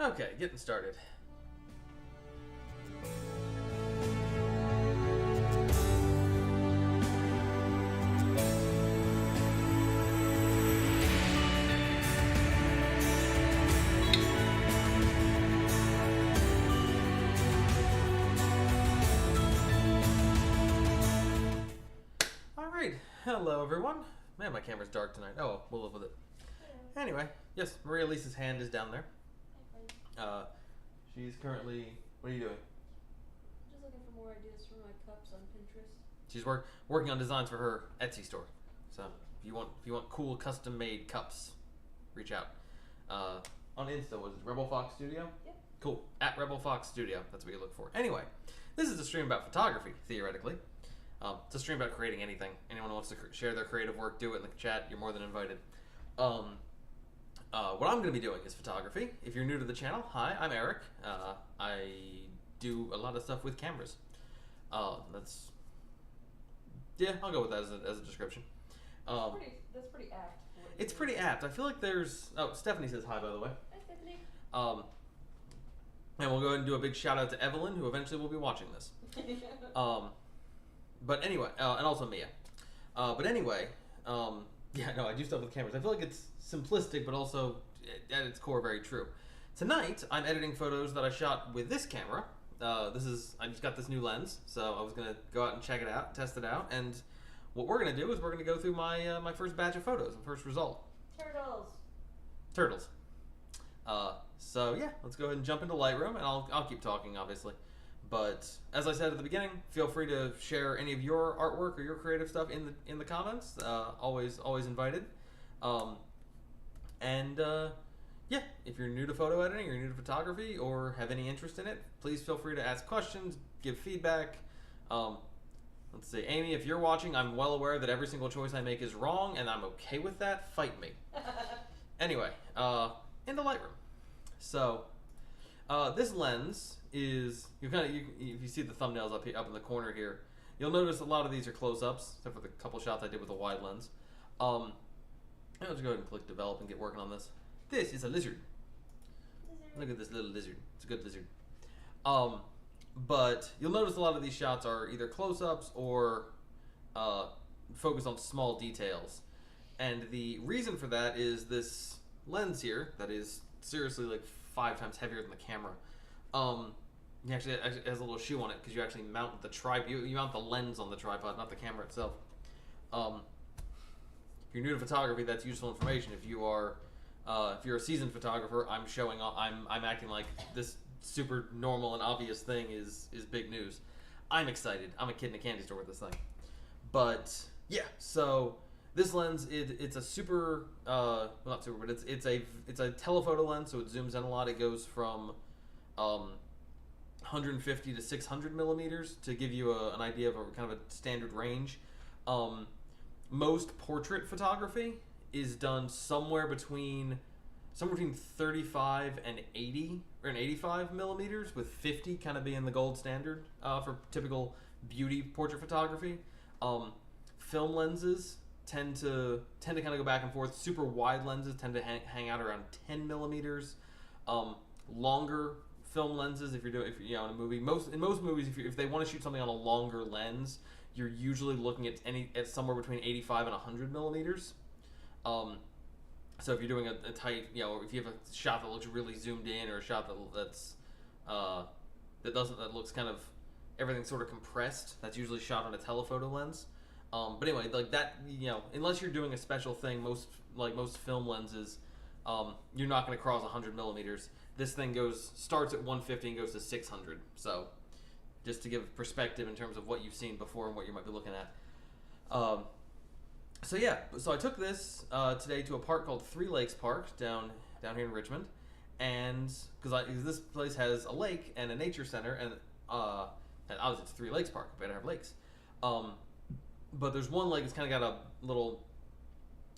Okay, getting started. Alright, hello everyone. Man, my camera's dark tonight. Oh, well, we'll live with it. Anyway, yes, Maria Lisa's hand is down there. She's currently, what are you doing? Just looking for more ideas for my cups on Pinterest. She's working on designs for her Etsy store. So if you want cool custom made cups, reach out. On Insta, was it Rebel Fox Studio? Yep. Cool. At Rebel Fox Studio. That's what you look for. Anyway, this is a stream about photography, theoretically. It's a stream about creating anything. Anyone who wants to share their creative work, do it in the chat. You're more than invited. What I'm going to be doing is photography. If you're new to the channel, hi, I'm Eric. I do a lot of stuff with cameras. I'll go with that as a description. That's pretty apt. It's pretty apt. I feel like there's... Oh, Stephanie says hi, by the way. Hi, Stephanie. And we'll go ahead and do a big shout out to Evelyn, who eventually will be watching this. But anyway, and also Mia. But anyway, yeah, no, I do stuff with cameras. I feel like it's simplistic, but also at its core very true. Tonight, I'm editing photos that I shot with this camera. I just got this new lens, so I was gonna go out and check it out, test it out, and what we're gonna do is we're gonna go through my my first batch of photos, the first result. Turtles. So yeah, let's go ahead and jump into Lightroom, and I'll keep talking, obviously. But as I said at the beginning, feel free to share any of your artwork or your creative stuff in the comments. Always invited. Yeah, if you're new to photo editing, or you're new to photography, or have any interest in it, please feel free to ask questions, give feedback. Let's see, Amy, if you're watching, I'm well aware that every single choice I make is wrong, and I'm okay with that. Fight me. Anyway, into Lightroom. So, this lens is, if you see the thumbnails up in the corner here, you'll notice a lot of these are close-ups, except for the couple shots I did with a wide lens. I'll just go ahead and click develop and get working on this. This is a lizard. Look at this little lizard. It's a good lizard. But you'll notice a lot of these shots are either close-ups or focus on small details. And the reason for that is this lens here that is seriously like 5 times heavier than the camera. Actually, it has a little shoe on it because you actually mount the you mount the lens on the tripod, not the camera itself. If you're new to photography, that's useful information. If you're a seasoned photographer, I'm acting like this super normal and obvious thing is big news. I'm excited. I'm a kid in a candy store with this thing. But yeah, so this lens, it's a super not super, but it's a telephoto lens, so it zooms in a lot. It goes from 150 to 600 millimeters to give you an idea of a kind of a standard range. Most portrait photography is done somewhere between 35 and 80 or 85 millimeters, with 50 kind of being the gold standard for typical beauty portrait photography. Film lenses tend to kind of go back and forth. Super wide lenses tend to hang out around 10 millimeters. Longer film lenses, if you're in a movie, in most movies, if they want to shoot something on a longer lens, you're usually looking at somewhere between 85 and 100 millimeters. So if you're doing a tight, if you have a shot that looks really zoomed in, or a shot that looks kind of everything sort of compressed, that's usually shot on a telephoto lens. But anyway, like that, unless you're doing a special thing, most film lenses, you're not going to cross 100 millimeters. This thing starts at 150 and goes to 600. So just to give perspective in terms of what you've seen before and what you might be looking at. So I took this today to a park called Three Lakes Park down here in Richmond, and because this place has a lake and a nature center, and obviously it's Three Lakes Park, it better have lakes. But there's one lake that's kind of got a little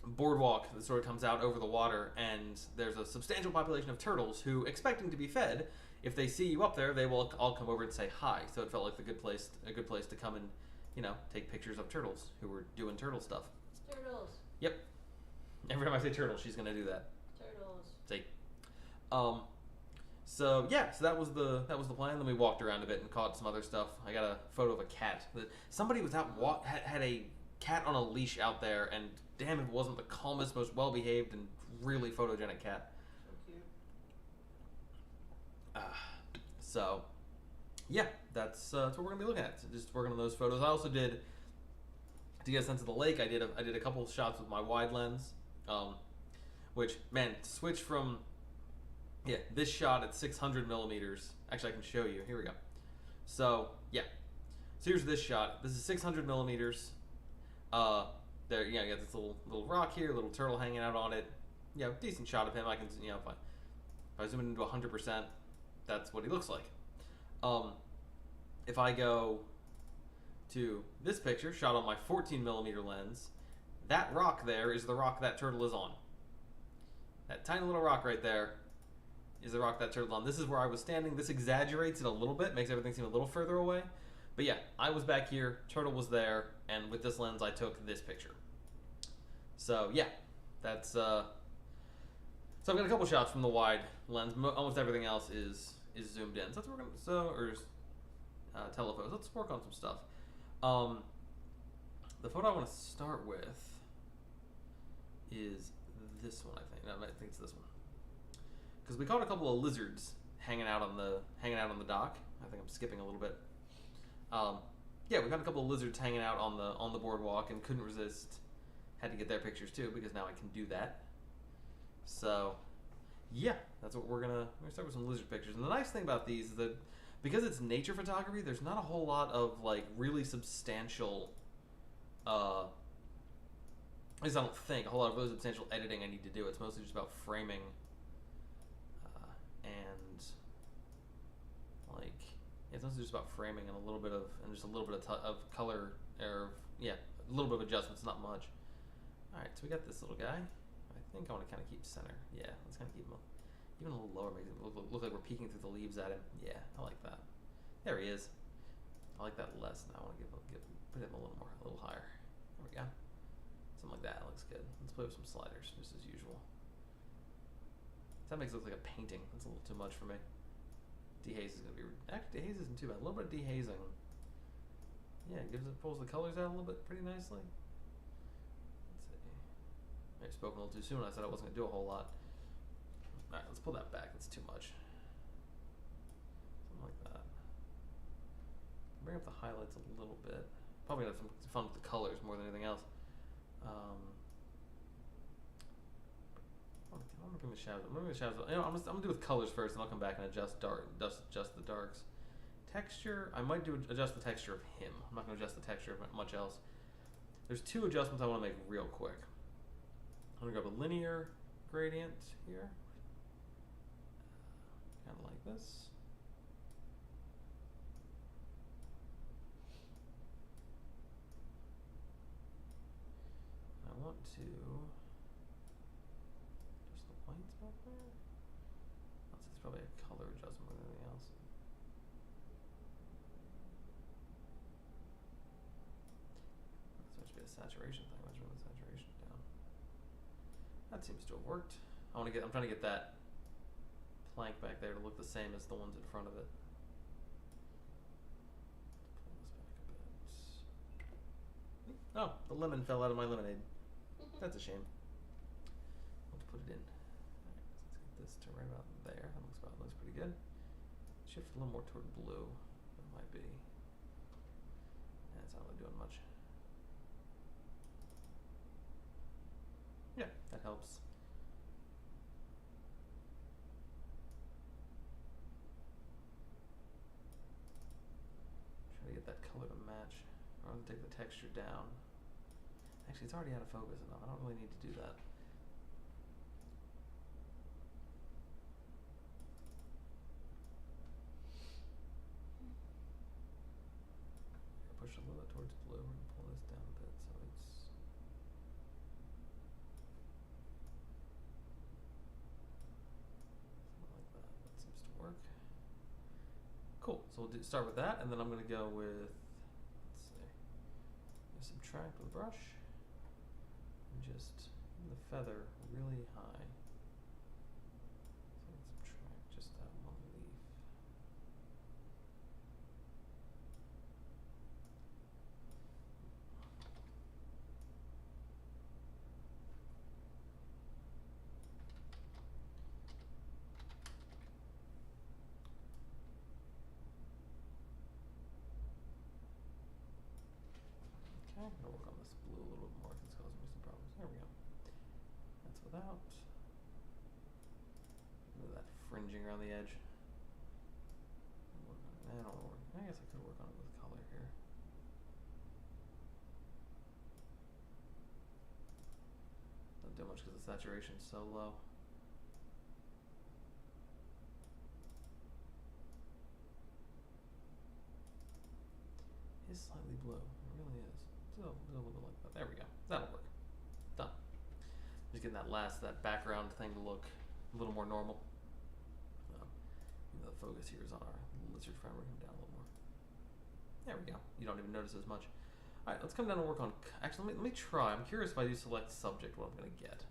boardwalk that sort of comes out over the water, and there's a substantial population of turtles who, expecting to be fed, if they see you up there, they will all come over and say hi. So it felt like a good place to come and take pictures of turtles who were doing turtle stuff. Turtles. Yep. Every time I say turtle, she's gonna do that. Turtles. See. So yeah, so that was the plan. Then we walked around a bit and caught some other stuff. I got a photo of a cat that somebody was out had a cat on a leash out there, and damn, if it wasn't the calmest, most well behaved, and really photogenic cat. So cute. So yeah, that's what we're gonna be looking at. So just working on those photos. I also did, to get a sense of the lake, I did a couple of shots with my wide lens, which, man, switch from, yeah, this shot at 600 millimeters. Actually, I can show you. Here we go. So yeah, so here's this shot. This is 600 millimeters. There, you got this little rock here, little turtle hanging out on it. Decent shot of him. I can, if I zoom it into 100%, that's what he looks like. If I go to this picture, shot on my 14 millimeter lens, that rock there is the rock that turtle is on. That tiny little rock right there is the rock that turtle's on. This is where I was standing. This exaggerates it a little bit, makes everything seem a little further away. But yeah, I was back here, turtle was there, and with this lens I took this picture. So yeah, that's so I've got a couple shots from the wide lens. Almost everything else is zoomed in. So let's work on telephotos. Let's work on some stuff. The photo I want to start with is this one. I think it's this one, because we caught a couple of lizards hanging out on the dock. I think I'm skipping a little bit. Yeah, we got a couple of lizards hanging out on the boardwalk and couldn't resist. Had to get their pictures too, because now I can do that. So yeah, that's what we're gonna start with, some lizard pictures. And the nice thing about these is that because it's nature photography, there's not a whole lot of like really substantial, at least I don't think, a whole lot of really substantial editing I need to do. It's mostly just about framing, and like, yeah, it's mostly just about framing and just a little bit of color, or a little bit of adjustments, not much. All right, so we got this little guy. I think I want to kind of keep center. Yeah, let's kind of keep him even a little lower, makes it look like we're peeking through the leaves at him. Yeah, I like that. There he is. I like that less. Now I want to put him a little higher. There we go. Something like that. Looks good. Let's play with some sliders, just as usual. That makes it look like a painting. That's a little too much for me. Dehaze is gonna be. Actually, dehaze isn't too bad. A little bit of dehazing. Yeah, pulls the colors out a little bit pretty nicely. I spoke a little too soon. I said I wasn't going to do a whole lot. Alright, let's pull that back. That's too much. Something like that. Bring up the highlights a little bit. Probably gonna have some fun with the colors more than anything else. I'm gonna bring the shadows. I'm gonna do with colors first, and I'll come back and adjust the darks. Texture. I might adjust the texture of him. I'm not gonna adjust the texture of much else. There's two adjustments I want to make real quick. I'm gonna grab a linear gradient here, kind of like this. I want to just the whites back there. It's probably a color adjustment more than anything else. This must be a saturation thing. Let's bring the saturation down. That seems to have worked. I'm trying to get that plank back there to look the same as the ones in front of it. Pull this back a bit. Oh, the lemon fell out of my lemonade. That's a shame. Let's put it in. Alright, let's get this to right about there. That looks pretty good. Shift a little more toward blue. That might be. That's not really doing much. Yeah, that helps. Try to get that color to match. I'm gonna take the texture down. Actually, it's already out of focus enough. I don't really need to do that. Push a little bit towards blue. We're gonna pull this down a bit so it's. Like that. That seems to work. Cool. So we'll start with that, and then I'm going to go with, let's see, subtract with a brush, and just the feather really high. So let's subtract just that one without. Look at that fringing around the edge. I don't know. I guess I could work on it with color here. Don't do much because the saturation's so low. It's slightly blue. It really is. Still a little bit like that. There we go. That'll work. Done. Just getting that background thing to look a little more normal. The focus here is on our lizard friend. We're going down a little more. There we go. You don't even notice as much. All right, let's come down and work on. Actually, let me try. I'm curious if I do select subject, what I'm going to get.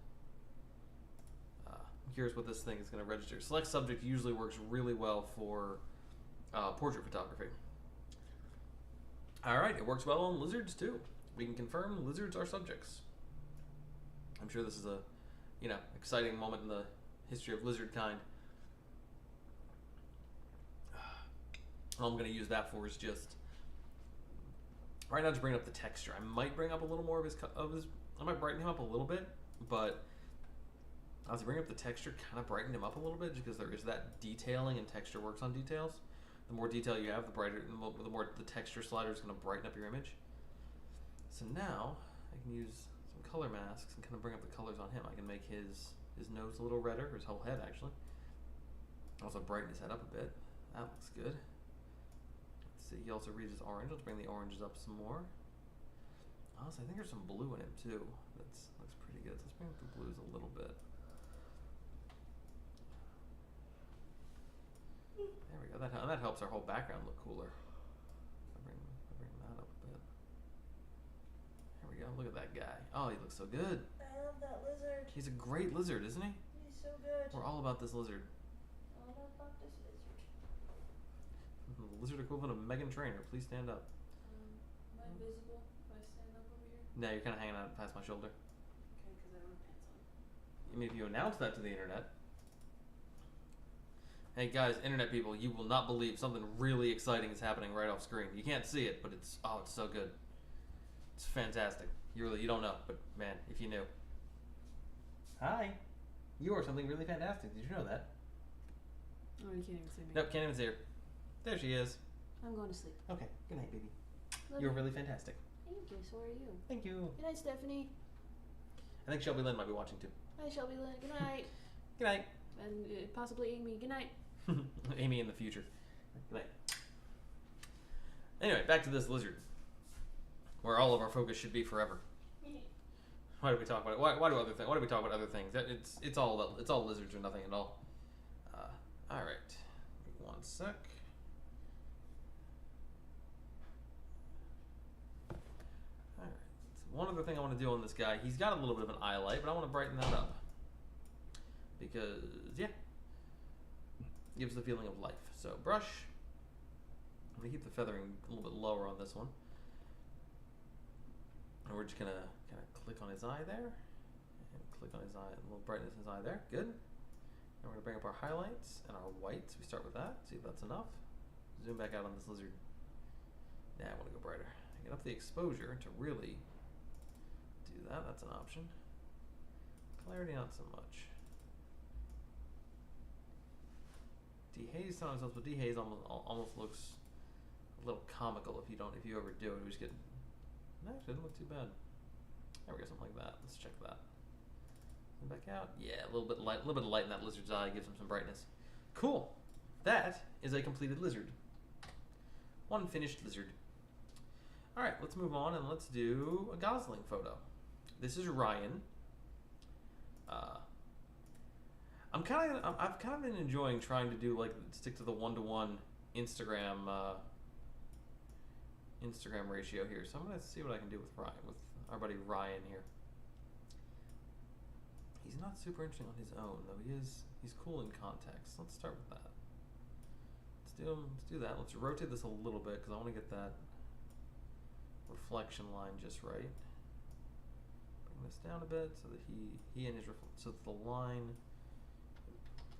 I'm curious what this thing is going to register. Select subject usually works really well for portrait photography. All right, it works well on lizards too. We can confirm lizards are subjects. I'm sure this is a, exciting moment in the history of lizard kind. All I'm going to use that for is just right now to bring up the texture. I might bring up a little more of his. I might brighten him up a little bit, but as I bring up the texture, kind of brighten him up a little bit, just because there is that detailing, and texture works on details. The more detail you have, the brighter, the more the texture slider is going to brighten up your image. So now I can use some color masks and kind of bring up the colors on him. I can make his nose a little redder, or his whole head actually. Also brighten his head up a bit. That looks good. Let's see. He also reads his orange. Let's bring the oranges up some more. Honestly, I think there's some blue in him too. Looks pretty good. So let's bring up the blues a little bit. There we go. That helps our whole background look cooler. I'll bring that up a bit. There we go. Look at that guy. Oh, he looks so good. I love that lizard. He's a great lizard, isn't he? He's so good. We're all about this lizard. All about this lizard. The lizard equivalent of Megan Trainor. Please stand up. Am I invisible if I stand up over here? No, you're kind of hanging out past my shoulder. Okay, because I don't have pants on. I mean, if you announce that to the internet. Hey guys, internet people, you will not believe something really exciting is happening right off screen. You can't see it, but it's so good. It's fantastic. You don't know, but man, if you knew. Hi. You are something really fantastic. Did you know that? Oh, you can't even see me. Nope, can't even see her. There she is. I'm going to sleep. Okay, good night, baby. Love You're you. really fantastic. Thank you. So are you. Thank you. Good night, Stephanie. I think Shelby Lynn might be watching too. Hi, Shelby Lynn. Good night. Good night. And possibly Amy. Good night. Amy in the future. Good night. Anyway, back to this lizard, where all of our focus should be forever. Why do we talk about it? Why do we talk about other things? It's all lizards or nothing at all. All right, one sec. All right. So one other thing I want to do on this guy, he's got a little bit of an eye light, but I want to brighten that up because gives the feeling of life. So brush. I'm gonna keep the feathering a little bit lower on this one. And we're just gonna kind of click on his eye there. And click on his eye, a little brightness in his eye there. Good. And we're gonna bring up our highlights and our whites. We start with that, see if that's enough. Zoom back out on this lizard. Yeah, I wanna go brighter. Get up the exposure to really do that. That's an option. Clarity, not so much. Dehaze sometimes helps, but dehaze almost looks a little comical if you overdo it. We just get, no, it doesn't look too bad. There we go, something like that. Let's check that. And back out. Yeah, a little bit of light in that lizard's eye gives him some brightness. Cool. That is a completed lizard. One finished lizard. All right, let's move on and let's do a Gosling photo. This is Ryan. I've kind of been enjoying trying to do stick to the 1-to-1 Instagram ratio here. So I'm gonna see what I can do with our buddy Ryan here. He's not super interesting on his own though. He's cool in context. Let's start with that. Let's do that. Let's rotate this a little bit because I want to get that reflection line just right. Bring this down a bit so that he and his so that the line.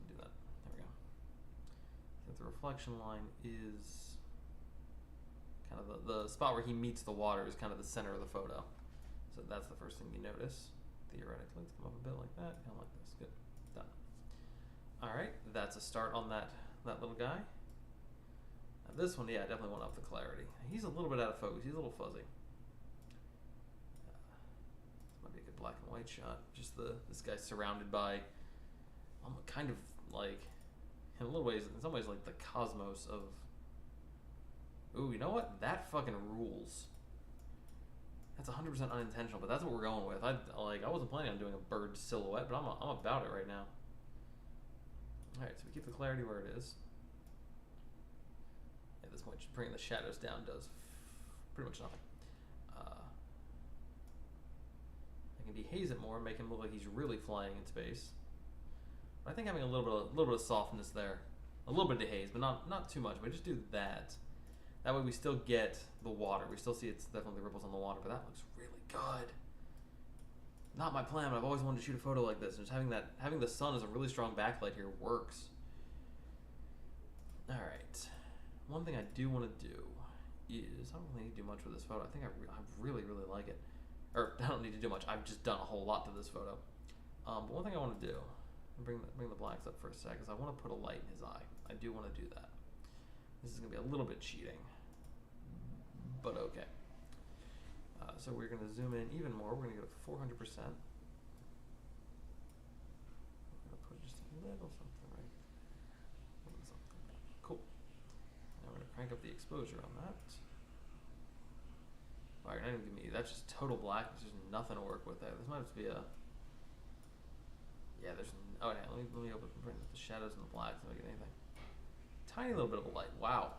Do that. There we go. So that the reflection line is kind of the spot where he meets the water is kind of the center of the photo. So that's the first thing you notice. theoretically. Let's come up a bit like that, kind of like this. Good, done. All right, that's a start on that little guy. Now this one, yeah, definitely want to up the clarity. He's a little bit out of focus. He's a little fuzzy. This might be a good black and white shot. Just this guy's surrounded by, kind of like, in a little ways, in some ways, like the cosmos of. Ooh, you know what? That fucking rules. That's 100% unintentional, but that's what we're going with. I wasn't planning on doing a bird silhouette, but I'm about it right now. All right, so we keep the clarity where it is. At this point, just bringing the shadows down does pretty much nothing. I can dehaze it more, make him look like he's really flying in space. But I think having a little bit of softness there, a little bit of dehaze, but not too much. But just do that. That way we still get the water. We still see it's definitely ripples on the water, but that looks really good. Not my plan, but I've always wanted to shoot a photo like this. And just having the sun as a really strong backlight here works. All right. One thing I do want to do is, I don't really need to do much with this photo. I think I really, really like it. Or, I don't need to do much. I've just done a whole lot to this photo. But one thing I want to do, bring the blacks up for a sec, is I want to put a light in his eye. I do want to do that. This is going to be a little bit cheating, but okay. So we're going to zoom in even more. We're going to go to 400%. We're going to put just a little something right. Something. Cool. Now we're going to crank up the exposure on that. Wow, you're not even giving me, that's just total black. There's just nothing to work with there. This might just be a, yeah, there's, oh yeah, let me bring up the shadows and the blacks and make it anything. Tiny little bit of a light. Wow.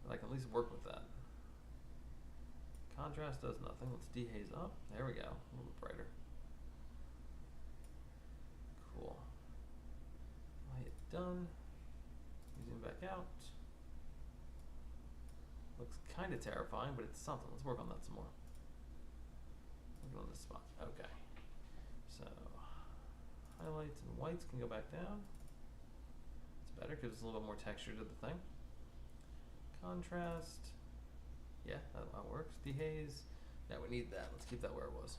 But I can at least work with that. Contrast does nothing. Let's dehaze up. There we go. A little bit brighter. Cool. Light done. Zoom back out. Looks kind of terrifying, but it's something. Let's work on that some more. Look on this spot. Okay. So, highlights and whites can go back down. Better, gives us a little bit more texture to the thing. Contrast, yeah, that works. Dehaze, yeah, we need that. Let's keep that where it was.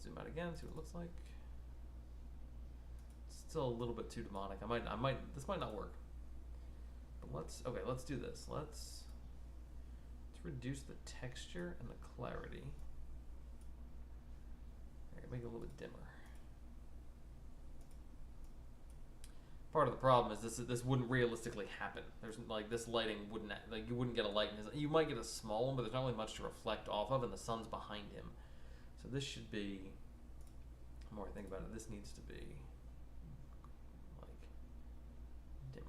Zoom out again, see what it looks like. It's still a little bit too demonic. This might not work. But let's do this. Let's reduce the texture and the clarity. Make it a little bit dimmer. Part of the problem is this wouldn't realistically happen. There's like this lighting wouldn't, like you wouldn't get a light in his, you might get a small one, but there's not really much to reflect off of, and the sun's behind him. So this should be, the more I think about it, this needs to be like dimmer.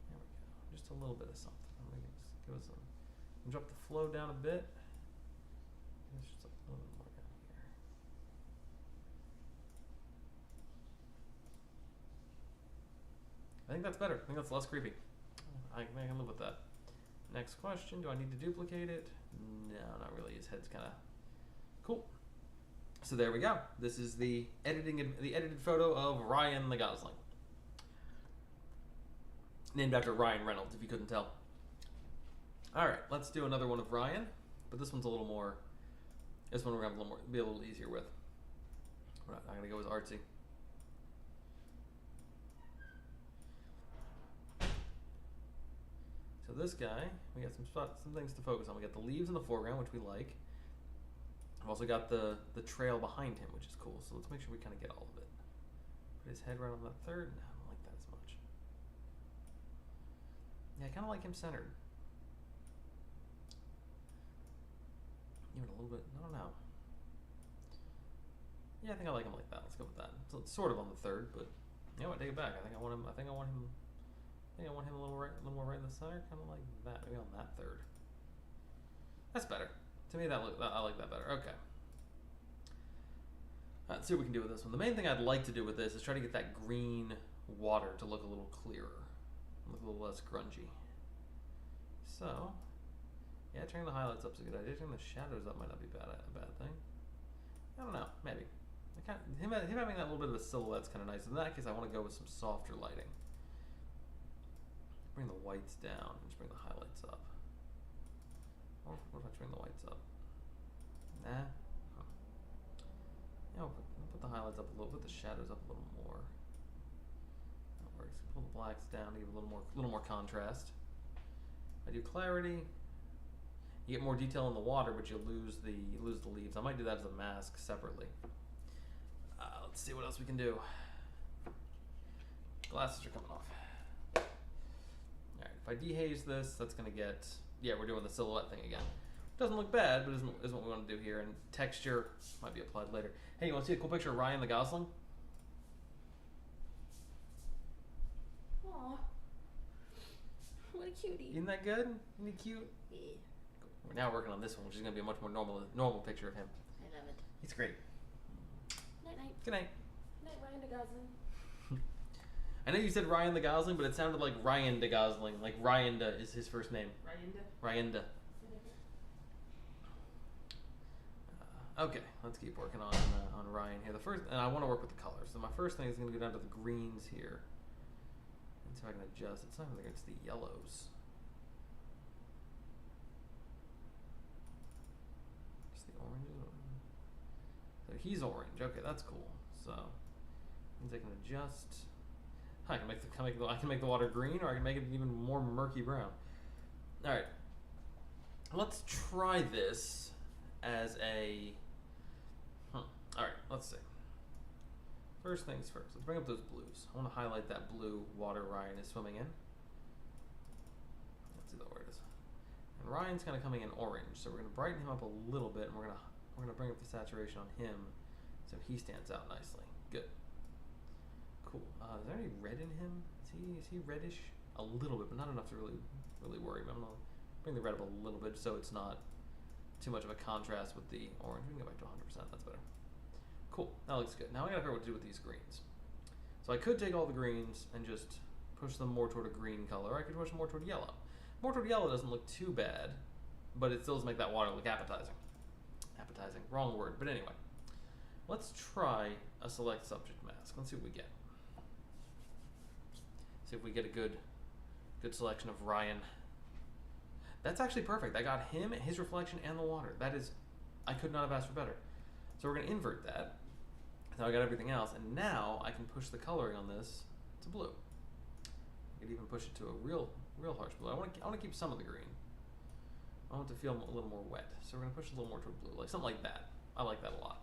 There we go. Just a little bit of something. Give us drop the flow down a bit. It's just a little bit more down here. I think that's better. I think that's less creepy. I can live with that. Next question, do I need to duplicate it? No, not really. His head's kind of cool. So there we go. This is the edited photo of Ryan the Gosling. Named after Ryan Reynolds, if you couldn't tell. Alright, let's do another one of Ryan, but this one's a little more, this one we're going to be a little easier with. I'm going to go as artsy. So this guy, we got some things to focus on. We got the leaves in the foreground, which we like. I've also got the trail behind him, which is cool. So let's make sure we kind of get all of it. Put his head right on that third. No, I don't like that as much. Yeah, I kind of like him centered. Even a little bit, I don't know. Yeah, I think I like him like that. Let's go with that. So it's sort of on the third, but you know what? Take it back. I think I want him a little more right in the center, kind of like that. Maybe on that third. That's better. To me, I like that better. Okay. Let's see what we can do with this one. The main thing I'd like to do with this is try to get that green water to look a little clearer, look a little less grungy. So, yeah, turning the highlights up is a good idea. Turning the shadows up might not be a bad thing. I don't know, maybe. Him having that little bit of a silhouette's kind of nice. In that case, I want to go with some softer lighting. Bring the whites down and just bring the highlights up. What if I bring the whites up? Nah. Huh. I'll put the highlights up a little, put the shadows up a little more. That works. Pull the blacks down to give a little more contrast. I do clarity. You get more detail in the water, but you lose the leaves. I might do that as a mask separately. Let's see what else we can do. Glasses are coming off. Alright, if I dehaze this, that's gonna get, yeah, we're doing the silhouette thing again. Doesn't look bad, but isn't what we want to do here. And texture might be applied later. Hey, you want to see a cool picture of Ryan the Gosling? Aw. What a cutie. Isn't that good? Isn't he cute? Yeah. We're now working on this one, which is going to be a much more normal picture of him. I love it. He's great. Night night. Good night. Night Ryan de Gosling. I know you said Ryan the Gosling, but it sounded like Ryan de Gosling. Like Ryanda is his first name. Ryanda. Ryanda. Okay, let's keep working on Ryan here. And I want to work with the colors. So my first thing is going to go down to the greens here. And see if I can adjust. It's not like it's the yellows. Just the oranges. So he's orange. Okay, that's cool. So means I can adjust. I can make the water green, or I can make it even more murky brown. All right, let's try this as a. All right, let's see. First things first. Let's bring up those blues. I want to highlight that blue water Ryan is swimming in. Let's see where it is. And Ryan's kind of coming in orange, so we're going to brighten him up a little bit, and we're gonna bring up the saturation on him, so he stands out nicely. Good. Cool. Is there any red in him? Is he reddish? A little bit, but not enough to really worry me. I'm gonna bring the red up a little bit so it's not too much of a contrast with the orange. We can go back to 100%. That's better. Cool. That looks good. Now I gotta figure out what to do with these greens. So I could take all the greens and just push them more toward a green color. Or I could push them more toward yellow. More toward yellow doesn't look too bad, but it still does make that water look appetizing. Appetizing. Wrong word. But anyway, let's try a select subject mask. Let's see what we get. See if we get a good selection of Ryan. That's actually perfect. I got him, his reflection, and the water. That is, I could not have asked for better. So we're gonna invert that. Now I got everything else, and now I can push the coloring on this to blue. I could even push it to a real harsh blue. I want to keep some of the green. I want it to feel a little more wet. So we're gonna push it a little more toward blue, like something like that. I like that a lot.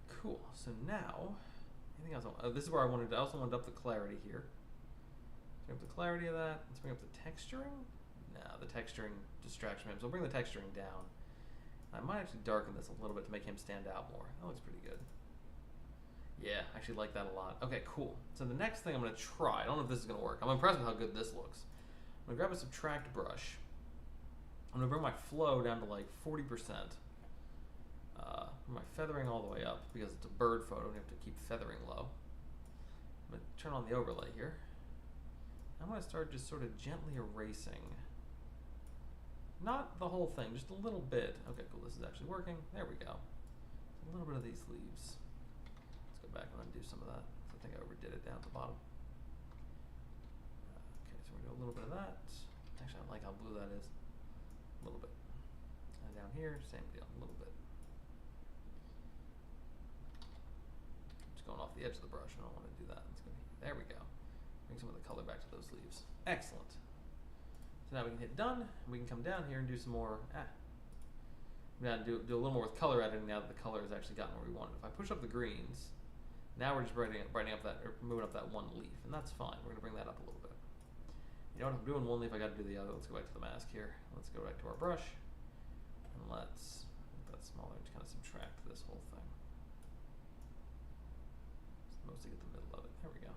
Cool. So now, anything else? This is where I also wanted up the clarity here. Bring up the clarity of that. Let's bring up the texturing. No, the texturing distracts me. So we'll bring the texturing down. I might actually darken this a little bit to make him stand out more. That looks pretty good. Yeah, I actually like that a lot. Okay, cool. So the next thing I'm going to try, I don't know if this is going to work. I'm impressed with how good this looks. I'm going to grab a subtract brush. I'm going to bring my flow down to like 40%. My feathering all the way up because it's a bird photo and you have to keep feathering low. I'm going to turn on the overlay here. I'm going to start just sort of gently erasing. Not the whole thing, just a little bit. Okay, cool, this is actually working. There we go. A little bit of these leaves. Let's go back and undo some of that. I think I overdid it down at the bottom. Okay, so we're going to do a little bit of that. Actually, I like how blue that is. A little bit. And down here, same deal, a little bit. Just going off the edge of the brush. I don't want to do that. It's gonna be, there we go. Bring some of the color back to those leaves. Excellent. So now we can hit done. We can come down here and do some more. We gotta do a little more with color editing now that the color has actually gotten where we want it. If I push up the greens, now we're just brightening up that, or moving up that one leaf, and that's fine. We're gonna bring that up a little bit. You know what? I'm doing one leaf. I got to do the other. Let's go back to the mask here. Let's go back to our brush, and let's make that smaller to kind of subtract this whole thing. Just mostly get the middle of it. There we go.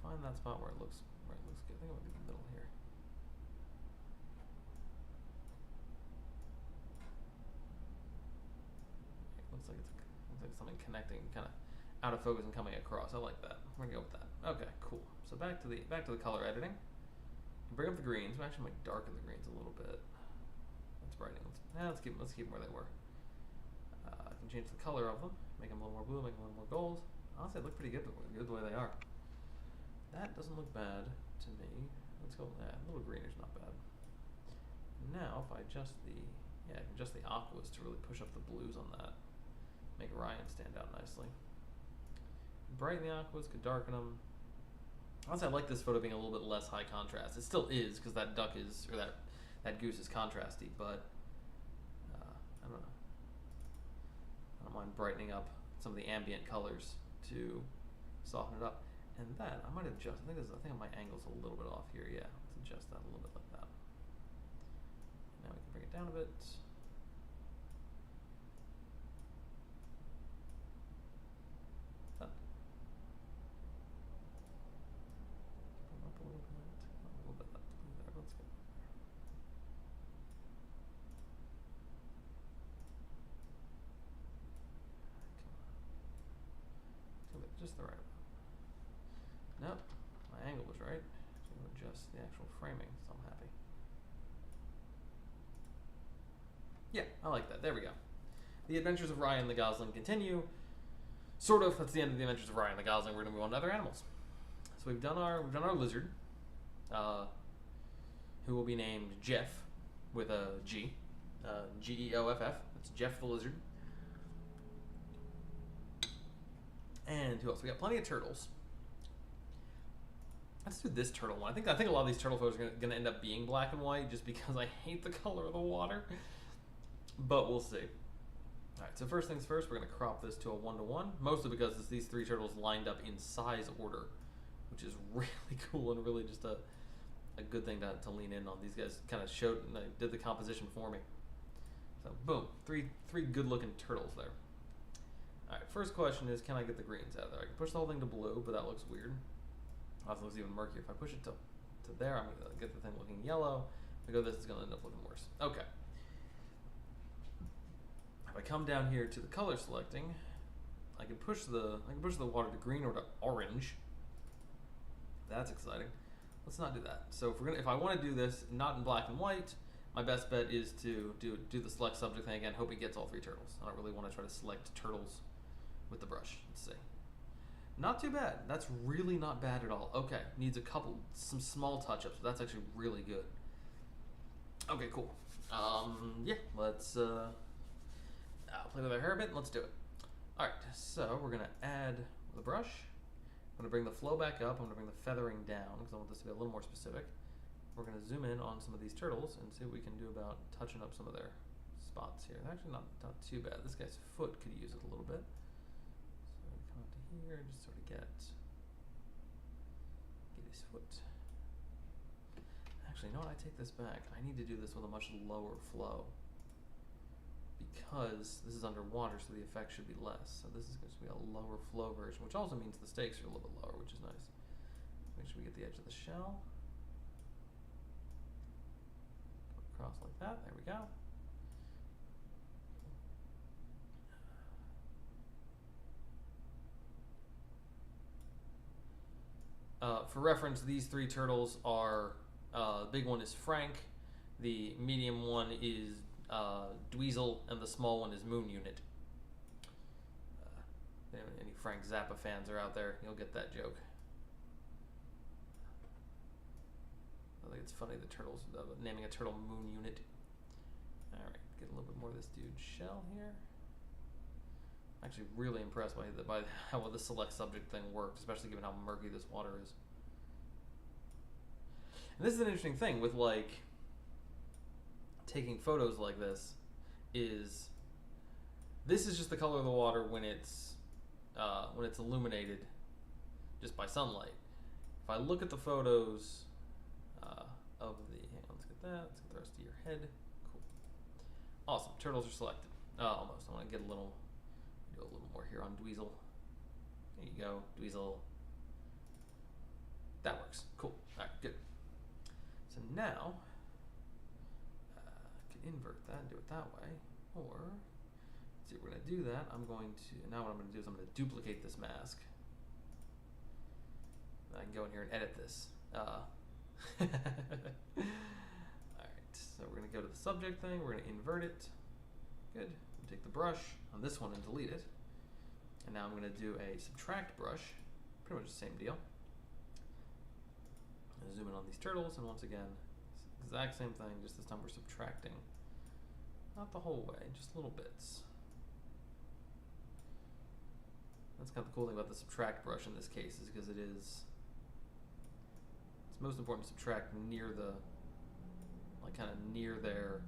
Find that spot where it looks good. I think it might be the middle here. It looks like something connecting, kind of out of focus and coming across. I like that. We're gonna go with that. Okay, cool. So back to the color editing. Bring up the greens. We actually might darken the greens a little bit. That's brightening. Let's keep them where they were. I can change the color of them. Make them a little more blue. Make them a little more gold. Honestly, they look pretty good the way they are. That doesn't look bad to me. Let's go. Yeah, a little greenish, not bad. Now, if I adjust the aquas to really push up the blues on that, make Ryan stand out nicely. Brighten the aquas, could darken them. Honestly, I like this photo being a little bit less high contrast. It still is, because that duck is, or that goose is contrasty, but I don't know. I don't mind brightening up some of the ambient colors to soften it up. And then I might adjust. I think my angle's a little bit off here. Yeah, let's adjust that a little bit like that. Now we can bring it down a bit. Done. Bring up a little bit. A little bit left there. Let's go. Come on. Just the right amount. Nope, my angle was right. So I'm going to adjust the actual framing, so I'm happy. Yeah, I like that. There we go. The Adventures of Ryan the Gosling continue. Sort of. That's the end of the Adventures of Ryan the Gosling. We're going to move on to other animals. So we've done our lizard, who will be named Jeff with a G, Geoff. That's Jeff the lizard. And who else? We got plenty of turtles. Let's do this turtle one. I think a lot of these turtle photos are going to end up being black and white just because I hate the color of the water. But we'll see. Alright, so first things first, we're going to crop this to a 1:1. Mostly because it's these three turtles lined up in size order, which is really cool and really just a good thing to lean in on. These guys kind of showed, and they did the composition for me. So boom, three good looking turtles there. Alright, first question is, can I get the greens out of there? I can push the whole thing to blue, but that looks weird. Also looks even murkier. If I push it to there, I'm going to get the thing looking yellow. If I go this, it's going to end up looking worse. Okay. If I come down here to the color selecting, I can push the water to green or to orange. That's exciting. Let's not do that. So if I want to do this not in black and white, my best bet is to do the select subject thing again. Hope it gets all three turtles. I don't really want to try to select turtles with the brush. Let's see. Not too bad. That's really not bad at all. Okay, needs some small touch-ups, but that's actually really good. Okay, cool. Yeah, let's play with our hair a bit and let's do it. All right, so we're gonna add the brush. I'm gonna bring the flow back up. I'm gonna bring the feathering down because I want this to be a little more specific. We're gonna zoom in on some of these turtles and see what we can do about touching up some of their spots here. They're actually not too bad. This guy's foot could use it a little bit. Here, just sort of get his foot. Actually, you know what? I take this back. I need to do this with a much lower flow because this is underwater, so the effect should be less. So this is going to be a lower flow version, which also means the stakes are a little bit lower, which is nice. Make sure we get the edge of the shell. Go across like that. There we go. For reference, these three turtles are, the big one is Frank, the medium one is Dweezil, and the small one is Moon Unit. Any Frank Zappa fans are out there, you'll get that joke. I think it's funny, the turtles, naming a turtle Moon Unit. Alright, get a little bit more of this dude's shell here. I'm actually really impressed by how well the select subject thing worked, especially given how murky this water is. And this is an interesting thing with taking photos like this. This is just the color of the water when it's illuminated just by sunlight. If I look at the photos of the, hang on, let's get the rest of your head. Cool, awesome. Turtles are selected. Almost. I want to get a little more here on Dweezil. There you go, Dweezil. That works. Cool. All right, good. So now, I can invert that and do it that way. Or, let's see, we're going to do that. Now what I'm going to do is I'm going to duplicate this mask. I can go in here and edit this. Alright, so we're going to go to the subject thing. We're going to invert it. Good. Take the brush on this one and delete it. And now I'm going to do a subtract brush, pretty much the same deal. I'm going to zoom in on these turtles, and once again, exact same thing, just this time we're subtracting. Not the whole way, just little bits. That's kind of the cool thing about the subtract brush in this case, is because it's most important to subtract near the, like kind of near their,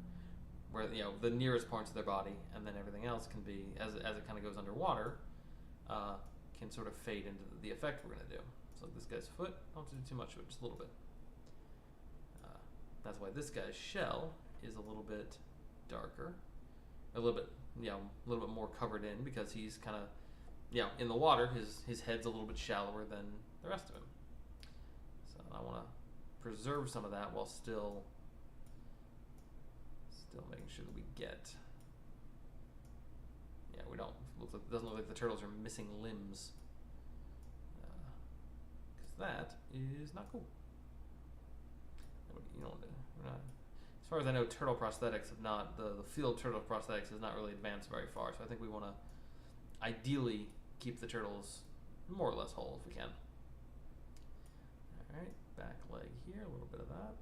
where, you know, the nearest parts of their body, and then everything else can be, as it kind of goes underwater, can sort of fade into the effect we're going to do. So this guy's foot, don't have to do too much of it, just a little bit. That's why this guy's shell is a little bit darker, a little bit, you know, a little bit more covered in, because he's kind of, you know, in the water, his head's a little bit shallower than the rest of him. So I want to preserve some of that while still making sure that we get, yeah, we don't, it doesn't look like the turtles are missing limbs, because that is not cool. You know, we're not, as far as I know, turtle prosthetics have not, the field turtle prosthetics has not really advanced very far, so I think we want to ideally keep the turtles more or less whole if we can. Alright, back leg here, a little bit of that.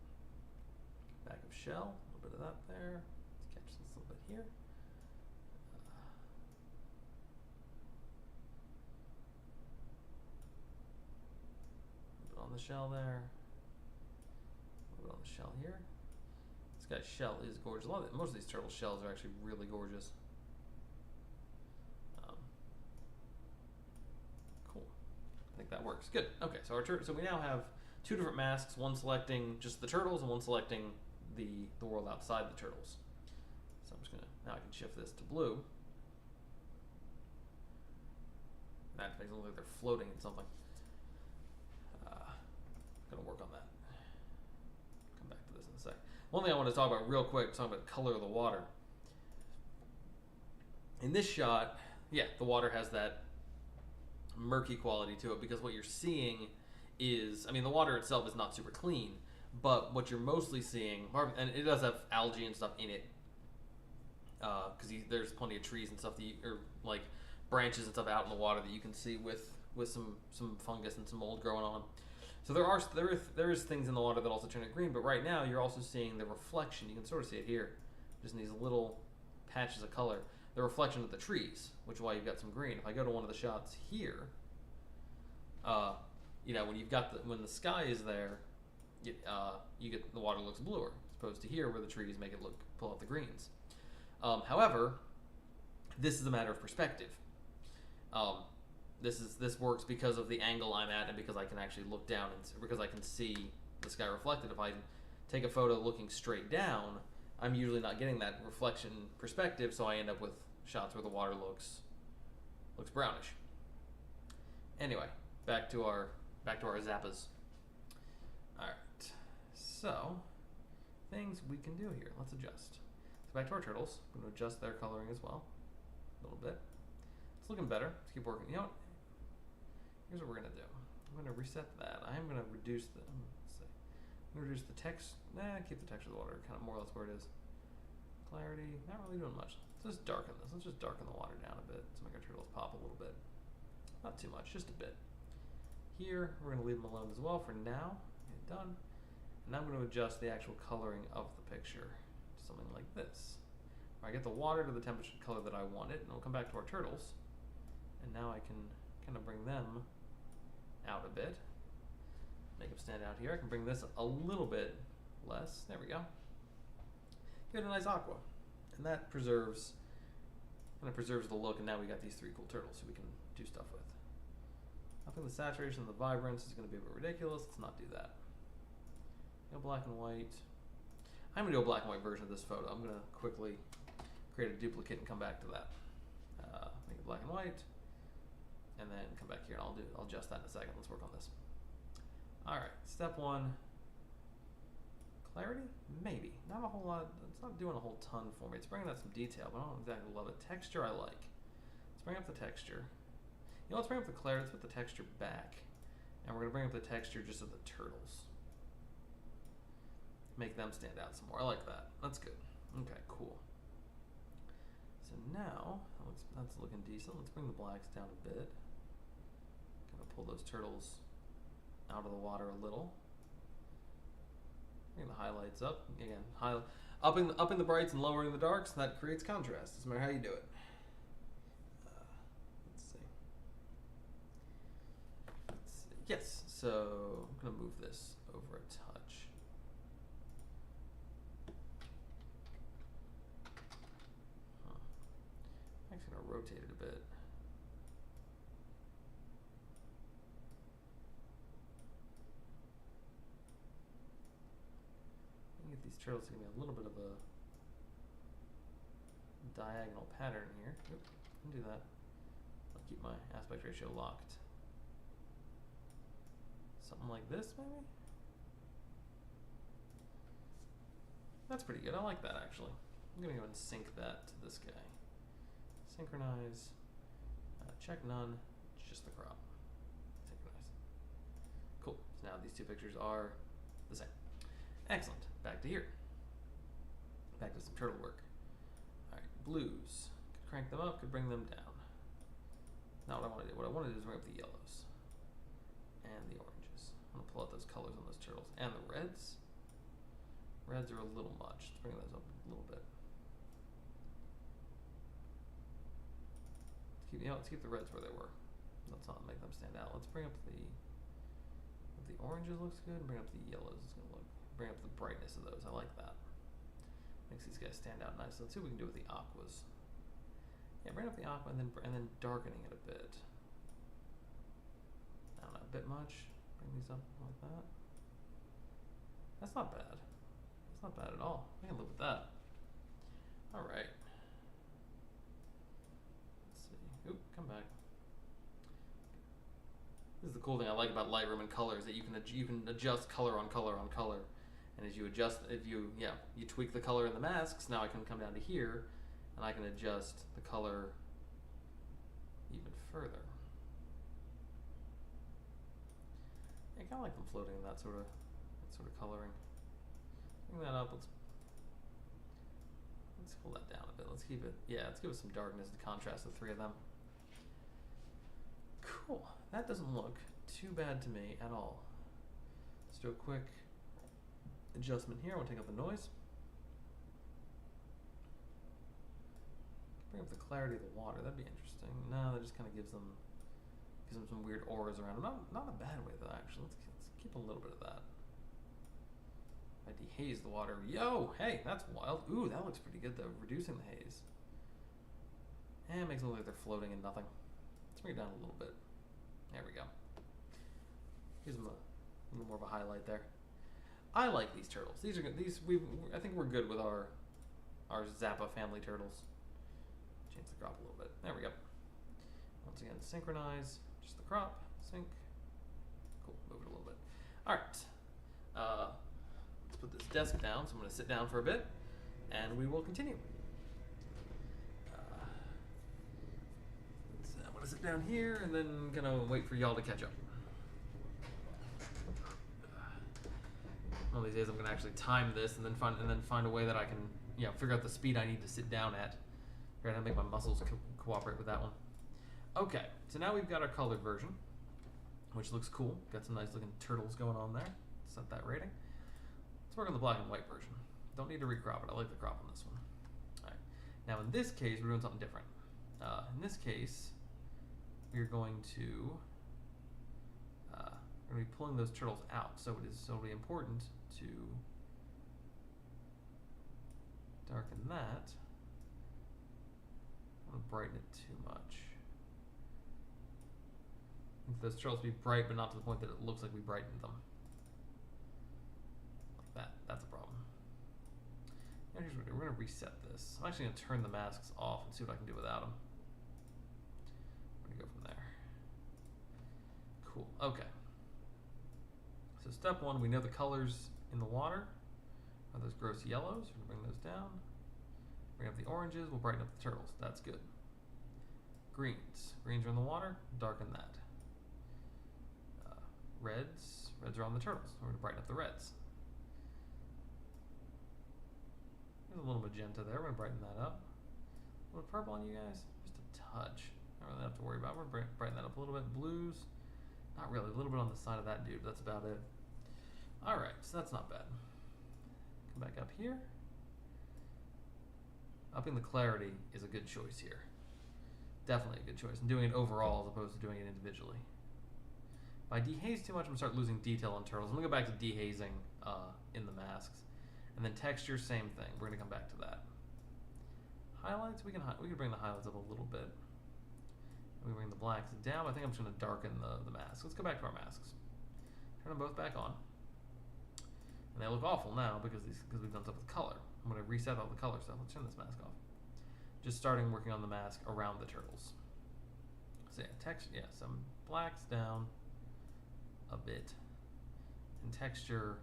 Back of shell, a little bit of that there. Let's catch this a little bit here. A little bit on the shell there. A little bit on the shell here. This guy's shell is gorgeous. Most of these turtle shells are actually really gorgeous. Cool. I think that works. Good. Okay, so so we now have two different masks, one selecting just the turtles and one selecting the world outside the turtles. So I'm just gonna, now I can shift this to blue. That makes it look like they're floating in something. Gonna work on that. Come back to this in a sec. One thing I want to talk about real quick, talking about color of the water. In this shot, yeah, the water has that murky quality to it, because what you're seeing is, I mean, the water itself is not super clean, but what you're mostly seeing, and it does have algae and stuff in it, because there's plenty of trees and stuff that or like branches and stuff out in the water that you can see with some fungus and some mold growing on. So there is things in the water that also turn it green, but right now you're also seeing the reflection. You can sort of see it here, just in these little patches of color. The reflection of the trees, which is why you've got some green. If I go to one of the shots here, you know, when the sky is there, you get the water looks bluer, as opposed to here where the trees make it pull out the greens. However, this is a matter of perspective. This works because of the angle I'm at, and because I can actually look down, and because I can see the sky reflected. If I take a photo looking straight down, I'm usually not getting that reflection perspective, so I end up with shots where the water looks brownish. Anyway, back to our zappas. All right, so things we can do here. Let's adjust. So back to our turtles. I'm going to adjust their coloring as well, a little bit. It's looking better. Let's keep working. You know what? Here's what we're going to do. I'm going to reset that. I am going to reduce the, let's see. I'm going to reduce the text. Keep the texture of the water kind of more or less where it is. Clarity, not really doing much. Let's just darken this. Let's just darken the water down a bit to make our turtles pop a little bit. Not too much, just a bit. Here, we're going to leave them alone as well for now. Get it done. And now I'm going to adjust the actual coloring of the picture to something like this. Where I get the water to the temperature color that I want it, and we'll come back to our turtles. And now I can kind of bring them out a bit. Make them stand out here. I can bring this a little bit less. There we go. Get a nice aqua. And that preserves the look, and now we got these three cool turtles who we can do stuff with. I think the saturation and the vibrance is going to be a bit ridiculous. Let's not do that. Go black and white. I'm going to do a black and white version of this photo. I'm going to quickly create a duplicate and come back to that. Make it black and white, and then come back here, and I'll adjust that in a second. Let's work on this. All right, step one. Clarity? Maybe. Not a whole lot. It's not doing a whole ton for me. It's bringing out some detail, but I don't exactly love it. Texture I like. Let's bring up the texture. You know, let's bring up the clarity. Let's put the texture back. And we're going to bring up the texture just of the turtles. Make them stand out some more. I like that. That's good. Okay, cool. So now, that's looking decent. Let's bring the blacks down a bit. Kind of pull those turtles out of the water a little. Bring the highlights up. Again, upping the brights and lowering the darks, that creates contrast. Doesn't matter how you do it. Let's see. Yes, so I'm going to move this over a touch. I'm actually going to rotate it a bit. Get these turtles to give me a little bit of a diagonal pattern here. Oop, can do that. I'll keep my aspect ratio locked. Something like this, maybe? That's pretty good. I like that, actually. I'm going to go and sync that to this guy. Synchronize. Check none. Just the crop. Synchronize. Cool. So now these two pictures are the same. Excellent. Back to here. Back to some turtle work. Alright, blues. Could crank them up, could bring them down. Not what I want to do. What I want to do is bring up the yellows. And the oranges. I'm going to pull out those colors on those turtles. And the reds. Reds are a little much. Let's bring those up a little bit. Let's keep the reds where they were. Let's not make them stand out. Let's bring up the oranges looks good, and bring up the yellows. It's going to look. Bring up the brightness of those. I like that. Makes these guys stand out nice. Let's see what we can do with the aquas. Yeah, bring up the aqua and then darkening it a bit. I don't know, a bit much. Bring these up like that. That's not bad. That's not bad at all. I can live with that. All right. Let's see. Oop, come back. This is the cool thing I like about Lightroom and color is that you can adjust color on color on color. And as you adjust, you tweak the color in the masks, now I can come down to here and I can adjust the color even further. I kind of like them floating in that sort of coloring. Bring that up, let's pull that down a bit. Let's keep it, let's give it some darkness to contrast the three of them. Cool, that doesn't look too bad to me at all. Let's do a quick adjustment here. I want to take out the noise. Bring up the clarity of the water. That'd be interesting. No, that just kind of gives them some weird auras around them. Not in a bad way though. Actually, let's keep a little bit of that. I dehaze the water. Yo, hey, that's wild. Ooh, that looks pretty good though. Reducing the haze. And it makes it look like they're floating in nothing. Let's bring it down a little bit. There we go. Gives them a little more of a highlight there. I like these turtles. These are good. I think we're good with our Zappa family turtles. Change the crop a little bit. There we go. Once again, synchronize. Just the crop. Sync. Cool. Move it a little bit. All right. Let's put this desk down. So I'm going to sit down for a bit, and we will continue. I'm going to sit down here, and then gonna wait for y'all to catch up. One of these days, I'm gonna actually time this, and then find a way that I can, figure out the speed I need to sit down at. Figure out how to make my muscles cooperate with that one. Okay, so now we've got our colored version, which looks cool. Got some nice looking turtles going on there. Set that rating. Let's work on the black and white version. Don't need to recrop it. I like the crop on this one. All right. Now in this case, we're doing something different. In this case, we're going to be pulling those turtles out. So it'll be important to darken that. I don't want to brighten it too much. I think those turtles be bright, but not to the point that it looks like we brightened them. Like that. That's a problem. Now here's what we're going to reset this. I'm actually going to turn the masks off and see what I can do without them. I'm going to go from there. Cool. Okay. So step one, we know the colors in the water are those gross yellows. We're going to bring those down. Bring up the oranges. We'll brighten up the turtles. That's good. Greens. Greens are in the water. Darken that. Reds. Reds are on the turtles. We're going to brighten up the reds. There's a little magenta there. We're going to brighten that up. A little purple on you guys, just a touch. Not really have to worry about. We're brighten that up a little bit. Blues, not really. A little bit on the side of that dude. But that's about it. All right, so that's not bad. Come back up here. Upping the clarity is a good choice here. Definitely a good choice. And doing it overall as opposed to doing it individually. If I dehaze too much, I'm gonna start losing detail on turtles. I'm gonna go back to dehazing in the masks, and then texture, same thing. We're gonna come back to that. Highlights, we can bring the highlights up a little bit. We bring the blacks down. I think I'm just gonna darken the mask. Let's go back to our masks. Turn them both back on. And they look awful now because we've done stuff with color. I'm gonna reset all the color stuff. Let's turn this mask off. Just starting working on the mask around the turtles. So yeah, some blacks down a bit, and texture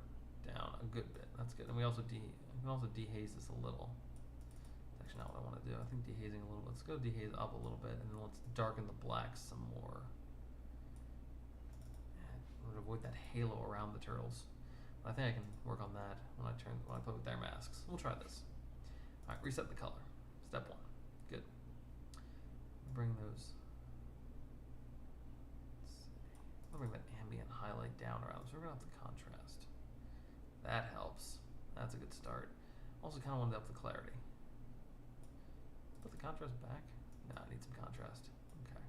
down a good bit. That's good. And we also can also dehaze this a little. That's actually not what I want to do. I think dehazing a little bit. Let's go dehaze up a little bit, and then let's darken the blacks some more. I'm gonna avoid that halo around the turtles. I think I can work on that when I play with their masks. We'll try this. All right, reset the color. Step 1. Good. Bring those. I'll bring that ambient highlight down around. So we're gonna have the contrast. That helps. That's a good start. Also, kind of wanted to up the clarity. Put the contrast back. No, I need some contrast. Okay.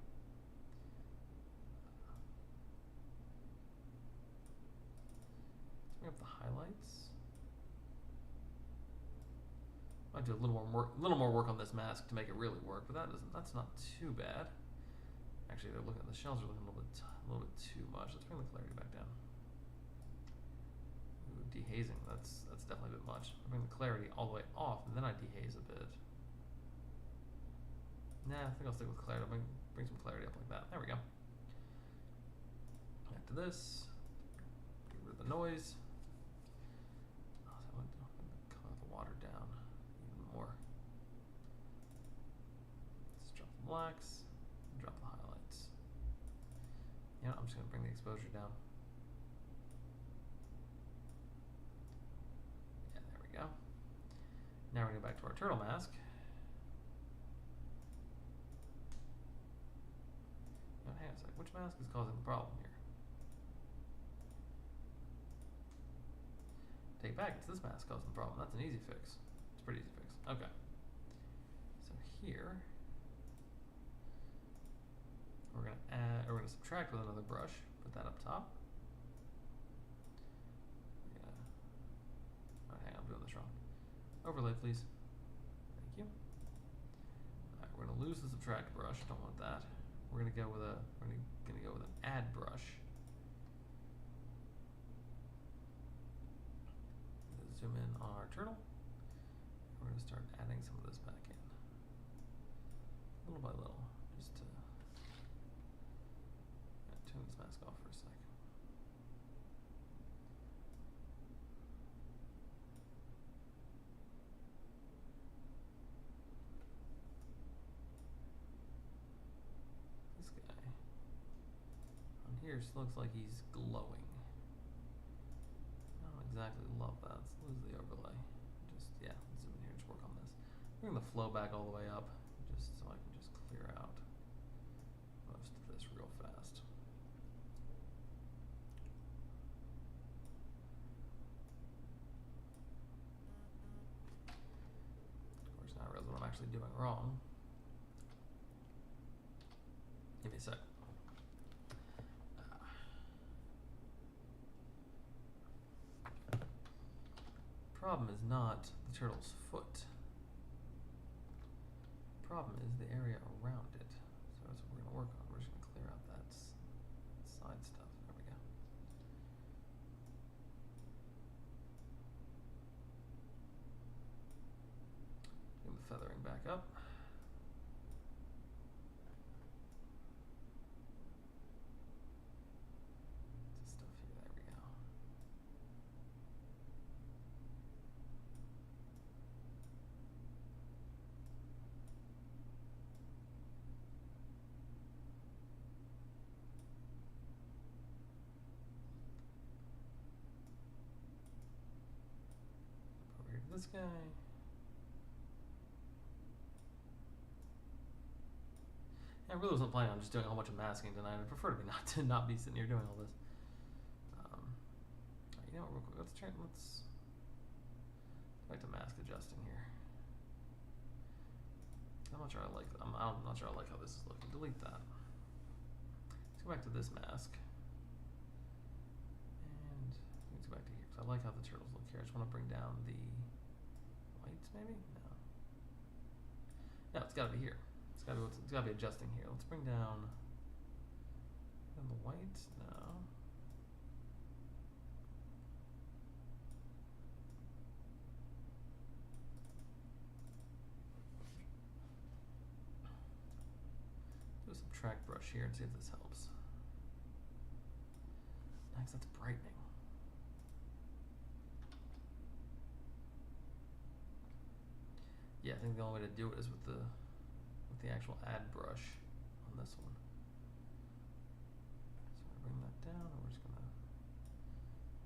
Let's bring up the highlights. Might do a little more work on this mask to make it really work, but that's not too bad. Actually, the shells are looking a little bit too much. Let's bring the clarity back down. Ooh, dehazing. That's definitely a bit much. I bring the clarity all the way off, and then I dehaze a bit. Nah, I think I'll stick with clarity. I'll bring some clarity up like that. There we go. Back to this. Get rid of the noise. Oh, so I want to color the water down even more. Let's drop the blacks. Drop the highlights. Yeah, I'm just gonna bring the exposure down. Yeah, there we go. Now we're gonna go back to our turtle mask. Now, hang on a sec. Which mask is causing the problem here? Take it back. It's this mask causing the problem. That's an easy fix. It's a pretty easy fix. Okay. So here. We're gonna subtract with another brush. Put that up top. Yeah. Oh, hang on, I'm doing this wrong. Overlay, please. Thank you. All right, we're gonna lose the subtract brush. Don't want that. We're gonna go with an add brush. Zoom in on our turtle. We're gonna start adding some of this back in, little by little, just to turn this mask off for a sec. This guy on here still looks like he's glowing. I don't exactly love that. Let's lose the overlay. Just, yeah, let's zoom in here and just work on this. Bring the flow back all the way up, just so I can just clear out most of this real fast. Of course, now I realize what I'm actually doing wrong. Give me a sec. Problem is not the turtle's foot. Problem is the area around it. So that's what we're going to work on. We're just going to clear out that side stuff. There we go. Bring the feathering back up. Stuff here. There we go. Over here to this guy. I really wasn't planning on just doing a whole bunch of masking tonight. I'd prefer to not be sitting here doing all this. You know what, real quick, let's go back to mask adjusting here. I'm not sure I like I'm not sure I like how this is looking. Delete that. Let's go back to this mask. And let's go back to here, because I like how the turtles look here. I just want to bring down the whites, maybe? No, it's gotta be here. It's gotta be adjusting here. Let's bring down the whites. No. Do a subtract brush here and see if this helps. Next, that's brightening. Yeah, I think the only way to do it is with the actual add brush on this one. So we're gonna bring that down, and we're just gonna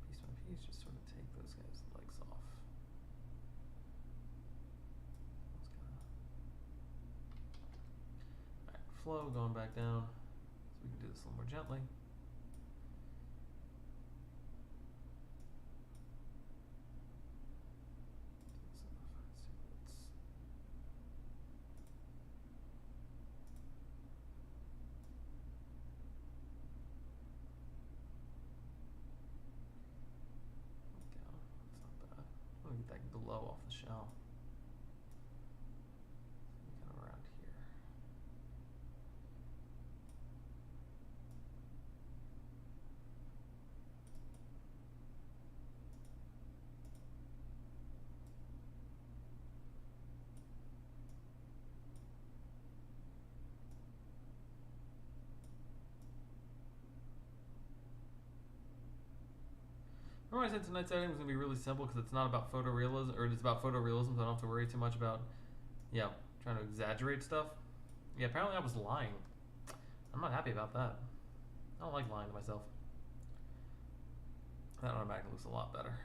piece by piece just sort of take those guys' legs off. Alright, flow going back down. So we can do this a little more gently. Get that glow off the shell. Kind of around here. Remember I said tonight's editing was going to be really simple because it's not about photorealism, or it's about photorealism, so I don't have to worry too much about, trying to exaggerate stuff. Yeah, apparently I was lying. I'm not happy about that. I don't like lying to myself. That automatically looks a lot better.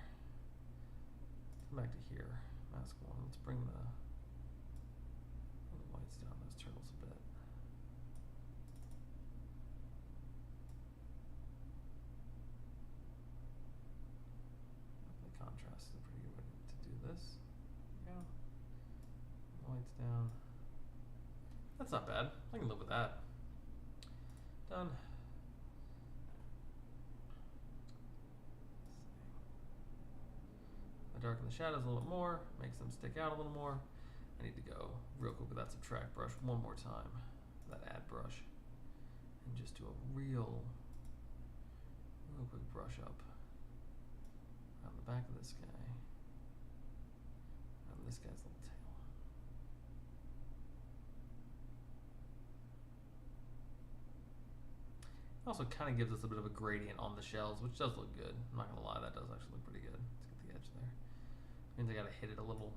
Come back to here. Mask 1. Let's bring the whites down those turtles a bit. The contrast is a pretty good way to do this. There we go. Whites down. That's not bad. I can live with that. Done. I darken the shadows a little bit more, makes them stick out a little more. I need to go real quick with that subtract brush one more time, that add brush, and just do a real quick brush up around the back of this guy, around this guy's little tail. Also kind of gives us a bit of a gradient on the shells, which does look good. I'm not gonna lie, that does actually look pretty good. Let's get the edge there. Means I gotta hit it a little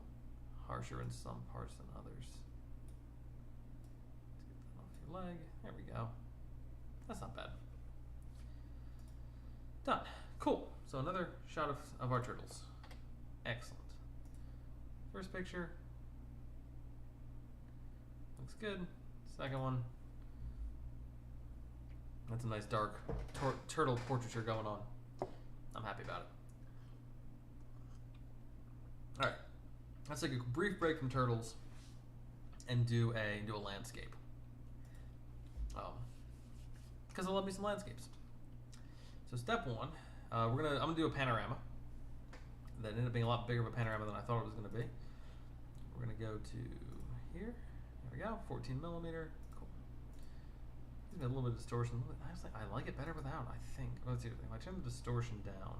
harsher in some parts than others. Let's get that off your leg. There we go. That's not bad. Done. Cool. So another shot of our turtles. Excellent. First picture. Looks good. Second one. That's a nice dark turtle portraiture going on. I'm happy about it. Alright, let's take a brief break from turtles and do a landscape. Because I love me some landscapes. So step one, I'm gonna do a panorama. That ended up being a lot bigger of a panorama than I thought it was gonna be. We're gonna go to here. There we go, 14 millimeter. Gives me a little bit of distortion. I like it better without, I think. Let's see. If I turn the distortion down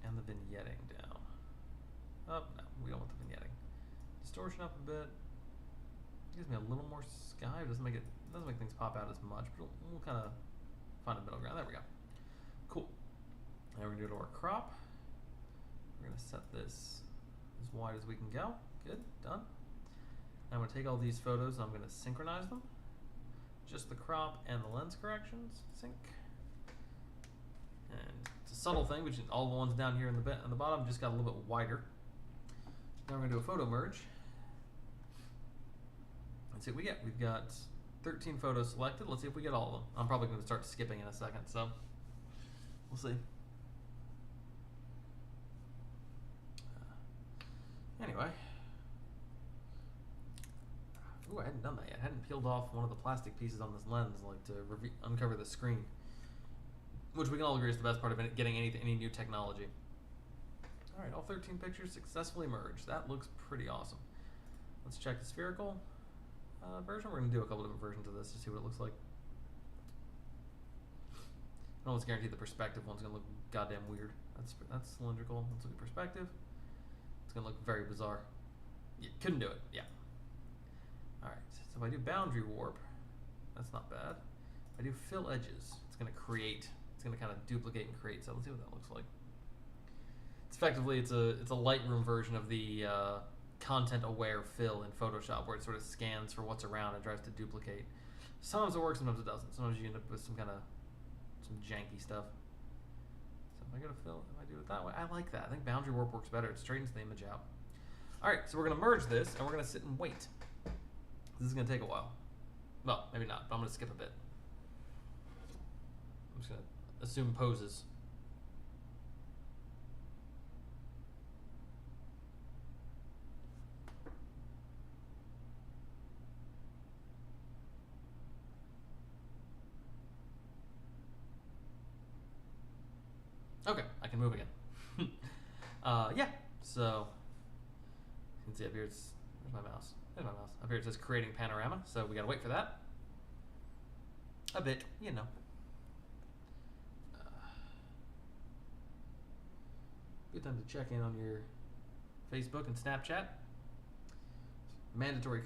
and the vignetting down. Oh, no, we don't want the vignetting. Distortion up a bit. Gives me a little more sky. It doesn't make things pop out as much, but we'll kind of find a middle ground. There we go. Cool. Now we're gonna do our crop. We're gonna set this as wide as we can go. Good, done. Now I'm gonna take all these photos and I'm gonna synchronize them. Just the crop and the lens corrections, sync. And it's a subtle thing, which is all the ones down here in the bottom just got a little bit wider. Now we're gonna do a photo merge. Let's see what we get. We've got 13 photos selected. Let's see if we get all of them. I'm probably going to start skipping in a second, so we'll see. Anyway. Ooh, I hadn't done that yet. I hadn't peeled off one of the plastic pieces on this lens, like to uncover the screen, which we can all agree is the best part of getting any new technology. All right, all 13 pictures successfully merged. That looks pretty awesome. Let's check the spherical version. We're going to do a couple different versions of this to see what it looks like. I almost guarantee the perspective one's going to look goddamn weird. That's cylindrical. Let's look at perspective. It's going to look very bizarre. Yeah, couldn't do it. Yeah. All right. So if I do boundary warp, that's not bad. If I do fill edges, it's going to create. It's going to kind of duplicate and create. So let's see what that looks like. It's effectively it's a Lightroom version of the content-aware fill in Photoshop, where it sort of scans for what's around and tries to duplicate. Sometimes it works, sometimes it doesn't. Sometimes you end up with some janky stuff. So if I go to fill, if I do it that way, I like that. I think boundary warp works better. It straightens the image out. All right, so we're going to merge this, and we're going to sit and wait. This is going to take a while. Well, maybe not, but I'm going to skip a bit. I'm just going to assume poses. Okay, I can move again. Yeah, so you can see up here, where's my mouse? There's my mouse. Up here it says creating panorama, so we gotta wait for that. A bit, you know. Good time to check in on your Facebook and Snapchat. Mandatory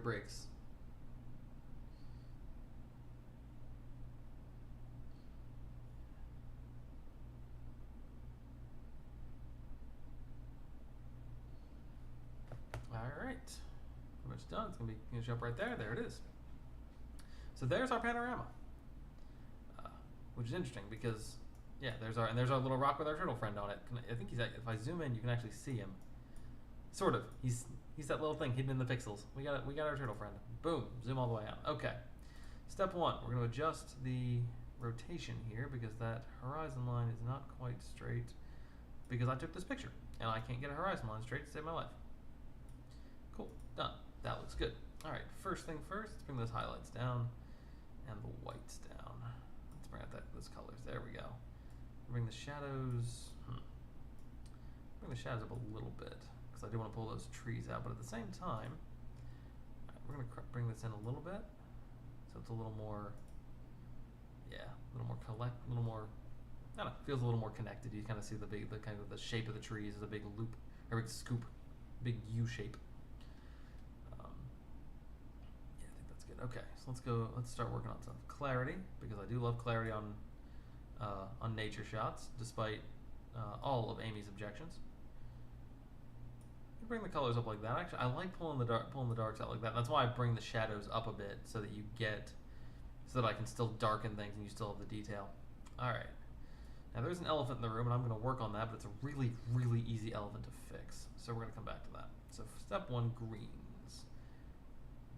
breaks. Alright, pretty much done. It's gonna show up right there. There it is. So there's our panorama, which is interesting because yeah, there's our little rock with our turtle friend on it. I think if I zoom in, you can actually see him. Sort of. He's that little thing hidden in the pixels. We got our turtle friend. Boom. Zoom all the way out. Okay. Step one. We're gonna adjust the rotation here because that horizon line is not quite straight because I took this picture and I can't get a horizon line straight to save my life. Cool, done. That looks good. All right, first thing first, let's bring those highlights down and the whites down. Let's bring out those colors. There we go. Bring the shadows. Bring the shadows up a little bit because I do want to pull those trees out, but at the same time, all right, we're gonna bring this in a little bit so it's a little more, yeah, a little more I don't know, feels a little more connected. You kind of see the kind of the shape of the trees is a big loop, or big scoop, big U shape. Okay, so let's start working on some clarity because I do love clarity on nature shots, despite all of Amy's objections. You bring the colors up like that. Actually, I like pulling the darks out like that. That's why I bring the shadows up a bit so that I can still darken things and you still have the detail. All right. Now there's an elephant in the room, and I'm going to work on that, but it's a really, really easy elephant to fix. So we're going to come back to that. So step one, green.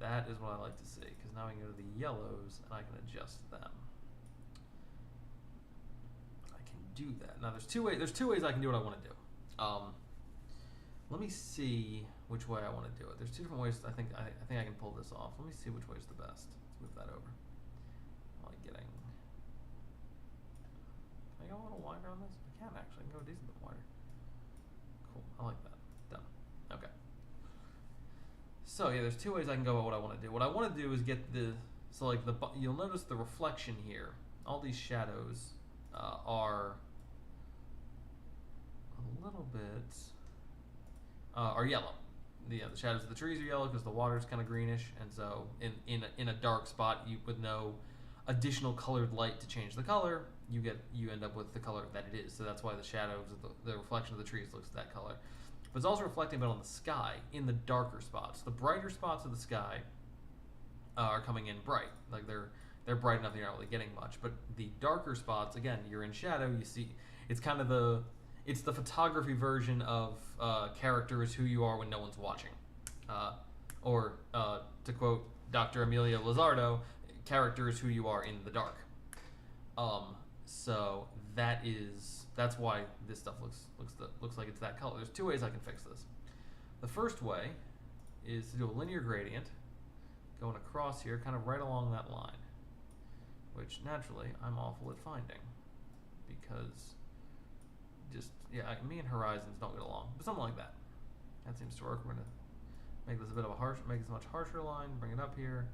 That is what I like to see, because now I can go to the yellows and I can adjust them. I can do that. Now there's two ways I can do what I want to do. Let me see which way I want to do it. There's two different ways. I think I can pull this off. Let me see which way is the best. Let's move that over. I like getting. Can I go a little wider on this? I can actually. I can go a decent bit wider. Cool. I like that. Done. Okay. So yeah, there's two ways I can go about what I want to do. What I want to do is get you'll notice the reflection here. All these shadows are a little bit are yellow. The shadows of the trees are yellow because the water's kind of greenish, and so in a dark spot, with no additional colored light to change the color, you end up with the color that it is. So that's why the shadows of the reflection of the trees looks that color. But it's also reflecting a bit on the sky in the darker spots. The brighter spots of the sky are coming in bright. Like they're bright enough that you're not really getting much. But the darker spots, again, you're in shadow. You see, it's kind of the photography version of characters who you are when no one's watching. Or to quote Dr. Amelia Lizardo, characters who you are in the dark. So that's why this stuff looks like it's that color. There's two ways I can fix this. The first way is to do a linear gradient going across here, kind of right along that line, which naturally I'm awful at finding because me and horizons don't get along, but something like that. That seems to work. We're gonna make this a bit of make this a much harsher line, bring it up here,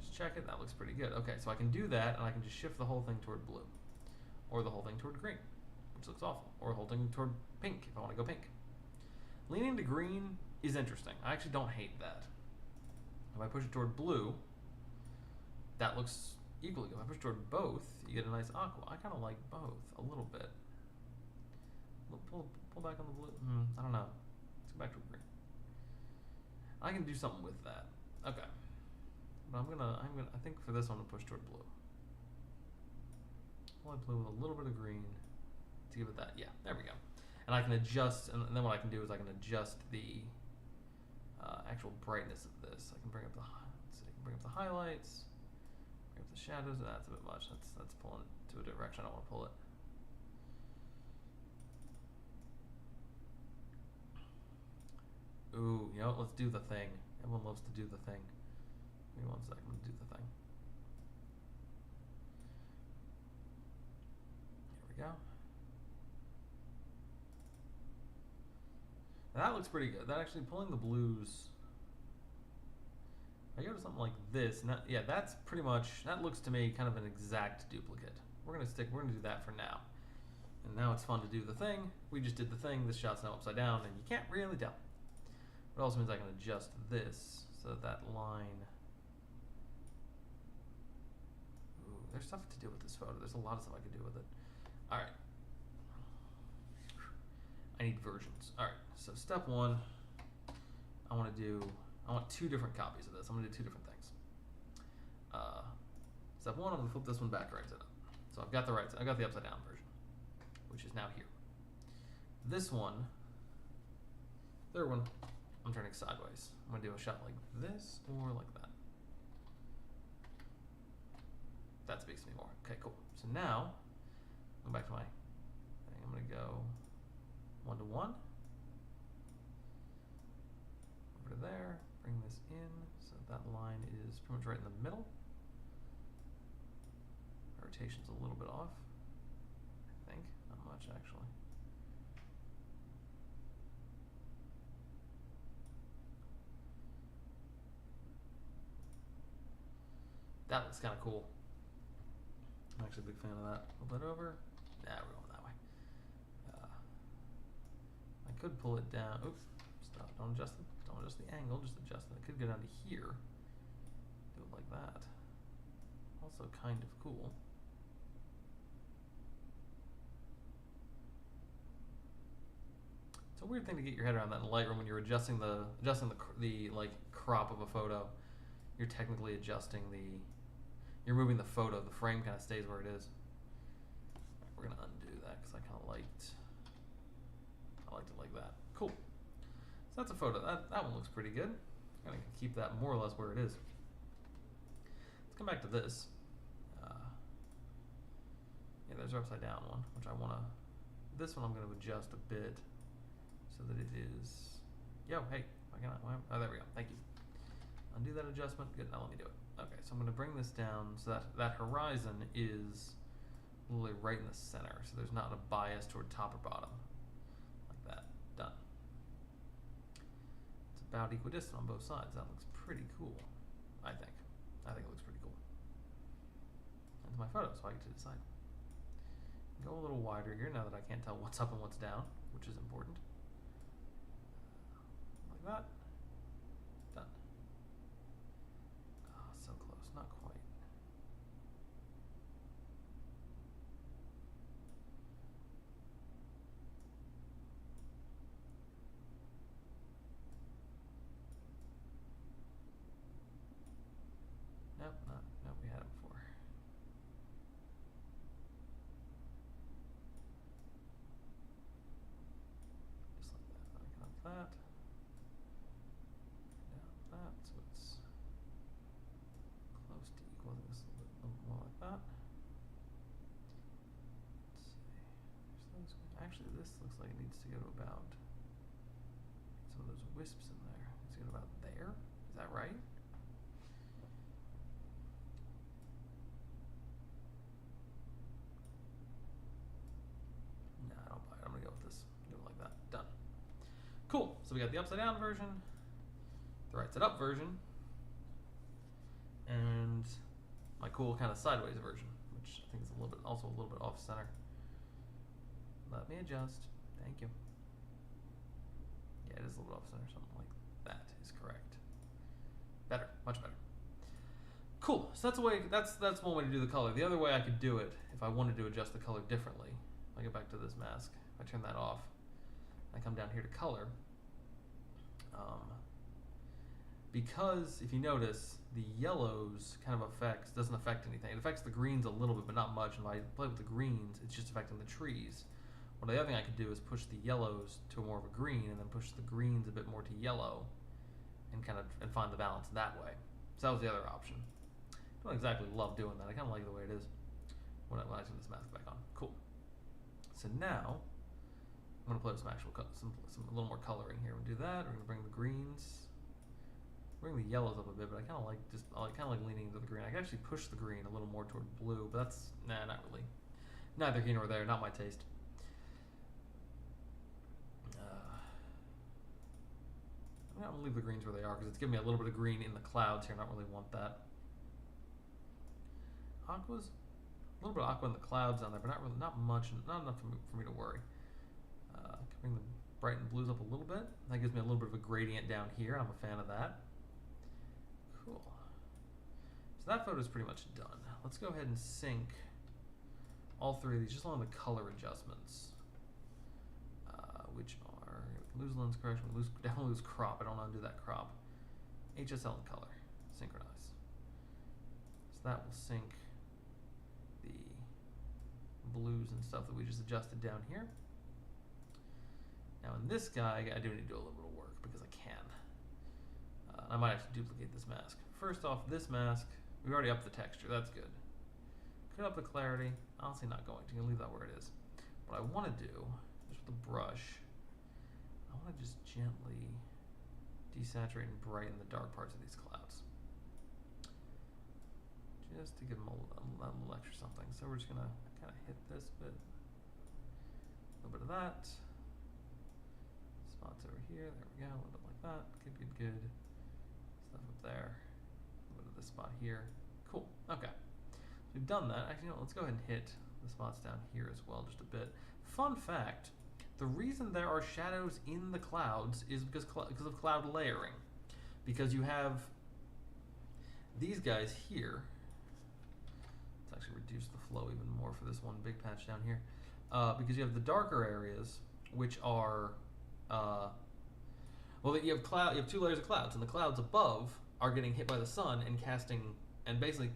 just check it. That looks pretty good. Okay, so I can do that, and I can just shift the whole thing toward blue, or the whole thing toward green, which looks awful, or the whole thing toward pink if I want to go pink. Leaning to green is interesting. I actually don't hate that. If I push it toward blue, that looks equally good. If I push toward both, you get a nice aqua. I kind of like both a little bit. Pull back on the blue. I don't know. Let's go back to green. I can do something with that. Okay. But I think for this one, I'm gonna push toward blue. Light blue with a little bit of green to give it that. Yeah, there we go. And I can adjust, and then what I can do is I can adjust the actual brightness of this. I can bring up the highlights, bring up the shadows. That's a bit much. That's pulling it to a direction I don't want to pull it. Ooh, let's do the thing. Everyone loves to do the thing. Give me 1 second. I'm gonna do the thing. Here we go. That looks pretty good. That actually pulling the blues. I go to something like this, and that's pretty much, that looks to me kind of an exact duplicate. We're gonna do that for now. And now it's fun to do the thing. We just did the thing. This shot's now upside down, and you can't really tell. It also means I can adjust this so that line. Ooh, there's stuff to do with this photo. There's a lot of stuff I can do with it. All right. I need versions. All right. So step one, I want 2 different copies of this. I'm gonna do 2 different things. Step one, I'm gonna flip this one back right side up. So I've got the upside down version, which is now here. This one, third one, I'm turning sideways. I'm gonna do a shot like this or like that. That speaks to me more. Okay, cool. So now, go back to my thing. I'm gonna go 1 to 1. Over to there, bring this in so that line is pretty much right in the middle. Rotation's a little bit off, I think. Not much, actually. That looks kind of cool. I'm actually a big fan of that. Flip it over. Nah, we're going that way. I could pull it down. Oops. Stop. Don't adjust it. Don't adjust the angle. Just adjust it. I could go down to here. Do it like that. Also kind of cool. It's a weird thing to get your head around that in Lightroom when you're adjusting the like crop of a photo. You're technically adjusting you're moving the photo. The frame kind of stays where it is. We're gonna undo that because I kind of liked it like that. Cool. So that's a photo. That one looks pretty good. I'm gonna keep that more or less where it is. Let's come back to this. There's our upside down one, which I wanna. This one I'm gonna adjust a bit so that it is. Yo, hey, oh, there we go. Thank you. Undo that adjustment. Good. Now let me do it. Okay, so I'm going to bring this down so that horizon is literally right in the center, so there's not a bias toward top or bottom. Like that. Done. It's about equidistant on both sides. That looks pretty cool, I think. I think it looks pretty cool. That's my photo, so I get to decide. Go a little wider here now that I can't tell what's up and what's down, which is important. Like that. Done. Oh, so close. Not quite. Nope, we had it before. Just like that. I can up that. Down that, so it's looks like it needs to go to about some of those wisps in there. It needs to go to about there. Is that right? No, I don't buy it. I'm gonna go with this. Do it like that. Done. Cool. So we got the upside down version, the right side up version, and my cool kind of sideways version, which I think is also a little bit off center. Let me adjust. Thank you. Yeah, it is a little bit off center. Something like that is correct. Better, much better. Cool. So that's a way. That's one way to do the color. The other way I could do it, if I wanted to adjust the color differently, I go back to this mask. I turn that off. I come down here to color. Because if you notice, the yellows kind of doesn't affect anything. It affects the greens a little bit, but not much. And if I play with the greens, it's just affecting the trees. Well, the other thing I could do is push the yellows to more of a green, and then push the greens a bit more to yellow, and find the balance that way. So that was the other option. I don't exactly love doing that. I kind of like the way it is when I turn this mask back on. Cool. So now I'm gonna play with some a little more coloring here. We'll do that. We're gonna bring the greens. Bring the yellows up a bit, but I kind of like leaning into the green. I can actually push the green a little more toward blue, but that's not really. Neither here nor there. Not my taste. I'm gonna leave the greens where they are because it's giving me a little bit of green in the clouds here. I don't really want that. Aqua's a little bit of aqua in the clouds down there, but not much, not enough for me to worry. Can bring the brighten blues up a little bit. That gives me a little bit of a gradient down here. I'm a fan of that. Cool. So that photo is pretty much done. Let's go ahead and sync all three of these just along the color adjustments, which are lose lens correction, definitely lose crop. I don't want to do that crop. HSL and color, synchronize. So that will sync the blues and stuff that we just adjusted down here. Now in this guy, I do need to do a little bit of work because I can. I might have to duplicate this mask. First off, this mask, we already upped the texture. That's good. Could up the clarity. Honestly, not going to. You can leave that where it is. What I want to do, just with the brush, I want to just gently desaturate and brighten the dark parts of these clouds. Just to give them a little extra something. So we're just going to kind of hit this bit. A little bit of that. Spots over here. There we go. A little bit like that. Good. Stuff up there. A little bit of this spot here. Cool. Okay. So we've done that. Actually, no, let's go ahead and hit the spots down here as well just a bit. Fun fact, the reason there are shadows in the clouds is because of cloud layering. Because you have these guys here. Let's actually reduce the flow even more for this one big patch down here. Because you have the darker areas, which are well, you have two layers of clouds, and the clouds above are getting hit by the sun and casting and basically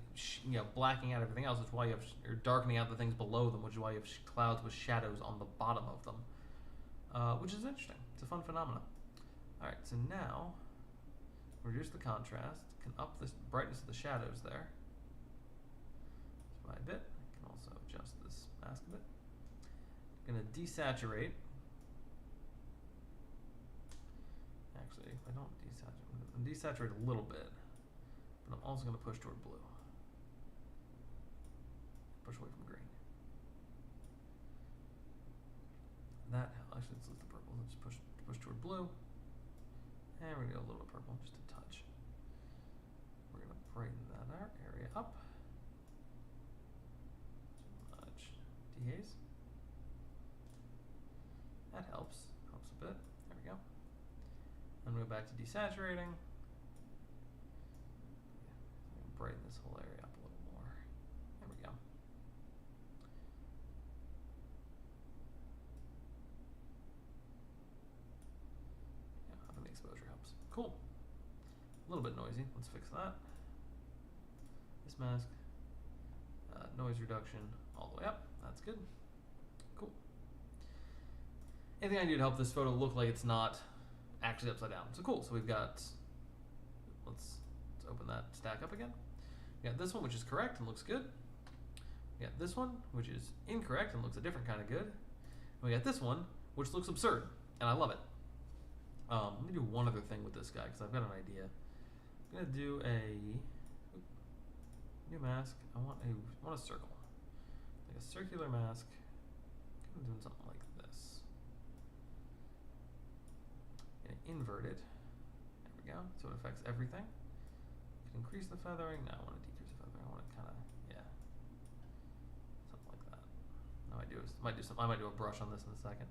blacking out everything else, which is why you're darkening out the things below them, which is why you have clouds with shadows on the bottom of them, which is interesting. It's a fun phenomenon. All right, so now reduce the contrast, can up the brightness of the shadows there by a bit. I can also adjust this mask a bit. I'm gonna desaturate. Actually, if I don't desaturate, I'm gonna desaturate a little bit, but I'm also gonna push toward blue. Push away from green. That actually, let's the purple. Let's push toward blue, and we're gonna go a little bit purple, just a touch. We're gonna brighten that area up. Too much dehaze. That helps a bit. There we go. And go back to desaturating. Brighten this whole area up a little more. There we go. Yeah, upping the exposure helps. Cool. A little bit noisy. Let's fix that. This mask. Noise reduction all the way up. That's good. Cool. Anything I can do to help this photo look like it's not actually upside down. So cool. So we've got, let's open that stack up again. We got this one, which is correct and looks good. We got this one, which is incorrect and looks a different kind of good. And we got this one, which looks absurd, and I love it. Let me do one other thing with this guy because I've got an idea. I'm gonna do a new mask. I want a circle, like a circular mask. I'm doing something like this. And invert it. There we go. So it affects everything. Can increase the feathering. No, I want to decrease the feathering. I want to kind of something like that. I might do a brush on this in a second.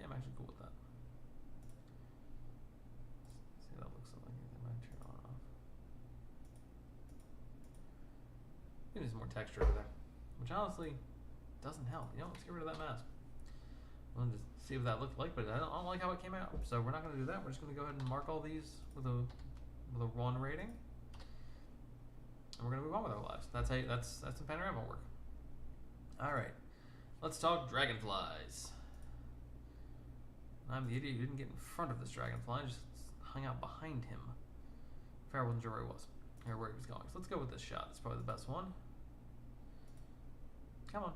Yeah, I'm actually cool with that. See, that looks like anything might turn on and off. Need some more texture over there, which honestly doesn't help. You know, let's get rid of that mask. I wanted to see what that looked like, but I don't like how it came out. So we're not going to do that. We're just going to go ahead and mark all these with a 1 rating, and we're going to move on with our lives. That's some panorama work. All right, let's talk dragonflies. I'm the idiot who didn't get in front of this dragonfly, just hung out behind him. Fair, I wasn't sure where he was, or where he was going. So let's go with this shot. It's probably the best one. Come on.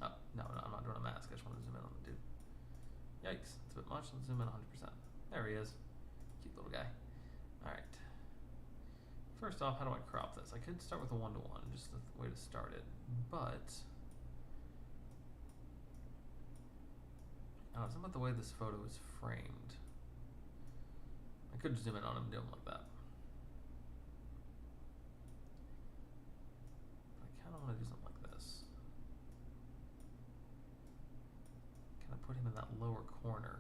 Oh, no, I'm not doing a mask. I just want to zoom in on the dude. Yikes, that's a bit much. Let's zoom in 100%. There he is. Cute little guy. All right. First off, how do I crop this? I could start with a 1:1, just the way to start it, but I don't know, something about the way this photo is framed. I could zoom in on him and do him like that. But I kind of want to do something like this. Kind of put him in that lower corner.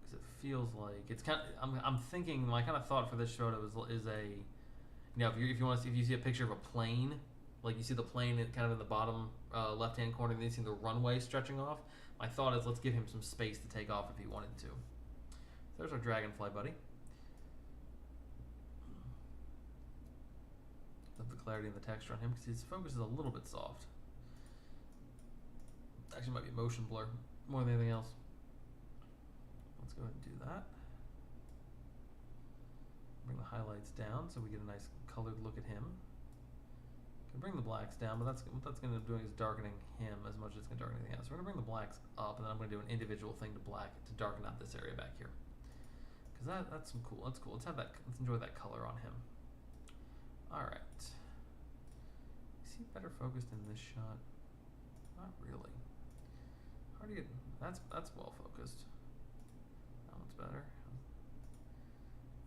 Because it feels like it's kind of, I'm thinking, my kind of thought for this photo is a, you know, if you see a picture of a plane, like you see the plane kind of in the bottom left-hand corner, and then you see the runway stretching off. My thought is, let's give him some space to take off if he wanted to. So there's our dragonfly buddy. Love the clarity and the texture on him because his focus is a little bit soft. Actually, might be motion blur more than anything else. Let's go ahead and do that. Bring the highlights down so we get a nice colored look at him. Can bring the blacks down, but what that's going to be doing is darkening him as much as it's going to darken anything else. So we're going to bring the blacks up, and then I'm going to do an individual thing to darken out this area back here. Because that's cool. That's cool. Let's enjoy that color on him. All right. Is he better focused in this shot? Not really. Hard to get. That's well focused. That one's better.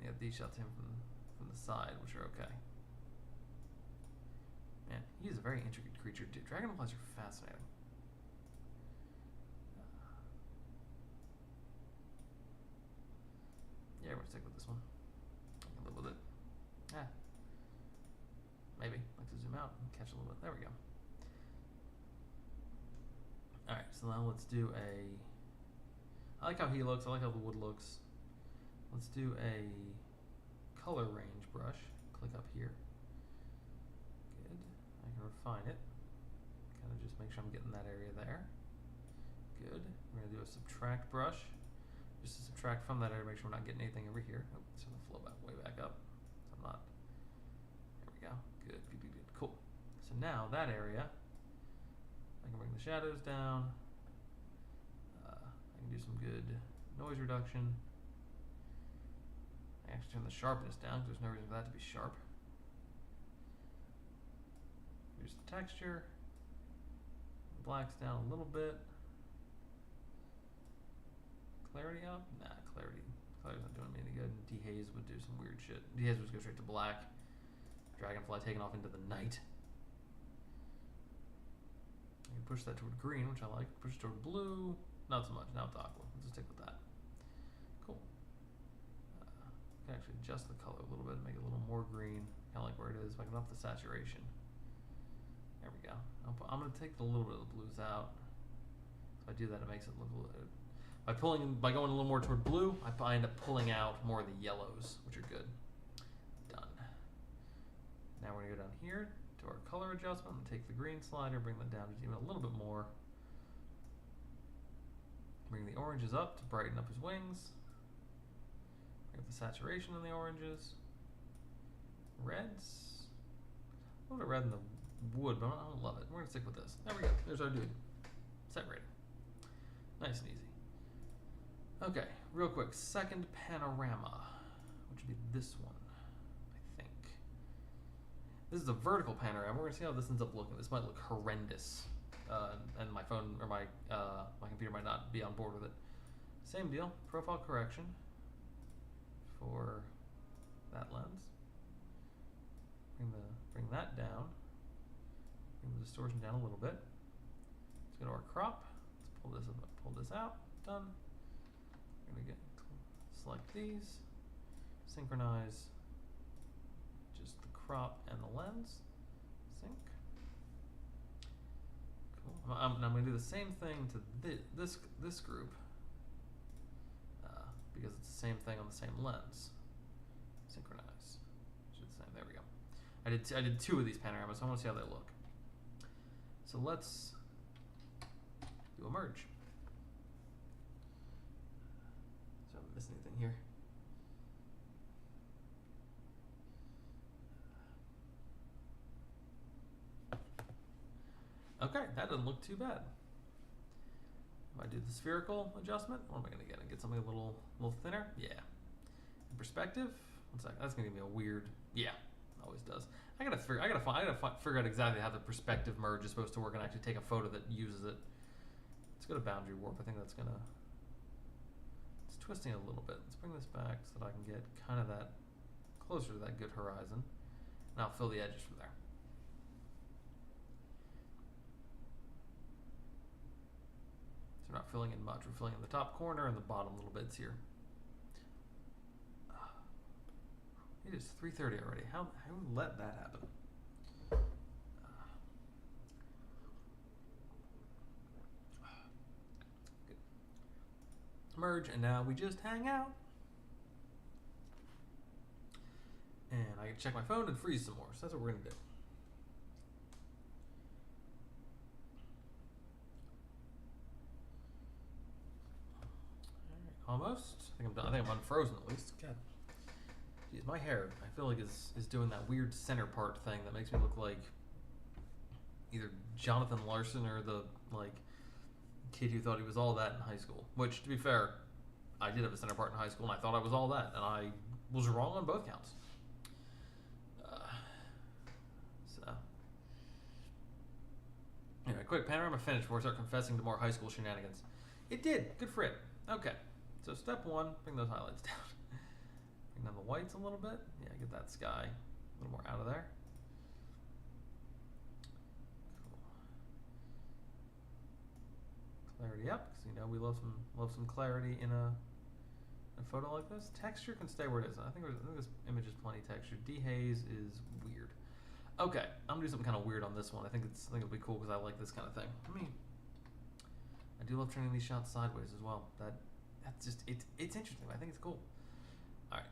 Yeah, these shots of him from the side, which are okay. Man, he is a very intricate creature, dude. Dragonflies are fascinating. Yeah, we're gonna stick with this one. I can live with it. Yeah. Maybe. Like to zoom out and catch a little bit. There we go. Alright, so now let's do I like how he looks. I like how the wood looks. Let's do a color range brush. Click up here. Good. I can refine it. Kind of just make sure I'm getting that area there. Good. We're going to do a subtract brush. Just to subtract from that area, make sure we're not getting anything over here. Oh, it's going to flow way back up. So I'm not. There we go. Good, good, good, good. Cool. So now that area, I can bring the shadows down. I can do some good noise reduction. I actually turn the sharpness down because there's no reason for that to be sharp. Reduce the texture. Blacks down a little bit. Clarity up? Nah, clarity's not doing me any good. Dehaze would do some weird shit. Dehaze would just go straight to black. Dragonfly taking off into the night. I can push that toward green, which I like. Push it toward blue. Not so much. Now it's aqua. Let's just stick with that. Cool. I can actually adjust the color a little bit, make it a little more green. Kind of like where it is. If I can up the saturation. There we go. I'm going to take a little bit of the blues out. If I do that, it makes it look a little. By going a little more toward blue, I end up pulling out more of the yellows, which are good. Done. Now we're gonna go down here to our color adjustment and take the green slider, bring that down just even a little bit more. Bring the oranges up to brighten up his wings. Bring up the saturation in the oranges. Reds. A little bit red in the wood, but I don't love it. We're gonna stick with this. There we go. There's our dude. Set rating. Nice and easy. Okay, real quick. Second panorama, which would be this one, I think. This is a vertical panorama. We're gonna see how this ends up looking. This might look horrendous, and my phone or my computer might not be on board with it. Same deal. Profile correction for that lens. Bring that down. Bring the distortion down a little bit. Let's go to our crop. Let's pull this out. Done. We're gonna select these, synchronize just the crop and the lens. Sync. Cool. I'm gonna do the same thing to this group because it's the same thing on the same lens. Synchronize. Should the same. There we go. I did 2 of these panoramas, so I want to see how they look. So let's do a merge. So I haven't missed anything here. Okay, that doesn't look too bad. If I do the spherical adjustment, what am I gonna get? Get something a little thinner? Yeah. In perspective, one second. That's gonna give me a weird. Yeah, always does. I gotta figure out exactly how the perspective merge is supposed to work and actually take a photo that uses it. Let's go to boundary warp. I think that's gonna. It's twisting it a little bit. Let's bring this back so that I can get kind of that closer to that good horizon, and I'll fill the edges from there. So we're not filling in much. We're filling in the top corner and the bottom little bits here. It is 3:30 already. How let that happen? Good. Merge, and now we just hang out. And I can check my phone and freeze some more. So that's what we're gonna do. All right, almost. I think I'm done. I think I'm unfrozen at least. God. Jeez, my hair, I feel like is doing that weird center part thing that makes me look like either Jonathan Larson or the kid who thought he was all that in high school. Which, to be fair, I did have a center part in high school, and I thought I was all that, and I was wrong on both counts. Anyway, quick panorama finish before I start confessing to more high school shenanigans. It did. Good for it. Okay. So step 1, bring those highlights down. Bring down the whites a little bit. Yeah, get that sky a little more out of there. Cool. Clarity up, because we love some clarity in a photo like this. Texture can stay where it is. I think this image is plenty textured. Dehaze is weird. Okay, I'm gonna do something kind of weird on this one. I think it'll be cool because I like this kind of thing. I do love turning these shots sideways as well. That's just it's interesting. I think it's cool. All right,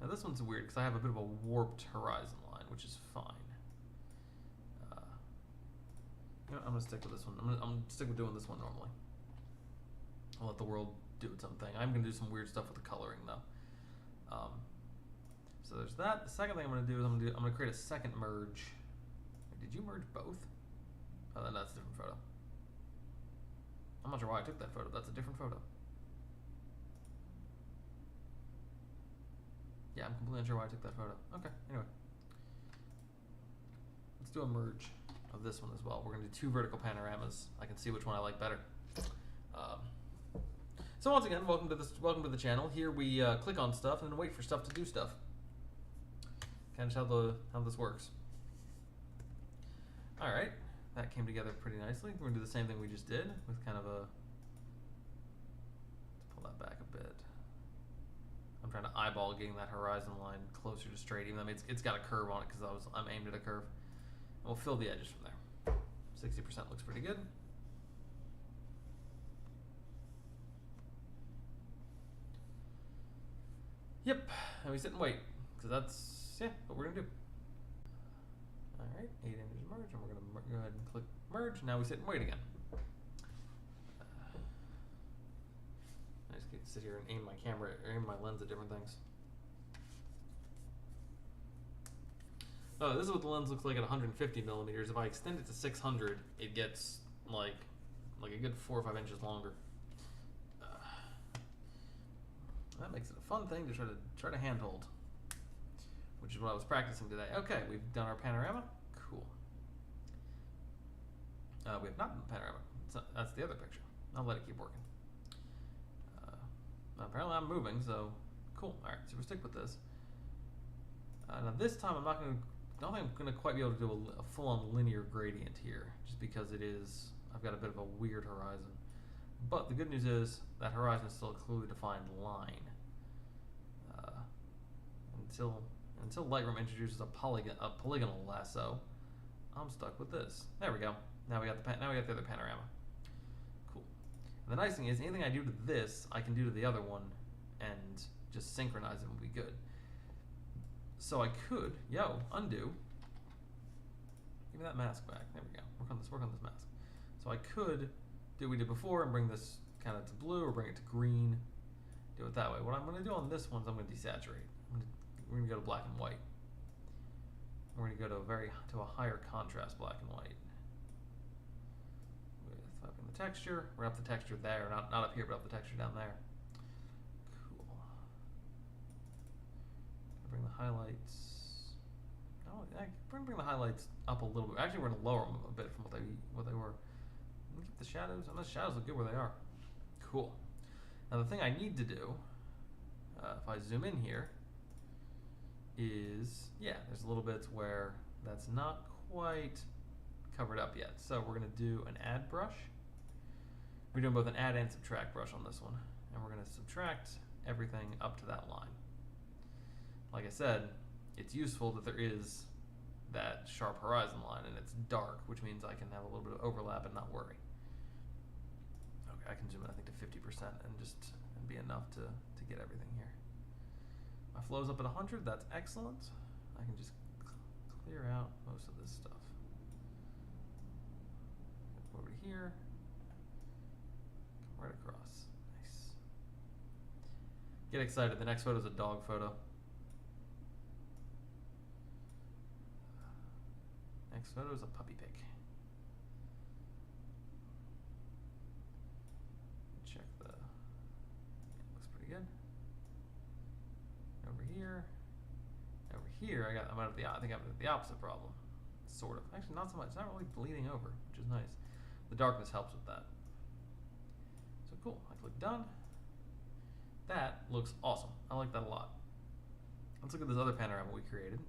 now this one's weird because I have a bit of a warped horizon line, which is fine. I'm gonna stick with this one. I'm gonna stick with doing this one normally. I'll let the world do its own thing. I'm gonna do some weird stuff with the coloring though. So there's that. The second thing I'm gonna do is I'm gonna create a second merge. Wait, did you merge both? Oh, then that's a different photo. I'm not sure why I took that photo. That's a different photo. Yeah, I'm completely unsure why I took that photo. Okay, anyway. Let's do a merge of this one as well. We're gonna do 2 vertical panoramas. I can see which one I like better. So once again, welcome to the channel. Here we click on stuff and then wait for stuff to do stuff. Kind of how this works. All right, that came together pretty nicely. We're gonna do the same thing we just did with kind of a. Let's pull that back a bit. I'm trying to eyeball getting that horizon line closer to straight, even though it's got a curve on it because I'm aimed at a curve. And we'll fill the edges from there. 60% looks pretty good. Yep, and we sit and wait, because that's, yeah, what we're going to do. Alright, 8 images merge, and we're going to go ahead and click merge. Now we sit and wait again. I just get to sit here and aim my camera, or aim my lens at different things. Oh, this is what the lens looks like at 150 millimeters. If I extend it to 600, it gets like a good 4 or 5 inches longer. That makes it a fun thing to try to handhold, which is what I was practicing today. Okay, we've done our panorama. Cool. We have not done the panorama. That's the other picture. I'll let it keep working. Apparently I'm moving, so cool. All right, so we stick with this. Now this time I don't think I'm gonna quite be able to do a full-on linear gradient here, just because I've got a bit of a weird horizon. But the good news is that horizon is still a clearly defined line. Until Lightroom introduces a polygonal lasso, I'm stuck with this. There we go. Now we got the other panorama. Cool. And the nice thing is, anything I do to this, I can do to the other one, and just synchronize it and we'll be good. So I could, undo. Give me that mask back. There we go. Work on this mask. So I could do what we did before and bring this kind of to blue or bring it to green. Do it that way. What I'm going to do on this one is I'm going to desaturate. We're going to go to black and white. We're going to go to a higher contrast black and white. With upping the texture. We're up the texture there, not up here, but up the texture down there. Cool. Bring the highlights. Oh, I can bring the highlights up a little bit. Actually, we're going to lower them a bit from what they were. Keep the shadows. And the shadows look good where they are. Cool. Now the thing I need to do, if I zoom in here, is there's a little bit where that's not quite covered up yet. So we're going to do an add brush. We're doing both an add and subtract brush on this one, and we're going to subtract everything up to that line. Like I said, it's useful that there is that sharp horizon line, and it's dark, which means I can have a little bit of overlap and not worry. Okay, I can zoom in, I think, to 50% and be enough to get everything here. My flow's up at 100, that's excellent. I can just clear out most of this stuff. Go over to here, come right across. Nice. Get excited, the next photo is a dog photo. Next photo is a puppy pic. Check looks pretty good. Over here, I think I'm at the opposite problem. Sort of. Actually, not so much. It's not really bleeding over, which is nice. The darkness helps with that. So cool. I click done. That looks awesome. I like that a lot. Let's look at this other panorama we created.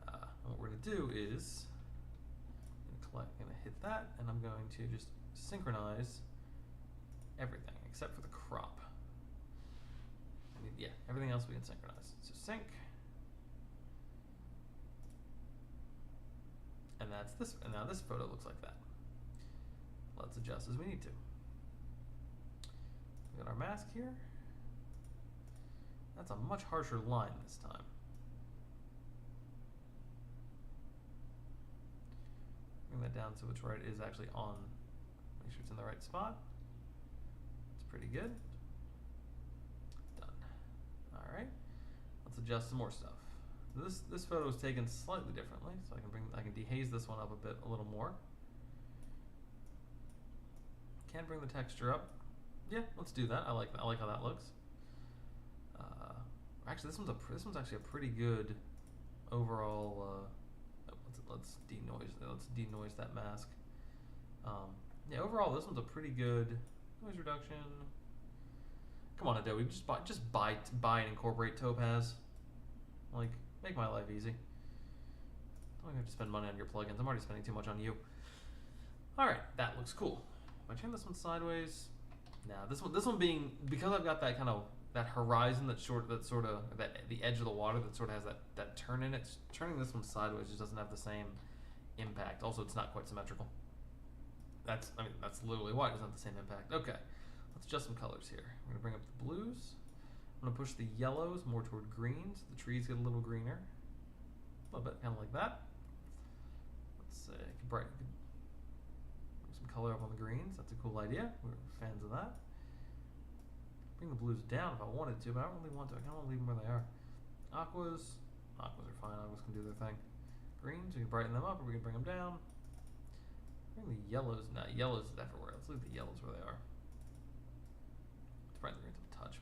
And what we're going to do is I'm going to hit that, and I'm going to just synchronize everything except for the crop. Everything else we can synchronize. So sync, and that's this. And now this photo looks like that. Let's adjust as we need to. We got our mask here. That's a much harsher line this time. Bring that down so it's right. It is actually on. Make sure it's in the right spot. It's pretty good. Done. All right. Let's adjust some more stuff. This photo is taken slightly differently, so I can dehaze this one up a little more. Can bring the texture up. Yeah, let's do that. I like how that looks. Actually, this one's actually a pretty good overall. Let's denoise that mask. Overall this one's a pretty good noise reduction. Come on, Adobe, just buy and incorporate topaz. Like, make my life easy. Don't even have to spend money on your plugins. I'm already spending too much on you. All right, that looks cool. If I turn this one sideways, now this one being, because I've got that kind of that horizon that the edge of the water that sort of has that turn in it. Turning this one sideways just doesn't have the same impact. Also, it's not quite symmetrical. That's literally why it doesn't have the same impact. Okay, let's adjust some colors here. We're gonna bring up the blues. I'm gonna push the yellows more toward greens. The trees get a little greener. A little bit, kind of like that. Let's see, I can brighten some color up on the greens. That's a cool idea. We're fans of that. Bring the blues down if I wanted to, but I don't really want to. I kind of want to leave them where they are. Aquas are fine. Aquas can do their thing. Greens, we can brighten them up, or we can bring them down. Bring the yellows. Nah, yellows is everywhere. Let's leave the yellows where they are. Let's brighten the greens up a touch.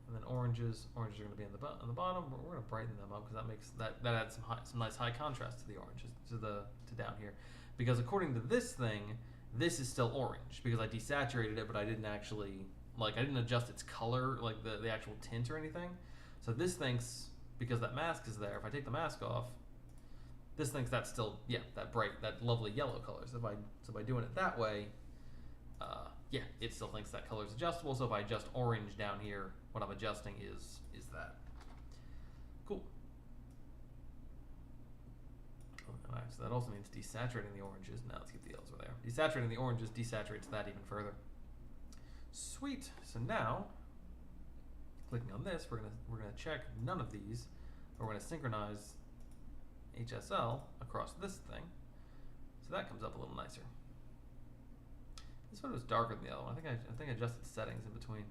And then oranges. Oranges are going to be on the bottom. We're going to brighten them up because that makes that adds some nice high contrast to the oranges to down here. Because according to this thing, this is still orange because I desaturated it, but I didn't actually I didn't adjust its color, like the actual tint or anything. So this thinks, because that mask is there, if I take the mask off, this thinks that's still that bright, that lovely yellow color. So by doing it that way, it still thinks that color is adjustable. So if I adjust orange down here, what I'm adjusting is that. Cool. Alright, so that also means desaturating the oranges. Now let's get the yellows over there. Desaturating the oranges desaturates that even further. Sweet. So now, clicking on this, we're gonna check none of these, but we're gonna synchronize HSL across this thing, so that comes up a little nicer. This one was darker than the other one. I think I adjusted settings in between.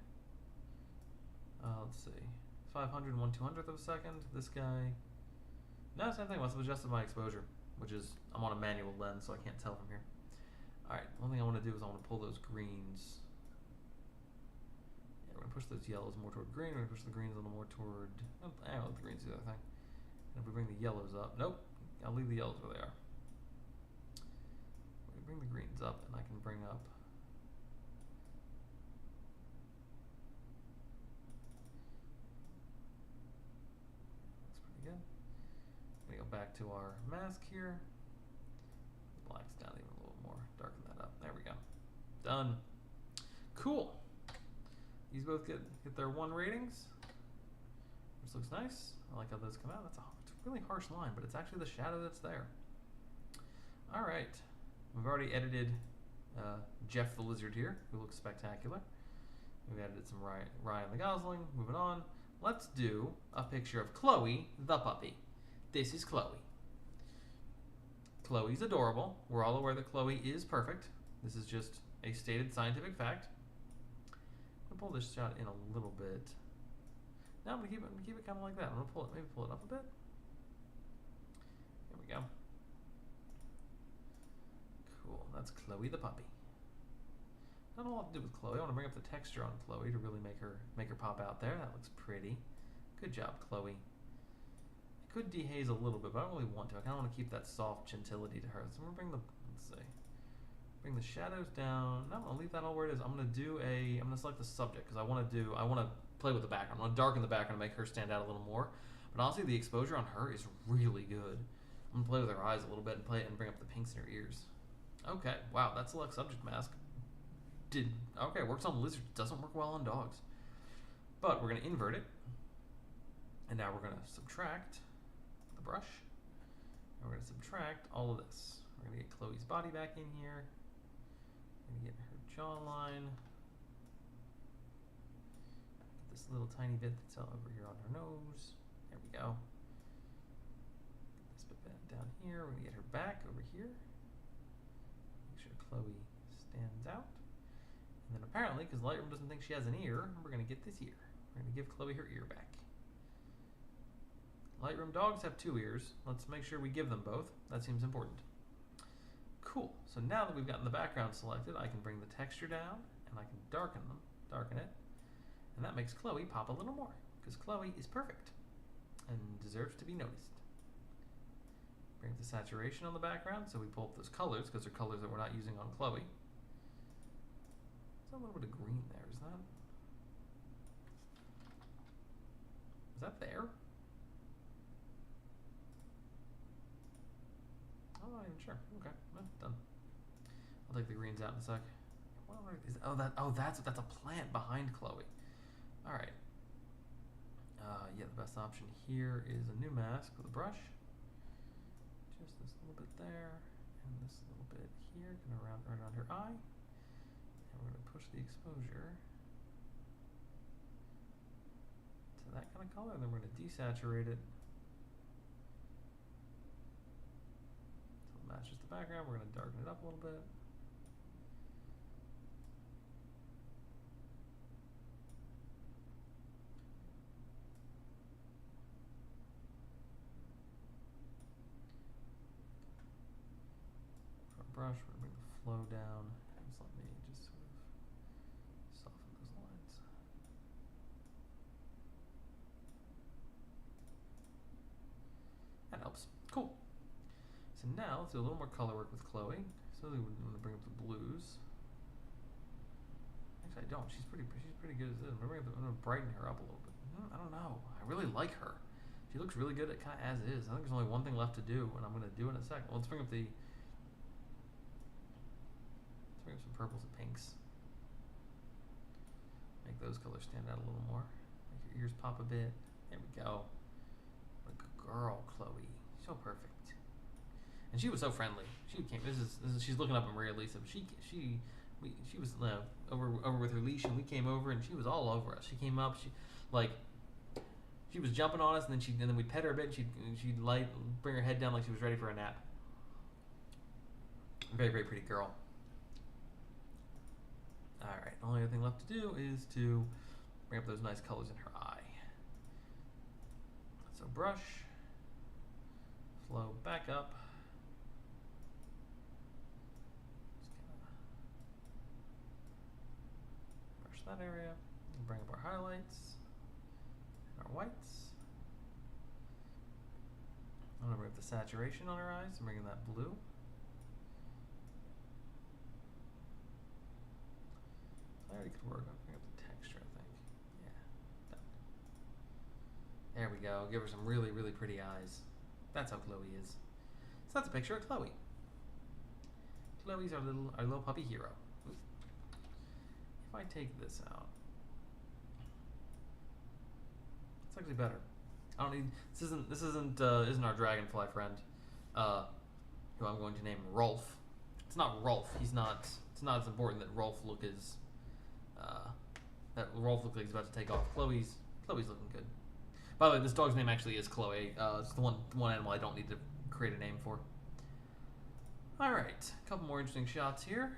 Let's see, 500 and 1/200th of a second. This guy, no, same thing. I must have adjusted my exposure, which is I'm on a manual lens, so I can't tell from here. All right, one thing I want to do is I want to pull those greens. We're gonna push those yellows more toward green. We're gonna push the greens a little more toward. I don't let the greens do the other thing. And if we bring the yellows up, nope, I'll leave the yellows where they are. We bring the greens up, and I can bring up. That's pretty good. I'm gonna go back to our mask here. Black's down even a little more. Darken that up. There we go. Done. Cool. These both get their 1 ratings, which looks nice. I like how those come out. It's a really harsh line, but it's actually the shadow that's there. All right, we've already edited Jeff the Lizard here, who looks spectacular. We've edited some Ryan the Gosling. Moving on, let's do a picture of Chloe the puppy. This is Chloe. Chloe's adorable. We're all aware that Chloe is perfect. This is just a stated scientific fact. I'm gonna pull this shot in a little bit. No, I'm gonna keep it kind of like that. I'm gonna maybe pull it up a bit. There we go. Cool. That's Chloe the puppy. Not a lot to do with Chloe. I want to bring up the texture on Chloe to really make her pop out there. That looks pretty. Good job, Chloe. I could dehaze a little bit, but I don't really want to. I kind of want to keep that soft gentility to her. So I'm gonna bring the shadows down. No, I'll leave that all where it is. I'm gonna select the subject because I want to play with the background. I want to darken the background to make her stand out a little more. But honestly, the exposure on her is really good. I'm gonna play with her eyes a little bit and bring up the pinks in her ears. Okay, wow, that select subject mask works on lizards, doesn't work well on dogs. But we're gonna invert it, and now we're gonna subtract the brush, and we're gonna subtract all of this. We're gonna get Chloe's body back in here. We're gonna get her jawline. Get this little tiny bit that's over here on her nose. There we go. Get this bit down here. We're gonna get her back over here. Make sure Chloe stands out. And then apparently, because Lightroom doesn't think she has an ear, we're gonna get this ear. We're gonna give Chloe her ear back. Lightroom dogs have 2 ears. Let's make sure we give them both. That seems important. Cool. So now that we've gotten the background selected, I can bring the texture down and I can darken it. And that makes Chloe pop a little more because Chloe is perfect and deserves to be noticed. Bring the saturation on the background so we pull up those colors because they're colors that we're not using on Chloe. There's a little bit of green there, is that there? I'm not even sure. Okay, well, done. I'll take the greens out in a sec. That's a plant behind Chloe. All right. The best option here is a new mask with a brush. Just this little bit there, and this little bit here, right around her eye. And we're gonna push the exposure that kind of color, and then we're going to desaturate it. So it matches the background. We're going to darken it up a little bit. Brush, we're going to bring the flow down. Just let me just sort of soften those lines. That helps. Cool. So now let's do a little more color work with Chloe. So we want to bring up the blues. Actually, I don't. She's pretty good at this. I'm going to brighten her up a little bit. I don't know. I really like her. She looks really good at kind of as is. I think there's only one thing left to do, and I'm going to do it in a second. Well, let's bring up the. Bring up some purples and pinks. Make those colors stand out a little more. Make your ears pop a bit. There we go. What a good girl, Chloe. So perfect. And she was so friendly. She came. This is she's looking up at Maria Lisa. But she was over with her leash, and we came over, and she was all over us. She came up. She was jumping on us, and then we'd pet her a bit, and she'd bring her head down like she was ready for a nap. Very, very pretty girl. Alright, the only other thing left to do is to bring up those nice colors in her eye. So brush, flow back up. Just kind of brush that area. And bring up our highlights and our whites. I'm going to bring up the saturation on her eyes and bring in that blue. I already could work on bring up the texture, I think. Yeah, done. There we go. Give her some really, really pretty eyes. That's how Chloe is. So that's a picture of Chloe. Chloe's our little puppy hero. Oops. If I take this out, it's actually better. I don't need. This isn't our dragonfly friend, who I'm going to name Rolf. It's not Rolf. He's not. It's not as important that Rolf look as. That Rolf looks like he's about to take off. Chloe's looking good. By the way, this dog's name actually is Chloe. It's the one animal I don't need to create a name for. Alright, a couple more interesting shots here.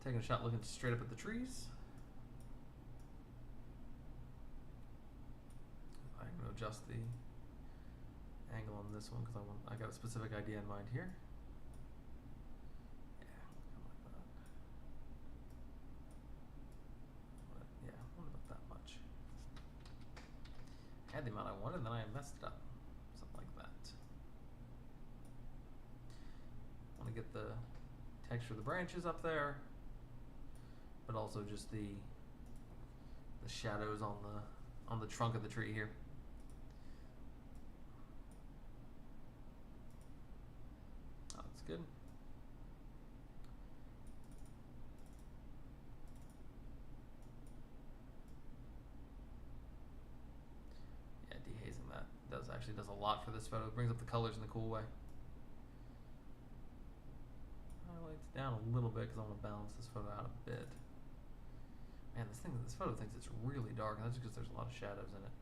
Taking a shot looking straight up at the trees. I'm going to adjust the angle on this one because I got a specific idea in mind here. I had the amount I wanted, and then I messed it up. Something like that. I want to get the texture of the branches up there, but also just the shadows on the trunk of the tree here. Oh, that's good. Actually does a lot for this photo. It brings up the colors in a cool way. Highlights down a little bit because I want to balance this photo out a bit. Man, this photo thinks it's really dark, and that's just because there's a lot of shadows in it.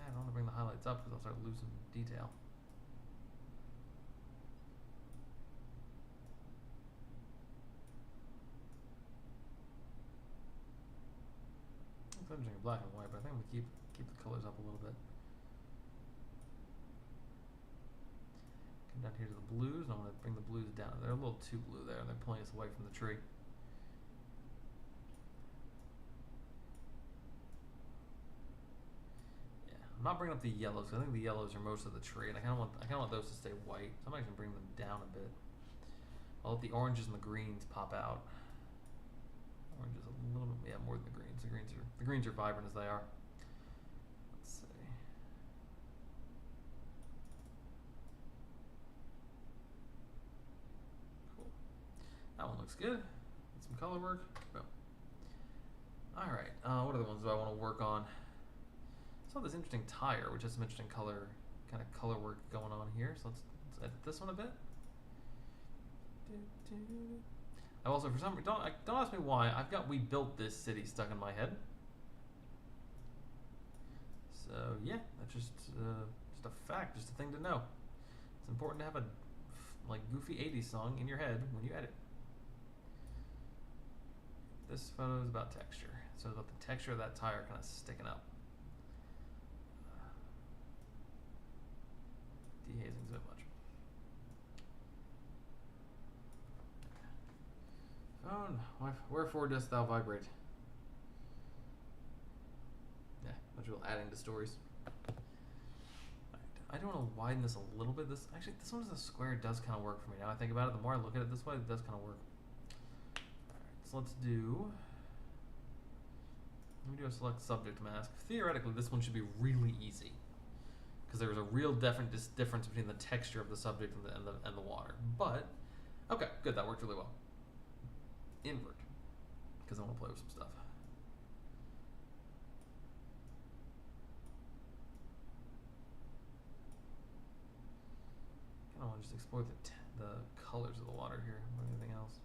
I don't want to bring the highlights up because I'll start losing detail. I'm doing black and white, but I think I'm gonna keep the colors up a little bit. Come down here to the blues, and I want to bring the blues down. They're a little too blue there, and they're pulling us away from the tree. Yeah, I'm not bringing up the yellows. I think the yellows are most of the tree, and I kind of want those to stay white. So I'm actually bring them down a bit. I'll let the oranges and the greens pop out. Orange is a little bit, more than the greens. The greens are vibrant as they are. Let's see. Cool. That one looks good. Get some color work. Boom. All right. What other ones do I want to work on? I saw this interesting tire, which has some interesting color work going on here. So let's edit this one a bit. I've also, for some reason, don't ask me why, I've got "We Built This City" stuck in my head. So yeah, that's just a fact, just a thing to know. It's important to have a like goofy 80s song in your head when you edit. This photo is about texture. So it's about the texture of that tire kind of sticking up. Dehazing's a bit much. Phone, wherefore dost thou vibrate? Yeah, much of adding to stories. I don't want to widen this a little bit. This one as a square does kind of work for me. Now I think about it, the more I look at it this way, it does kind of work. Alright, so let me do a select subject mask. Theoretically, this one should be really easy because there was a real difference between the texture of the subject and the water. But okay, good, that worked really well. Invert, because I want to play with some stuff. I want to just explore the colors of the water here more than anything else.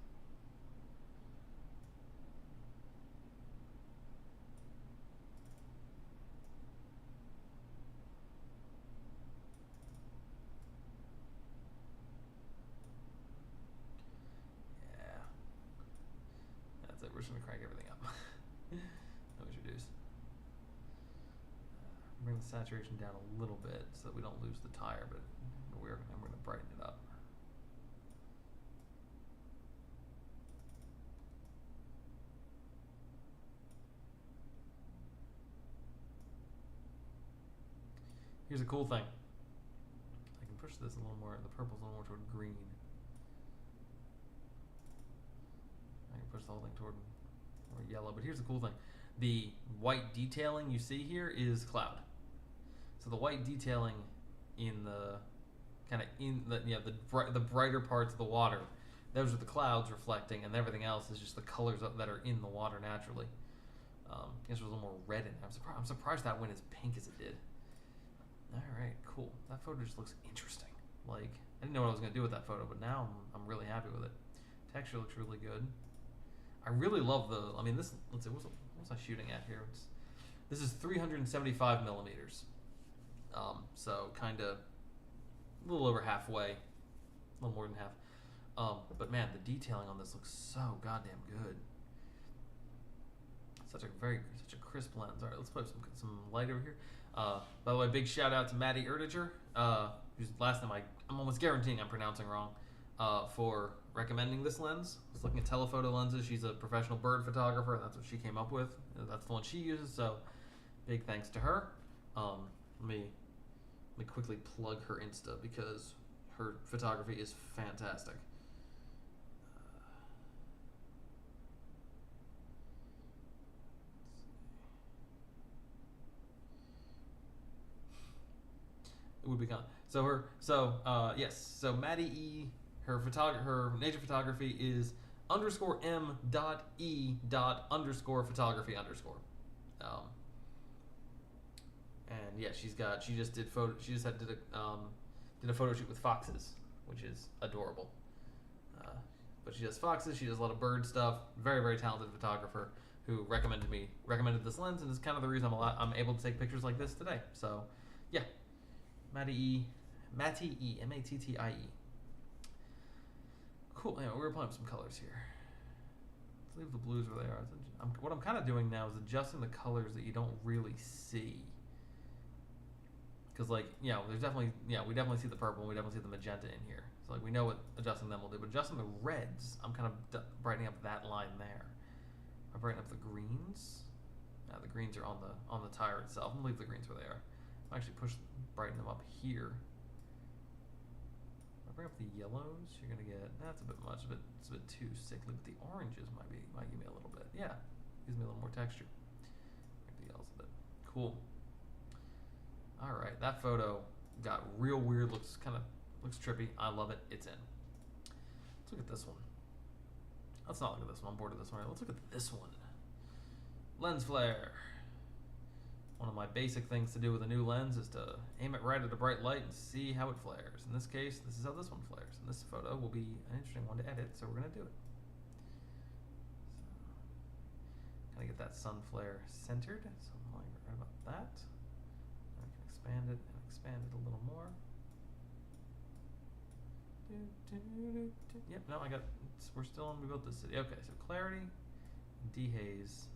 Yeah. That's it. We're just going to crank everything up. No introduce. Bring the saturation down a little bit so that we don't lose the tire, but we're going to brighten it up. Here's a cool thing. I can push this a little more, the purple's a little more toward green. I can push the whole thing toward more yellow, but here's the cool thing. The white detailing you see here is cloud. So the white detailing in the the brighter parts of the water, those are the clouds reflecting, and everything else is just the colors that are in the water naturally. I guess there's a little more red in it. I'm surprised that went as pink as it did. All right, cool. That photo just looks interesting. Like, I didn't know what I was gonna do with that photo, but now I'm really happy with it. Texture looks really good. I really love the. I mean, this. Let's see. What's I shooting at here? This is 375 millimeters. So kind of a little over halfway, a little more than half. But man, the detailing on this looks so goddamn good. Such a crisp lens. All right, let's put some light over here. By the way, big shout out to Maddie Erdiger, whose last name I'm almost guaranteeing I'm pronouncing wrong, for recommending this lens. I was looking at telephoto lenses. She's a professional bird photographer, and that's what she came up with. That's the one she uses. So, big thanks to her. Let me quickly plug her Insta because her photography is fantastic. It would be kind of, so Maddie E, her nature photography is _m.e._photography_. And yeah, she just did a photo shoot with foxes, which is adorable. But she does foxes, she does a lot of bird stuff. Very, very talented photographer who recommended this lens, and is kind of the reason I'm able to take pictures like this today. So yeah, Mattie E, Mattie, cool. Anyway, we're playing with some colors here. Let's leave the blues where they are. What I'm kind of doing now is adjusting the colors that you don't really see. Because we definitely see the purple, and we definitely see the magenta in here. So we know what adjusting them will do. But adjusting the reds, I'm kind of brightening up that line there. I brighten up the greens. Now the greens are on the tire itself. I'm gonna leave the greens where they are. I'll actually brighten them up here. If I bring up the yellows, you're gonna get, that's a bit much, it's a bit too sickly, but the oranges might give me a little bit. Yeah, gives me a little more texture. Make the yellows a bit. Cool. All right, that photo got real weird, looks trippy. I love it, it's in. Let's look at this one. Let's not look at this one, I'm bored of this one. Let's look at this one. Lens flare. One of my basic things to do with a new lens is to aim it right at a bright light and see how it flares. In this case, this is how this one flares. And this photo will be an interesting one to edit, so we're gonna do it. Kind of get that sun flare centered. So I'm like right about that. And we can expand it and expand it a little more. Yep, no, I got, we're still on, we built this city. Okay, so clarity, dehaze.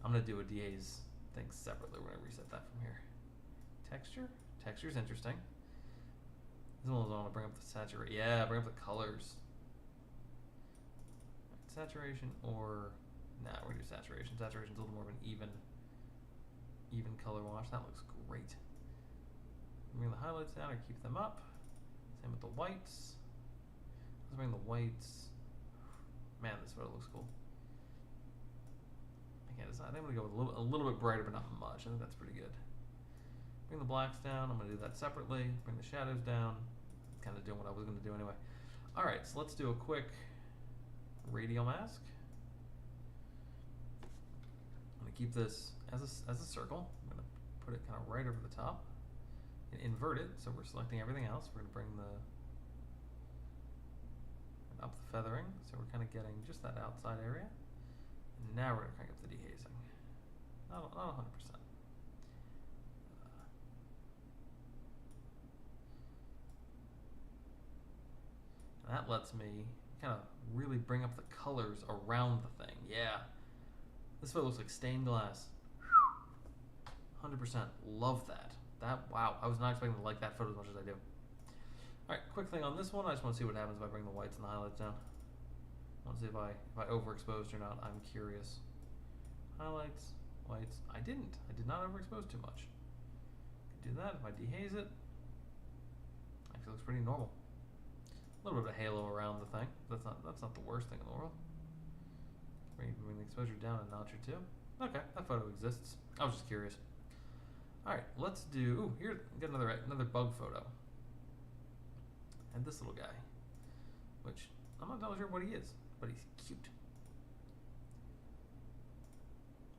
I'm gonna do a dehaze thing separately. We're gonna reset that from here. Texture, texture's interesting. This one I want to bring up the saturation. Yeah, bring up the colors. Right, saturation or, nah, we're gonna do saturation. Saturation's a little more of an even color wash. That looks great. Bring the highlights down or keep them up. Same with the whites. Let's bring the whites. Man, this photo looks cool. I can't decide. I think I'm gonna go with a little bit brighter, but not much. I think that's pretty good. Bring the blacks down. I'm gonna do that separately. Bring the shadows down. Kind of doing what I was gonna do anyway. All right, so let's do a quick radial mask. I'm gonna keep this as a circle. I'm gonna put it kind of right over the top. And invert it, so we're selecting everything else. We're gonna bring up the feathering, so we're kind of getting just that outside area. And now we're gonna crank up the dehazing. Not 100%. And that lets me kind of really bring up the colors around the thing. Yeah, this photo looks like stained glass. 100%, love that. Wow, I was not expecting to like that photo as much as I do. Alright, quick thing on this one, I just want to see what happens if I bring the whites and the highlights down. I want to see if I overexposed or not. I'm curious. Highlights, whites. I did not overexpose too much. Could do that if I dehaze it. Actually looks pretty normal. A little bit of a halo around the thing. That's not the worst thing in the world. Bring the exposure down a notch or two. Okay, that photo exists. I was just curious. Alright, let's do, ooh, here, get another bug photo. And this little guy, which I'm not entirely sure what he is, but he's cute.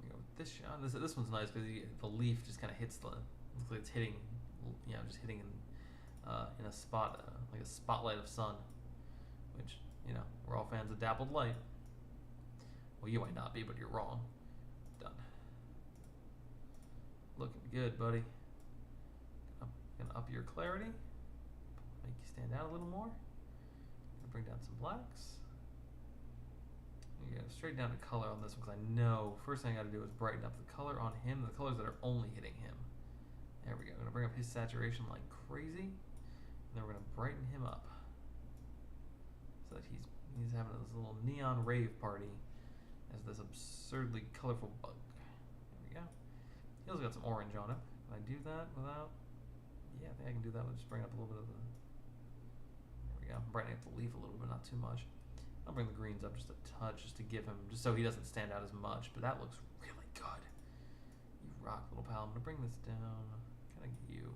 We go with this shot. This one's nice because the leaf just kind of hits looks like it's hitting, just hitting in a spot, like a spotlight of sun, which, we're all fans of dappled light. Well, you might not be, but you're wrong. Done. Looking good, buddy. Gonna up your clarity. Make you stand out a little more. Gonna bring down some blacks. You go straight down to color on this one because I know first thing I gotta do is brighten up the color on him, the colors that are only hitting him. There we go. I'm gonna bring up his saturation like crazy. And then we're gonna brighten him up. So that he's having this little neon rave party as this absurdly colorful bug. There we go. He also got some orange on him. Can I do that without? Yeah, I think I can do that with just bringing up a little bit of the. There we go. I'm brightening up the leaf a little bit, not too much. I'll bring the greens up just a touch, just to give him, just so he doesn't stand out as much. But that looks really good. You rock, little pal. I'm gonna bring this down. Kind of get you.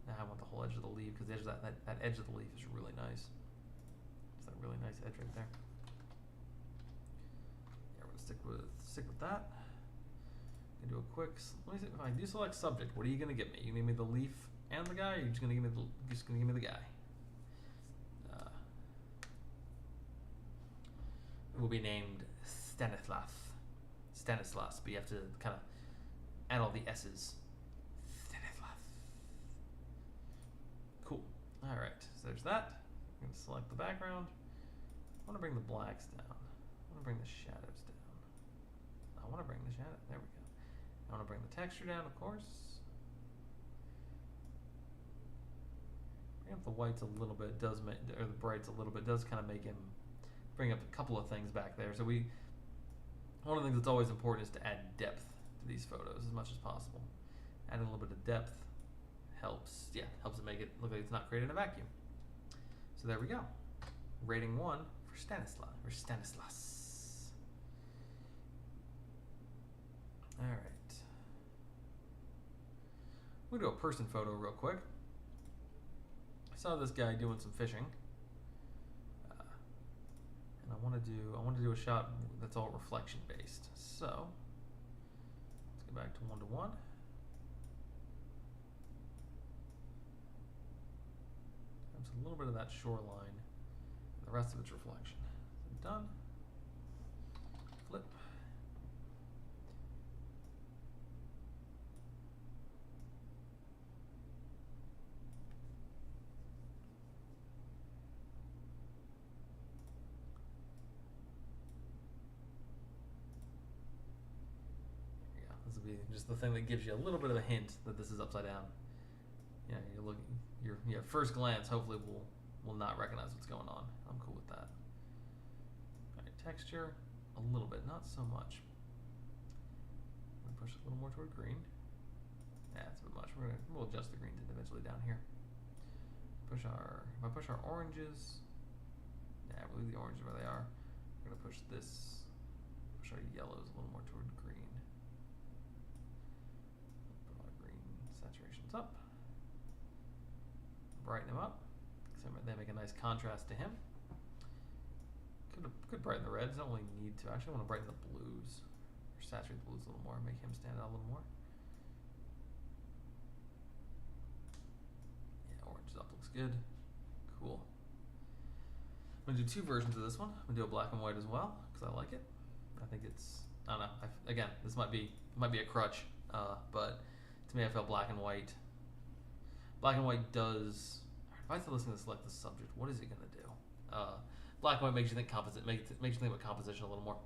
Now I want the whole edge of the leaf because the edge of that edge of the leaf is really nice. It's that really nice edge right there. Yeah, we're gonna stick with that. Gonna do a quick. Let me see if I do select subject. What are you gonna give me? You gonna give me the leaf and the guy, or are you just gonna give me the guy? It will be named Stanislas, but you have to kind of add all the S's. Stanislas. Cool. All right. So there's that. I'm gonna select the background. I want to bring the blacks down. I want to bring the shadows down. I want to bring the shadow. There we go. I want to bring the texture down, of course. Bring up the whites a little bit. Does make, or the brights a little bit. Does kind of make him bring up a couple of things back there. So one of the things that's always important is to add depth to these photos as much as possible. Adding a little bit of depth helps it make it look like it's not created in a vacuum. So there we go. Rating 1 for Stanislas. All right. We'll do a person photo real quick. I saw this guy doing some fishing. And I want to do a shot that's all reflection based. So let's go back to 1:1. There's a little bit of that shoreline, and the rest of it's reflection. So done. will be just the thing that gives you a little bit of a hint that this is upside down. Yeah, you're looking. First glance, hopefully will not recognize what's going on. I'm cool with that. All right, texture, a little bit, not so much. I'm gonna push it a little more toward green. Yeah, it's a bit much. We'll adjust the green individually down here. If I push our oranges, yeah, we'll leave the oranges where they are. We're gonna push our yellows a little more toward green. Put our green saturations up. Brighten them up. So they make a nice contrast to him. Could brighten the reds. Don't really need to. Actually, I want to brighten the blues. Or saturate the blues a little more. Make him stand out a little more. Yeah, orange up looks good. Cool. I'm going to do two versions of this one. I'm going to do a black and white as well, because I like it. I think it's, I don't know. Again, this might be a crutch, but to me, I felt black and white. Black and white does. If I listen to select the subject, what is it going to do? Black and white makes you think makes you think about composition a little more.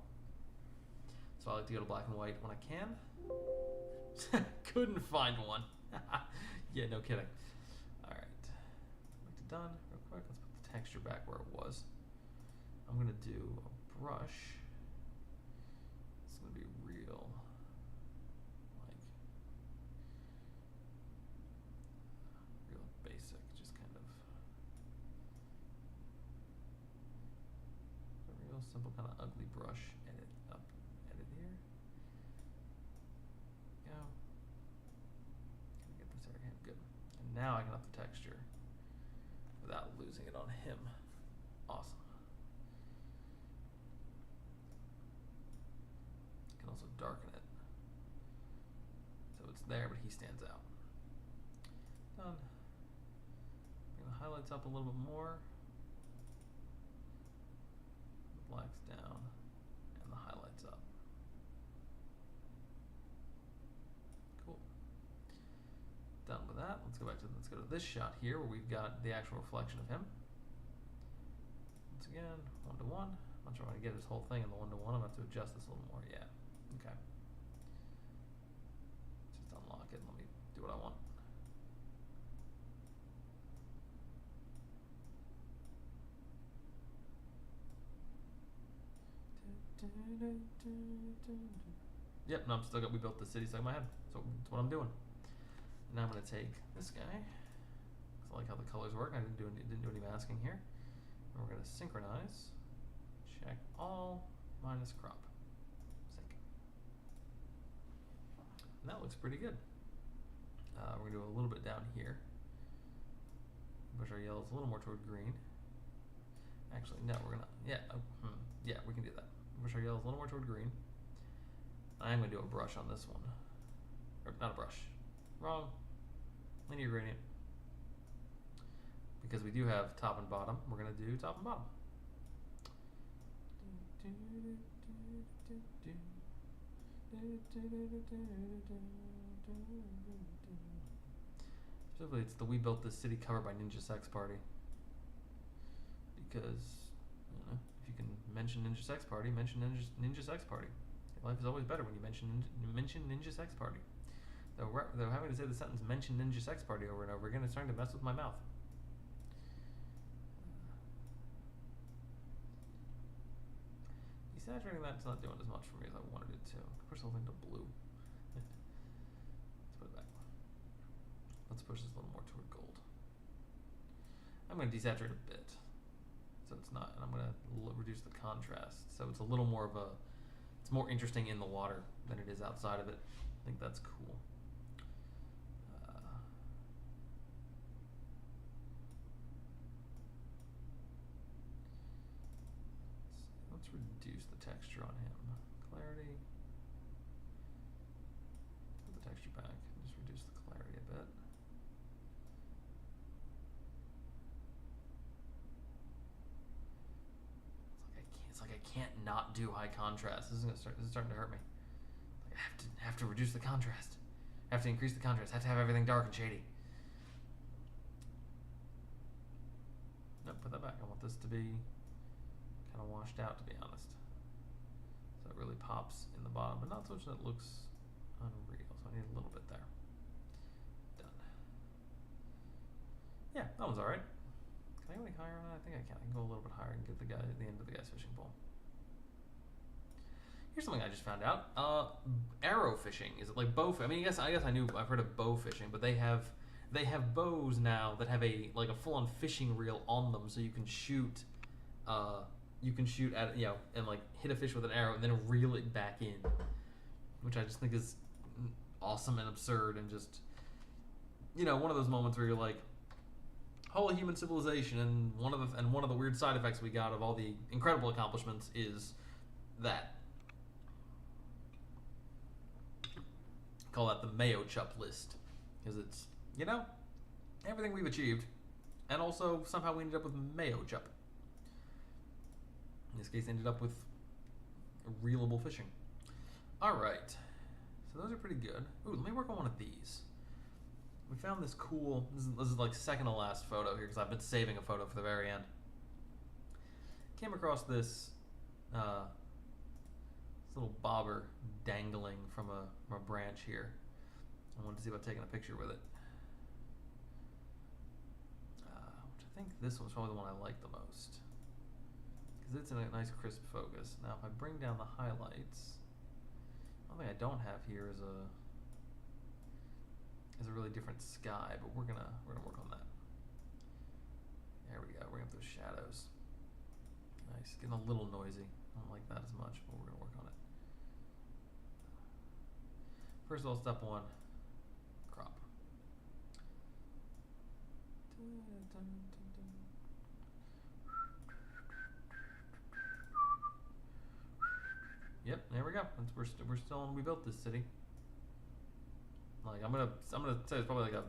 So I like to go to black and white when I can. Couldn't find one. Yeah, no kidding. All right, back to done real quick. Let's put the texture back where it was. I'm going to do a brush. It's going to be real. Basic, just kind of a real simple kind of ugly brush. Edit here. Go. Get this area good. And now I can up the texture without losing it on him. Awesome. Can also darken it so it's there, but he stands out. Done. Highlights up a little bit more. The blacks down and the highlights up. Cool. Done with that. Let's go to this shot here where we've got the actual reflection of him. Once again, 1:1. I'm not sure I want to get this whole thing in the 1:1. I'm gonna have to adjust this a little more. Yeah. Okay. Let's just unlock it and let me do what I want. Yep, no, we built the city stuck in my head. So that's what I'm doing. And now I'm gonna take this guy. I like how the colors work. I didn't do any masking here. And we're gonna synchronize. Check all minus crop. Sync. And that looks pretty good. We're gonna do a little bit down here. Push our yellows a little more toward green. Actually, no, we're gonna, yeah, we can do that. Push our yellows a little more toward green. I'm going to do a brush on this one. Or not a brush. Wrong. Linear gradient. Because we do have top and bottom, we're going to do top and bottom. Specifically, it's the We Built This City cover by Ninja Sex Party. Because, if you can mention Ninja Sex Party, mention Ninja Sex Party. Life is always better when you mention Ninja Sex Party. Though having to say the sentence "mention Ninja Sex Party" over and over again is starting to mess with my mouth. Desaturating that's not doing as much for me as I wanted it to. Push the whole thing to blue. Let's put it back. Let's push this a little more toward gold. I'm going to desaturate a bit. So it's not, and I'm going to reduce the contrast. So it's a little more of it's more interesting in the water than it is outside of it. I think that's cool. Let's reduce the texture on him. Clarity. Put the texture back. Just reduce the clarity a bit. It's like I can't not do high contrast. This is starting to hurt me. Like I have to reduce the contrast. I have to increase the contrast. I have to have everything dark and shady. Nope, put that back. I want this to be kind of washed out, to be honest. So it really pops in the bottom, but not so much that it looks unreal. That one's alright. Can I go any higher on that? I think I can. I can go a little bit higher and get the end of the guy's fishing pole. Here's something I just found out. Arrow fishing. Is it like bow? I mean, I've heard of bow fishing, but they have bows now that have a full-on fishing reel on them, so you can shoot. You can shoot at and like hit a fish with an arrow and then reel it back in, which I just think is awesome and absurd and just one of those moments where you're like, holy human civilization, and one of the weird side effects we got of all the incredible accomplishments is that. Call that the Mayo Chup list, because it's everything we've achieved, and also somehow we ended up with Mayo Chup. In this case, ended up with reelable fishing. All right, so those are pretty good. Ooh, let me work on one of these. We found this cool. This is like second to last photo here because I've been saving a photo for the very end. Came across this little bobber dangling from a branch here. I wanted to see about taking a picture with it. Which I think this one's probably the one I like the most because it's in a nice crisp focus. Now, if I bring down the highlights, one thing I don't have here is a really different sky, but we're gonna work on that. There we go. Bring up those shadows. Nice. Getting a little noisy. I don't like that as much, but we're gonna work on it. First of all, step one, crop. Yep, there we go. We're still on. We built this city. Like I'm gonna say it's probably like I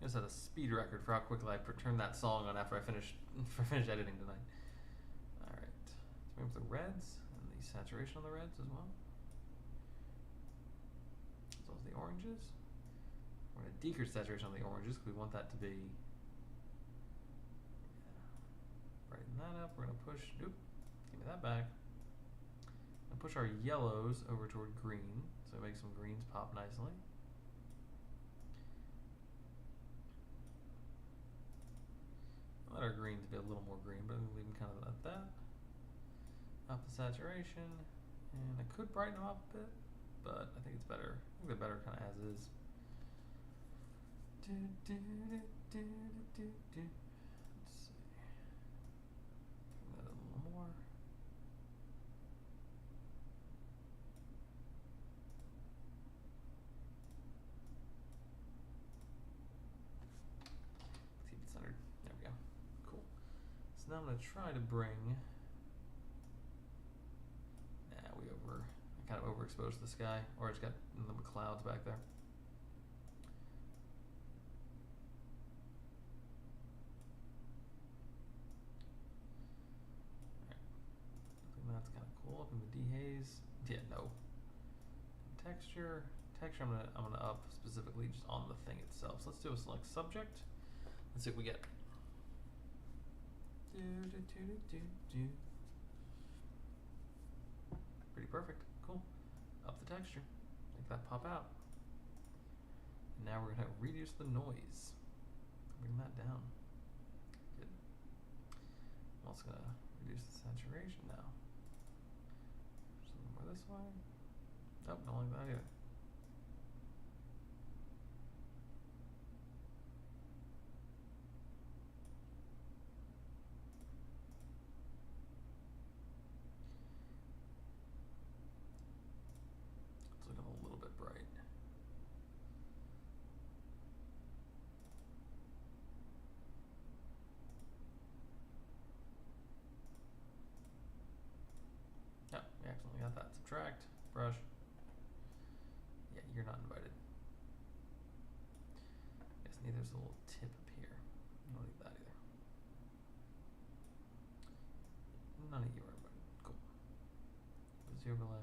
just had a speed record for how quickly I turned that song on after I finished editing tonight. All right, let's bring up the reds and the saturation on the reds as well. As well as the oranges. We're gonna decrease saturation on the oranges because we want that to be. Brighten that up. We're gonna push. Oop, give me that back. And push our yellows over toward green, so it makes some greens pop nicely. Let our greens be a little more green, but I'm gonna leave them kind of like that. Up the saturation, and I could brighten them up a bit, but I think it's better. I think they're better kind of as is. Let's see. Bring that a little more. So now I'm going to try to bring, I kind of overexposed the sky, or it's got the clouds back there. Alright, I think that's kind of cool. Up in the dehaze, no. Texture, I'm gonna up specifically just on the thing itself. So let's do a select subject. Let's see what we get. Pretty perfect. Cool. Up the texture. Make that pop out. And now we're going to reduce the noise. Bring that down. Good. I'm also going to reduce the saturation now. Something more this way. Nope, don't like that either. Got that. Subtract, brush. Yeah, you're not invited. Yes, neither's a little tip up here. I don't need that either. None of you are invited. Cool. What's the overlay?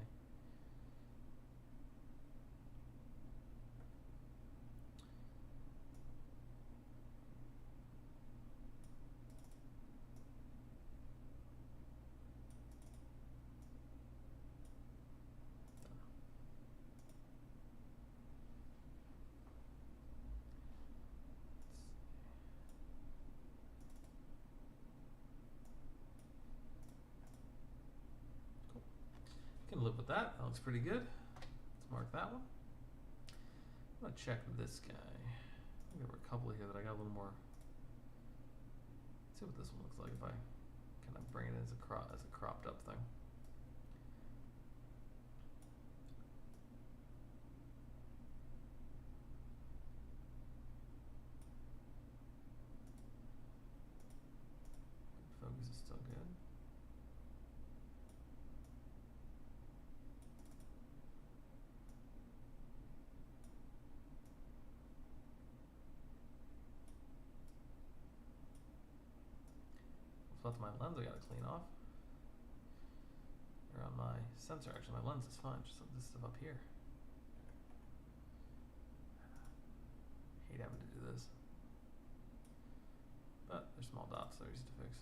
looks pretty good. Let's mark that one. I'm gonna check this guy. I think there were a couple here that I got a little more. Let's see what this one looks like if I kind of bring it as a cropped up thing. Focus is still good. What's my lens I gotta clean off? Or on my sensor, actually my lens is fine, just this stuff up here. Hate having to do this. But they're small dots, they're easy to fix.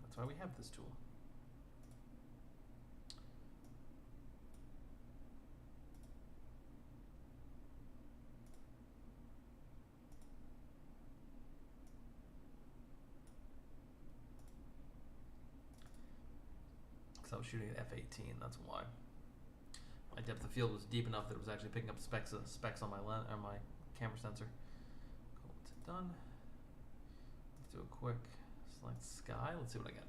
That's why we have this tool. Because I was shooting at f/18, that's why. My depth of field was deep enough that it was actually picking up specs on my lens or my camera sensor. Cool, it's done. Let's do a quick select sky. Let's see what I get.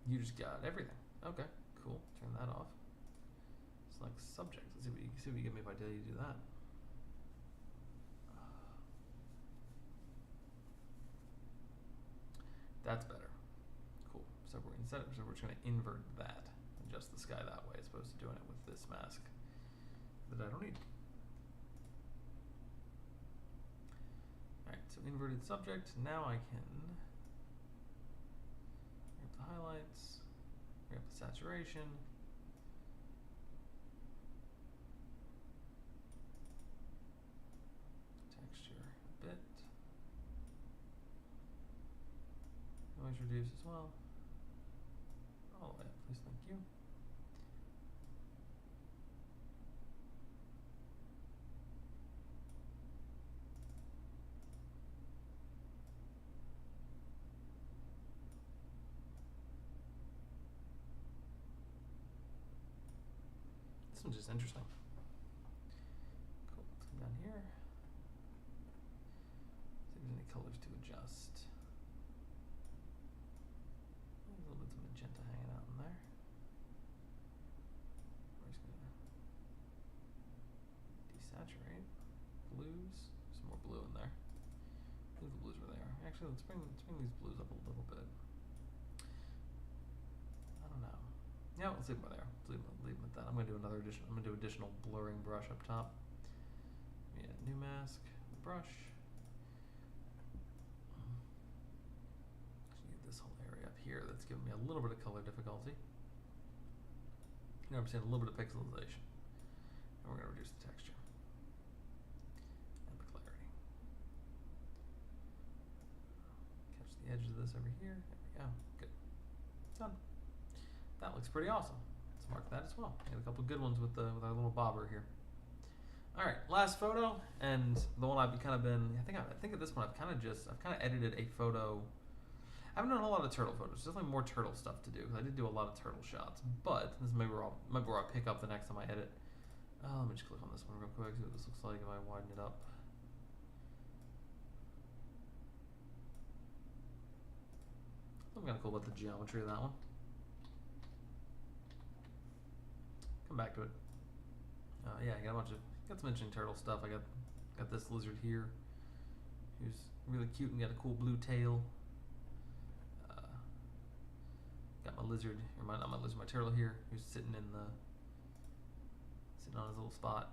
You just got everything. Okay, cool. Turn that off. Select subject. Let's see what you get me if I tell you to do that. That's better. Cool. So we're just going to invert that, adjust the sky that way, as opposed to doing it with this mask that I don't need. All right. So inverted subject. Now I can bring up the highlights, bring up the saturation. Texture a bit. Noise reduce as well. All the way up, please, thank you. This one's just interesting. Cool, let's come down here. See if there's any colors to adjust. A little bit of magenta hanging out in there. We're just gonna desaturate. Blues. Some more blue in there. Leave the blues where they are. Actually, let's bring these blues up a little bit. I don't know. Yeah, let's leave them where they are. Leave them at that. I'm gonna do another addition. I'm gonna do additional blurring brush up top. Yeah, new mask, brush. This whole area up here that's giving me a little bit of color difficulty. You know, I'm seeing a little bit of pixelization. And we're going to reduce the texture and the clarity. Catch the edges of this over here. There we go. Good. Done. That looks pretty awesome. Let's mark that as well. We got a couple good ones with our little bobber here. All right, last photo, and the one I've kind of been. I think at this point I've kind of edited a photo. I haven't done a lot of turtle photos. There's definitely more turtle stuff to do because I did do a lot of turtle shots. But this is maybe where I'll pick up the next time I edit. Let me just click on this one real quick. See what this looks like if I widen it up. Something kind of cool about the geometry of that one. Come back to it. Yeah, I got some interesting turtle stuff. I got this lizard here, who's really cute and got a cool blue tail. Got my lizard, or not my lizard, my turtle here, who's sitting on his little spot.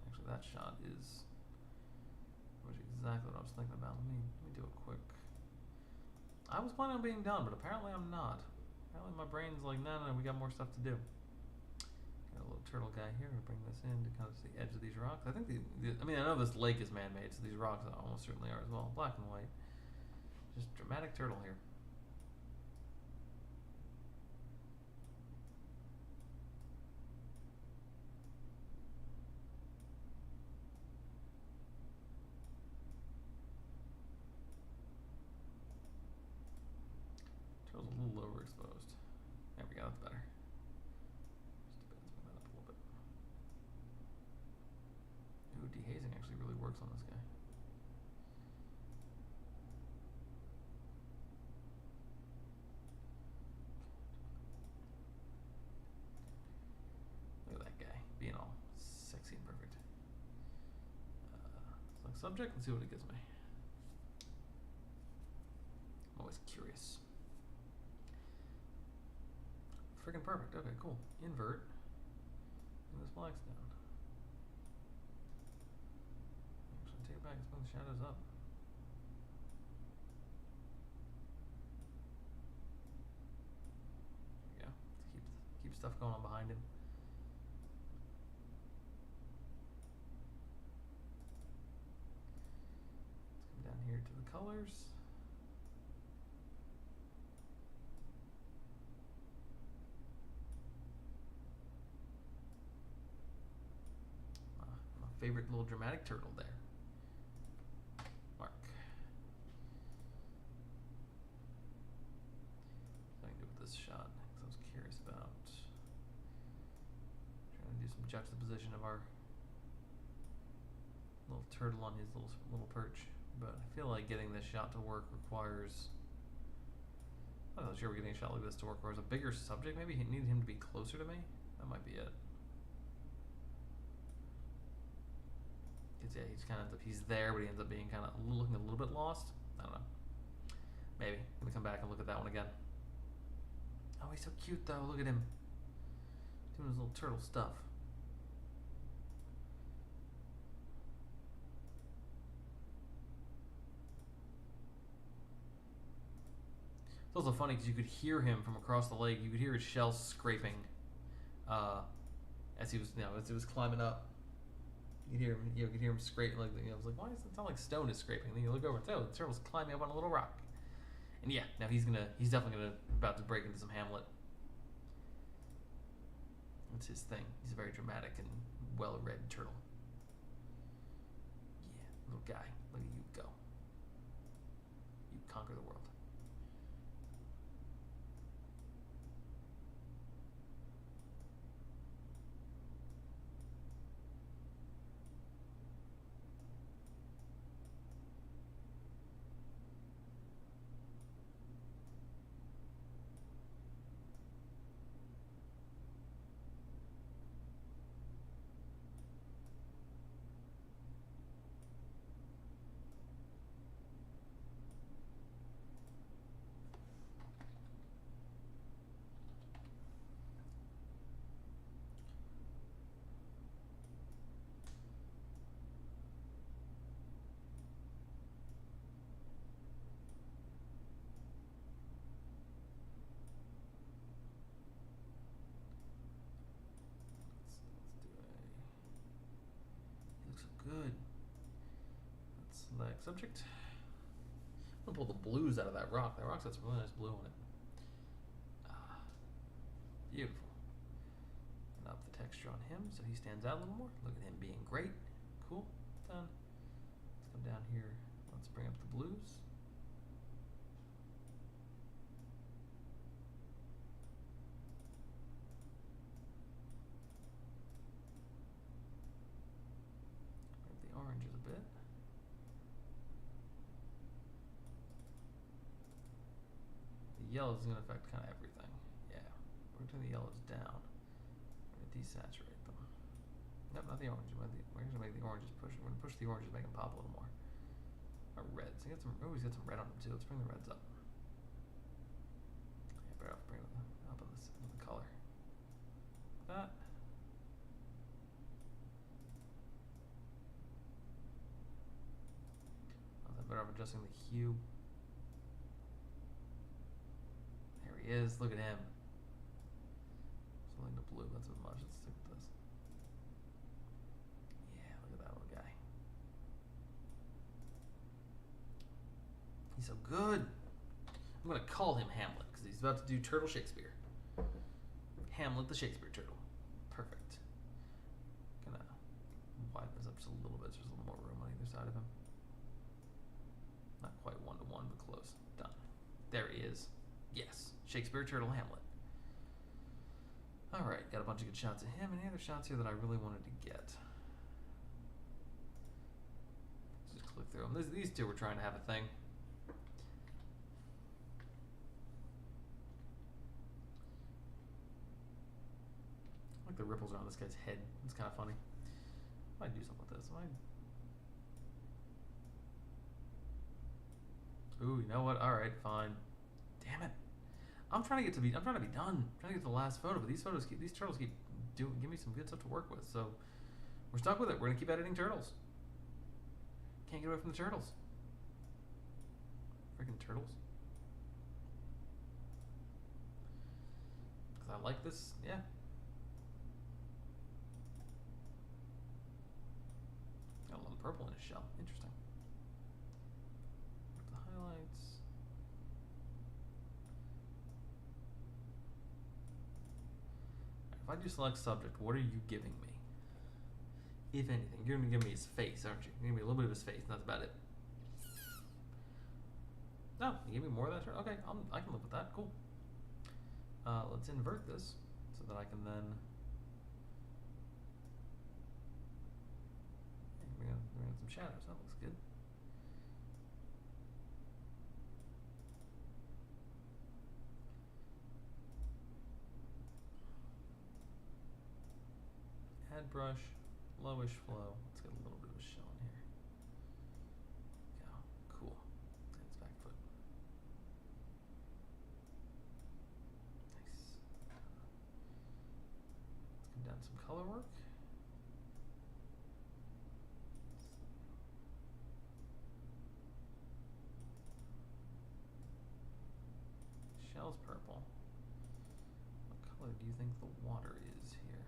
Actually, that shot is exactly what I was thinking about. Let me do a quick. I was planning on being done, but apparently I'm not. Apparently my brain's like, no, we got more stuff to do. Got a little turtle guy here. I'm gonna bring this in to kind of see the edge of these rocks. I think I know this lake is man-made, so these rocks almost certainly are as well. Black and white. Just dramatic turtle here. hazing actually really works on this guy. Look at that guy being all sexy and perfect. Select subject. Let's see what it gives me. I'm always curious. Freaking perfect. Okay, cool. Invert. Bring this blacks down. Actually, take it back. Let's bring the shadows up. There we go. Let's keep stuff going on behind him. Let's come down here to the colors. Favorite little dramatic turtle there. Mark. What I can do with this shot, because I was curious about trying to do some juxtaposition of our little turtle on his little perch. But I feel like getting this shot to work requires, I'm not sure we're getting a shot like this to work requires a bigger subject. Maybe he needed him to be closer to me. That might be it. Yeah, he's kind of he's there, but he ends up being kind of looking a little bit lost. I don't know. Maybe I'm gonna come back and look at that one again. Oh, he's so cute though. Look at him doing his little turtle stuff. It's also funny because you could hear him from across the lake. You could hear his shell scraping as he was, as it was climbing up. You could hear him scrape, like, I was like, why does it sound like stone is scraping? And then you look over and say, oh, the turtle's climbing up on a little rock. And yeah, now he's definitely about to break into some Hamlet. That's his thing. He's a very dramatic and well-read turtle. Yeah, little guy. Look at you go. You conquer the world. Good. Let's select subject. I'm gonna pull the blues out of that rock. That rock's got some really nice blue on it. Beautiful. And up the texture on him so he stands out a little more. Look at him being great. Cool. Done. Let's come down here. Let's bring up the blues. Oranges a bit. The yellow is going to affect kind of everything. Yeah. We're going to turn the yellows down. We're going to desaturate them. Nope, not the orange. We're going to make the oranges push. We're going to push the oranges, make them pop a little more. Our reds. He's got some red on them too. Let's bring the reds up. Yeah, better off bringing them up on this with the color. That. Better off adjusting the hue. There he is. Look at him. Something to blue. That's as much. Let's stick with this. Yeah, look at that little guy. He's so good. I'm gonna call him Hamlet because he's about to do Turtle Shakespeare. Hamlet the Shakespeare Turtle. Perfect. Gonna widen this up just a little bit so there's a little more room on either side of him. Not quite one-to-one, but close. Done. There he is. Yes. Shakespeare Turtle Hamlet. Alright, got a bunch of good shots of him. Any other shots here that I really wanted to get? through them. These two were trying to have a thing. I like the ripples around this guy's head. It's kind of funny. I might do something with this. Ooh, you know what? All right, fine. Damn it! I'm trying to be done. I'm trying to get to the last photo, but these turtles keep give me some good stuff to work with. So we're stuck with it. We're gonna keep editing turtles. Can't get away from the turtles. Freaking turtles. Because I like this. Yeah. Got a little purple in his shell. Interesting. The highlights. If I do select subject, what are you giving me? If anything, you're going to give me his face, aren't you? You're going to give me a little bit of his face, and that's about it. No, you give me more of that? Okay, I can live with that. Cool. Let's invert this so that I can then bring in some shadows. That looks good. Add brush, lowish flow. Let's get a little bit of a shell in here. Yeah, cool. And his back foot. Nice. Let's come down to some color work. Shell's purple. What color do you think the water is here?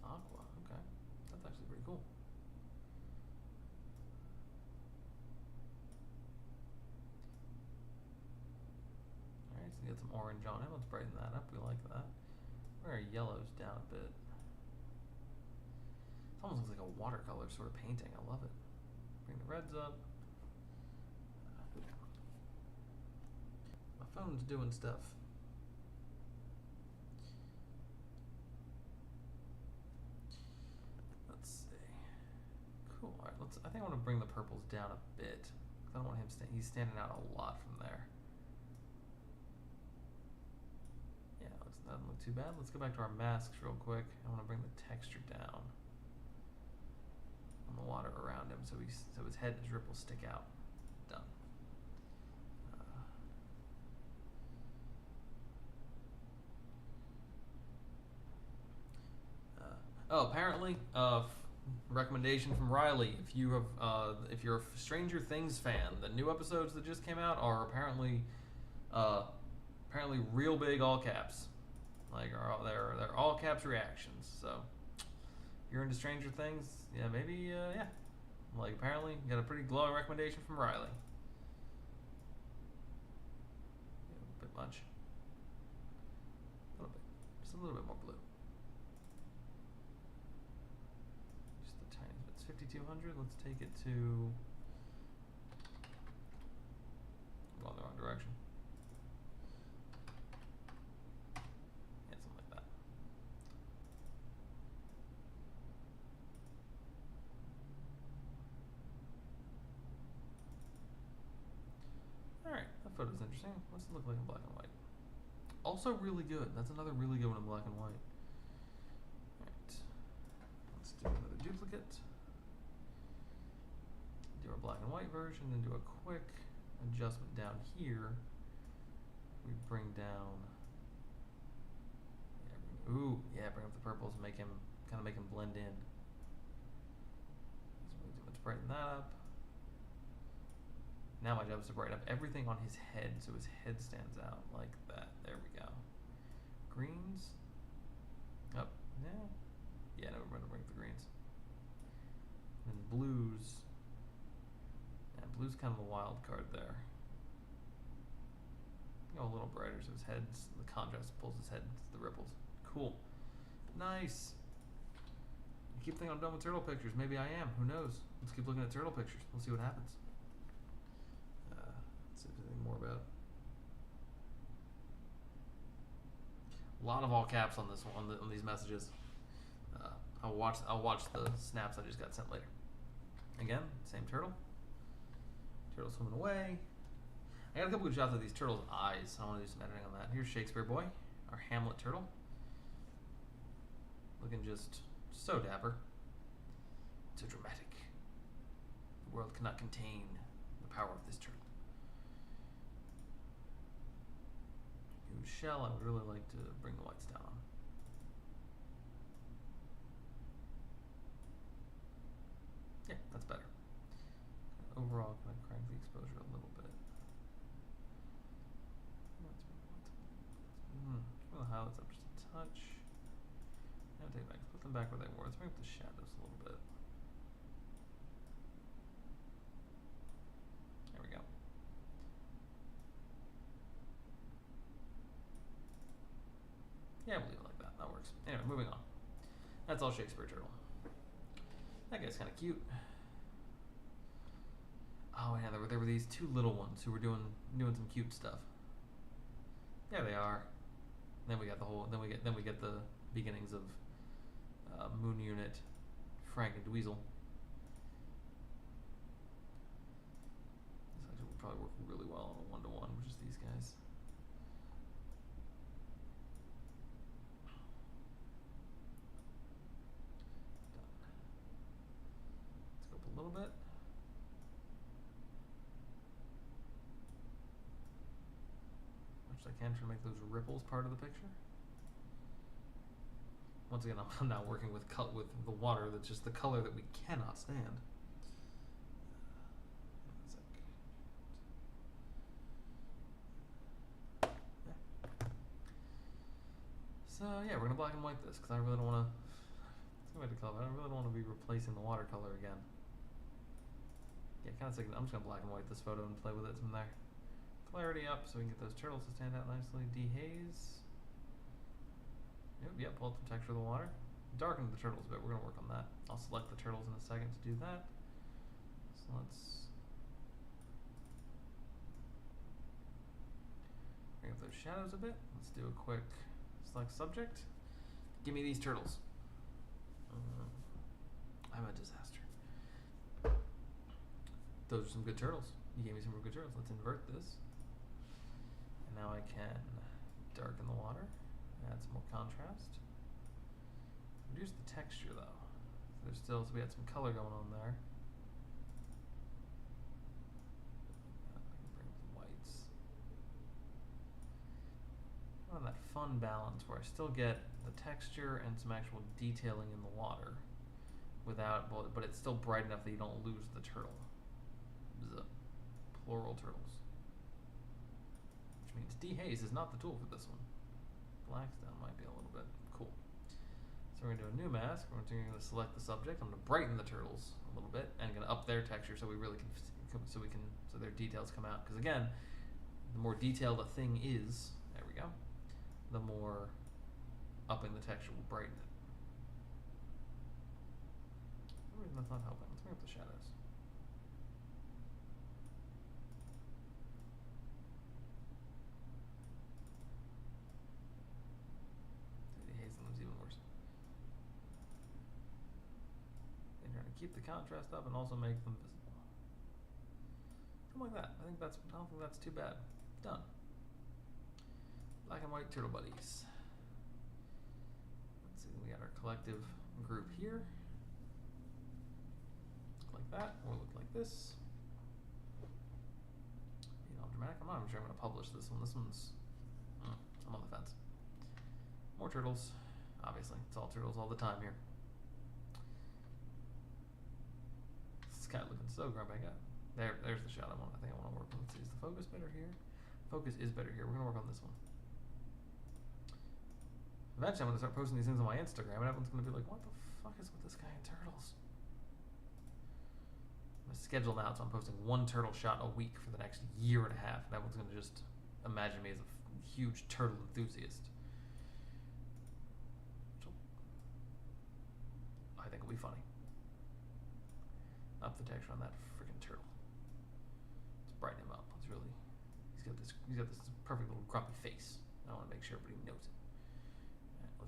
Aqua, okay. That's actually pretty cool. Alright, so you get some orange on it. Let's brighten that up. We like that. Bring our yellows down a bit. It almost looks like a watercolor sort of painting. I love it. Bring the reds up. My phone's doing stuff. Let's see. Cool. All right. I think I want to bring the purples down a bit. I don't want him. He's standing out a lot from there. Yeah, that doesn't look too bad. Let's go back to our masks real quick. I want to bring the texture down on the water around him, so his head and his ripples stick out. Done. Apparently, recommendation from Riley. If you're a Stranger Things fan, the new episodes that just came out are apparently real big all caps. Like they're all caps reactions. So if you're into Stranger Things, yeah, maybe yeah. Like apparently you got a pretty glowing recommendation from Riley. Yeah, a bit much. A little bit. Just a little bit more blue. Just a tiny bit. It's 5200. Let's take it to go in the wrong direction. Yeah, something like that. Alright, that photo's interesting. What's it look like in black and white? Also really good. That's another really good one in black and white. Alright. Let's do another duplicate. Do our black and white version, then do a quick adjustment down here. We bring down bring up the purples and make him blend in. Let's brighten that up. Now my job is to brighten up everything on his head so his head stands out like that. There we go. Greens. Up. No. Yeah, no, we're going to bring up the greens. And then blues. Yeah, blue's kind of the wild card there. Go a little brighter so his head's, the contrast pulls his head to the ripples. Cool. Nice. You keep thinking I'm done with turtle pictures. Maybe I am. Who knows? Let's keep looking at turtle pictures. We'll see what happens. Let's see if there's anything more about A lot of all caps on this one, on these messages. I'll watch the snaps I just got sent later. Again, same turtle. Turtle swimming away. I got a couple good shots of these turtles' eyes. I want to do some editing on that. Here's Shakespeare Boy, our Hamlet turtle. Looking just so dapper. So dramatic. The world cannot contain the power of this turtle. Whose shell I would really like to bring the whites down on. Yeah, that's better. Overall, kind of crank the exposure a little bit. Bring the highlights up just a touch. Now take it back. Put them back where they were. Let's bring up the shadows a little bit. There we go. Yeah, we'll leave it like that. That works. Anyway, moving on. That's all Shakespeare turtle. That guy's kind of cute. Oh yeah, there were these two little ones who were doing some cute stuff. There they are. Then we got the whole. Then we get the beginnings of Moon Unit, Frank and Dweezil. This actually would probably work really well on a 1-to-1, which is these guys. Done. Let's go up a little bit. I can try to make those ripples part of the picture. Once again, I'm now working with the water that's just the color that we cannot stand. Yeah. So yeah, we're gonna black and white this because I really don't want to. I really don't want to be replacing the watercolor again. Yeah, kind of sick. I'm just gonna black and white this photo and play with it from there. Clarity up so we can get those turtles to stand out nicely. Dehaze. Yep, pull up the texture of the water. Darken the turtles a bit. We're going to work on that. I'll select the turtles in a second to do that. So let's bring up those shadows a bit. Let's do a quick select subject. Give me these turtles. I'm a disaster. Those are some good turtles. You gave me some real good turtles. Let's invert this. And now I can darken the water, add some more contrast. Reduce the texture though. So we had some color going on there. I can bring up the whites. On that fun balance where I still get the texture and some actual detailing in the water, but it's still bright enough that you don't lose the turtle. Plural turtles. Which means dehaze is not the tool for this one. Blacks down might be a little bit cool. So we're gonna do a new mask. We're gonna select the subject. I'm gonna brighten the turtles a little bit and gonna up their texture so we really can so their details come out. Because again, the more detailed a thing is, there we go, the more upping the texture will brighten it. For some reason that's not helping. Let's bring up the shadows. Keep the contrast up and also make them visible. Something like that. I don't think that's too bad. Done. Black and white turtle buddies. Let's see, we got our collective group here. Like that, or look like this. You know, dramatic. I'm not even sure I'm gonna publish this one. This one's I'm on the fence. More turtles. Obviously. It's all turtles all the time here. Kind of looking so grumpy. There's the shot I think I want to work on. Let's see, is the focus better here? Focus is better here. We're gonna work on this one. Eventually I'm gonna start posting these things on my Instagram and everyone's gonna be like, what the fuck is with this guy in turtles? I'm gonna schedule now, so I'm posting one turtle shot a week for the next year and a half, and everyone's gonna just imagine me as a huge turtle enthusiast. Which I think will be funny. Up the texture on that freaking turtle. Let's brighten him up. He's got this perfect little grumpy face. I want to make sure everybody knows it.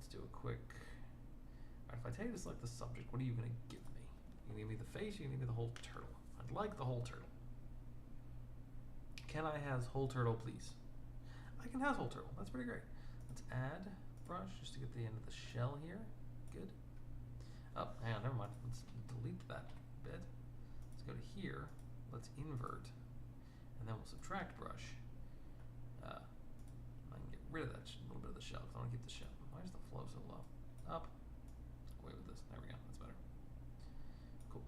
let's do a quick. Alright, if I tell you to select the subject, what are you gonna give me? You gonna give me the face, you gonna give me the whole turtle? I'd like the whole turtle. Can I has whole turtle, please? I can has whole turtle. That's pretty great. Let's add brush just to get the end of the shell here. Good. Oh, hang on, never mind. Let's delete that bit. Let's go to here. Let's invert. And then we'll subtract brush. I can get rid of that little bit of the shell because I want to keep the shell. Why is the flow so low? Up. Away with this. There we go. That's better. Cool.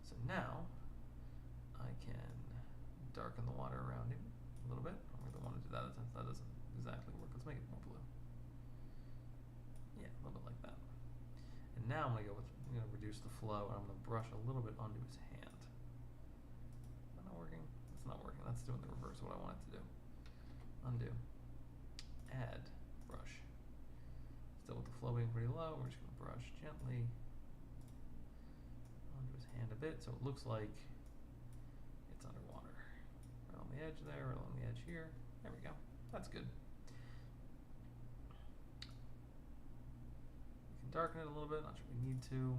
So now I can darken the water around him a little bit. I really want to do that since that doesn't exactly work. Let's make it more blue. Yeah, a little bit like that. And now I'm gonna reduce the flow and I'm gonna brush a little bit onto his hand. Is that not working? That's not working. That's doing the reverse of what I want it to do. Undo. Add brush. Still with the flow being pretty low, we're just gonna brush gently onto his hand a bit so it looks like it's underwater. Right on the edge there, right along the edge here. There we go. That's good. We can darken it a little bit, not sure we need to.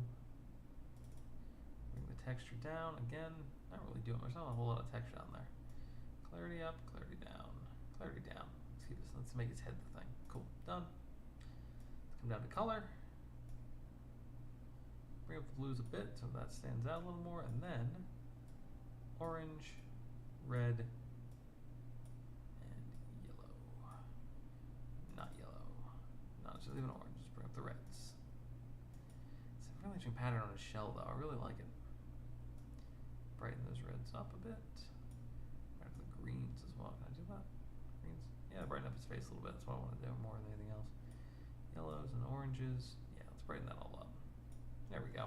Bring the texture down again. Not really doing much, not a whole lot of texture down there. Clarity up, clarity down, clarity down. Let's keep this, let's make his head the thing. Cool, done. Let's come down to color. Bring up the blues a bit so that stands out a little more, and then orange, red, and yellow. Not yellow. No, just leave it orange. Just bring up the reds. It's a really interesting pattern on his shell, though. I really like it. Brighten those reds up a bit. Brighten the greens as well. Can I do that? Greens? Yeah, brighten up his face a little bit. That's what I want to do more than anything else. Yellows and oranges. Yeah, let's brighten that all up. There we go.